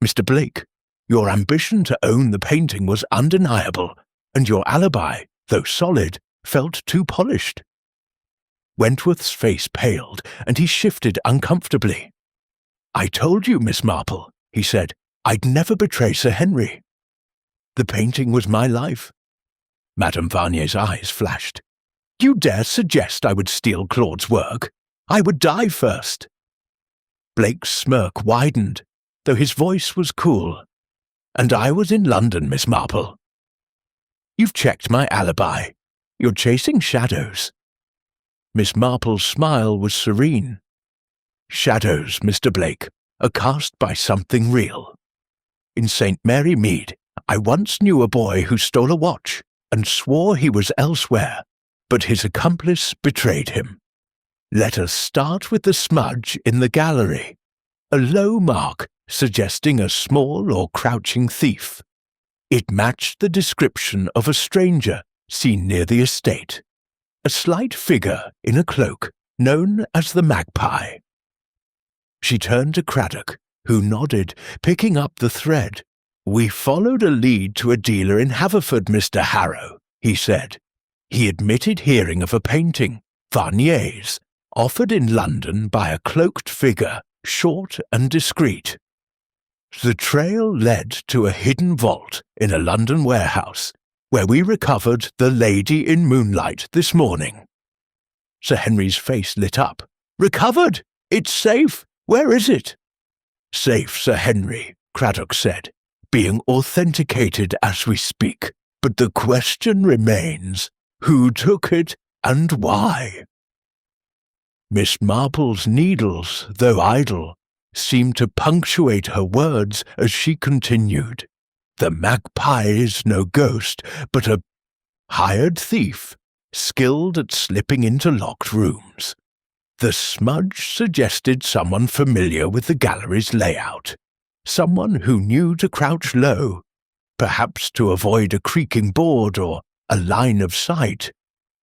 Mr. Blake, your ambition to own the painting was undeniable, and your alibi, though solid, felt too polished." Wentworth's face paled, and he shifted uncomfortably. "I told you, Miss Marple," he said, "I'd never betray Sir Henry. The painting was my life." Madame Varnier's eyes flashed. "You dare suggest I would steal Claude's work? I would die first." Blake's smirk widened, though his voice was cool. "And I was in London, Miss Marple." "You've checked my alibi. You're chasing shadows." Miss Marple's smile was serene. "Shadows, Mr. Blake, are cast by something real. In St. Mary Mead, I once knew a boy who stole a watch and swore he was elsewhere, but his accomplice betrayed him. Let us start with the smudge in the gallery, a low mark suggesting a small or crouching thief. It matched the description of a stranger seen near the estate, a slight figure in a cloak known as the Magpie." She turned to Craddock, who nodded, picking up the thread. "We followed a lead to a dealer in Haverford, Mr. Harrow," he said. "He admitted hearing of a painting, Varnier's, offered in London by a cloaked figure, short and discreet. The trail led to a hidden vault in a London warehouse, where we recovered the Lady in Moonlight this morning." Sir Henry's face lit up, Recovered! It's safe! Where is it?" "Safe, Sir Henry," Craddock said, "being authenticated as we speak. But the question remains, who took it and why?" Miss Marple's needles, though idle, seemed to punctuate her words as she continued. "The magpie is no ghost, but a hired thief, skilled at slipping into locked rooms. The smudge suggested someone familiar with the gallery's layout, someone who knew to crouch low, perhaps to avoid a creaking board or a line of sight.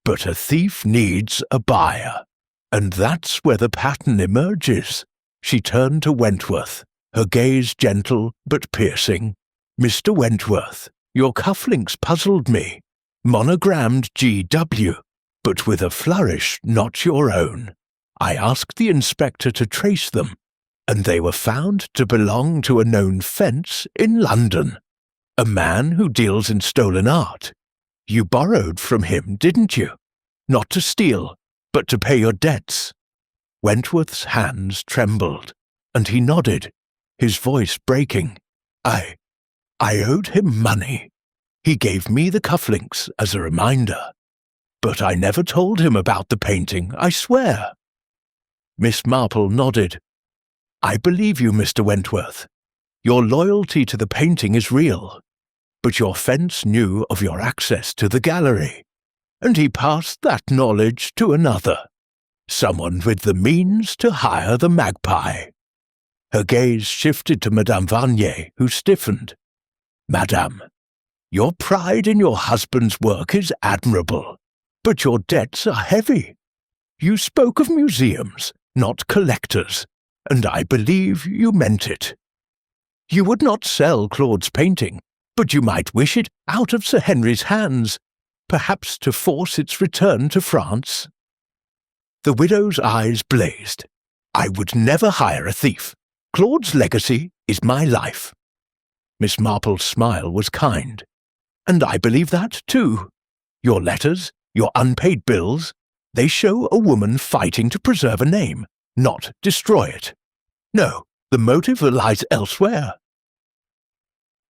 But a thief needs a buyer, and that's where the pattern emerges." She turned to Wentworth, her gaze gentle but piercing. "Mr. Wentworth, your cufflinks puzzled me. Monogrammed G.W., but with a flourish not your own. I asked the inspector to trace them, and they were found to belong to a known fence in London. A man who deals in stolen art. You borrowed from him, didn't you? Not to steal, but to pay your debts." Wentworth's hands trembled, and he nodded, his voice breaking. I owed him money. He gave me the cufflinks as a reminder. But I never told him about the painting, I swear." Miss Marple nodded. "I believe you, Mr. Wentworth. Your loyalty to the painting is real. But your fence knew of your access to the gallery, and he passed that knowledge to another, someone with the means to hire the magpie." Her gaze shifted to Madame Varnier, who stiffened. "Madame, your pride in your husband's work is admirable, but your debts are heavy. You spoke of museums, not collectors, and I believe you meant it. You would not sell Claude's painting, but you might wish it out of Sir Henry's hands, perhaps to force its return to France." The widow's eyes blazed. "I would never hire a thief. Claude's legacy is my life." Miss Marple's smile was kind. "And I believe that, too. Your letters, your unpaid bills, they show a woman fighting to preserve a name, not destroy it. No, the motive lies elsewhere."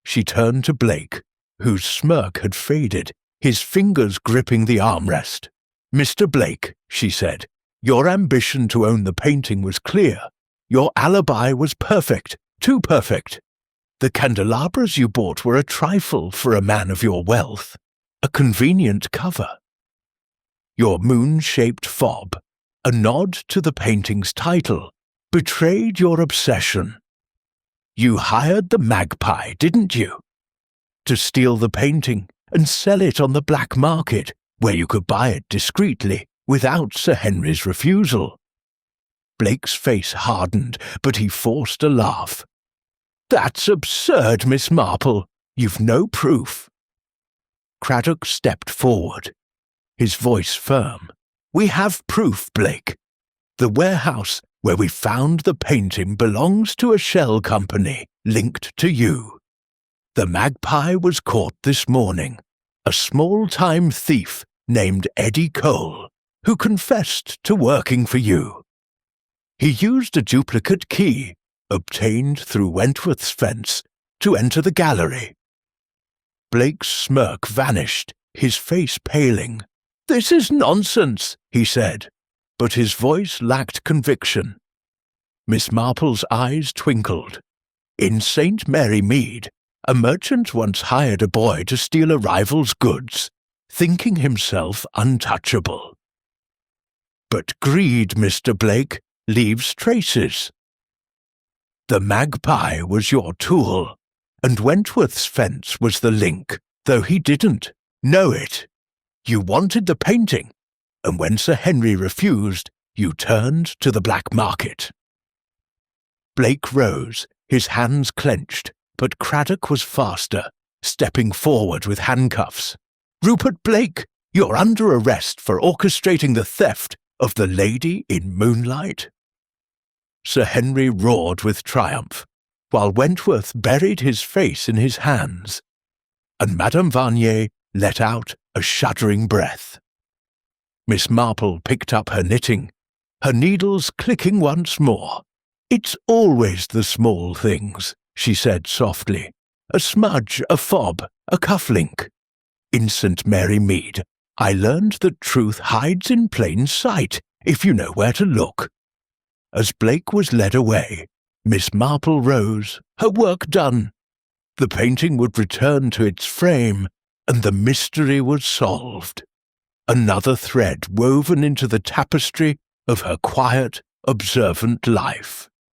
She turned to Blake, whose smirk had faded, his fingers gripping the armrest. "Mr. Blake," she said, "your ambition to own the painting was clear. Your alibi was perfect, too perfect. The candelabras you bought were a trifle for a man of your wealth, a convenient cover. Your moon-shaped fob, a nod to the painting's title, betrayed your obsession. You hired the magpie, didn't you? To steal the painting and sell it on the black market, where you could buy it discreetly, without Sir Henry's refusal." Blake's face hardened, but he forced a laugh. "That's absurd, Miss Marple. You've no proof." Craddock stepped forward, his voice firm. "We have proof, Blake. The warehouse where we found the painting belongs to a shell company linked to you. The magpie was caught this morning, a small-time thief named Eddie Cole, who confessed to working for you. He used a duplicate key, obtained through Wentworth's fence, to enter the gallery." Blake's smirk vanished, his face paling. "This is nonsense," he said, but his voice lacked conviction. Miss Marple's eyes twinkled. "In St. Mary Mead, a merchant once hired a boy to steal a rival's goods, thinking himself untouchable. But greed, Mr. Blake, leaves traces. The magpie was your tool, and Wentworth's fence was the link, though he didn't know it. You wanted the painting, and when Sir Henry refused, you turned to the black market." Blake rose, his hands clenched, but Craddock was faster, stepping forward with handcuffs. "Rupert Blake, you're under arrest for orchestrating the theft of the Lady in Moonlight." Sir Henry roared with triumph, while Wentworth buried his face in his hands, and Madame Varnier let out a shuddering breath. Miss Marple picked up her knitting, her needles clicking once more. "It's always the small things," she said softly. "A smudge, a fob, a cufflink. In St. Mary Mead, I learned that truth hides in plain sight if you know where to look." As Blake was led away, Miss Marple rose, her work done. The painting would return to its frame, and the mystery was solved. Another thread woven into the tapestry of her quiet, observant life.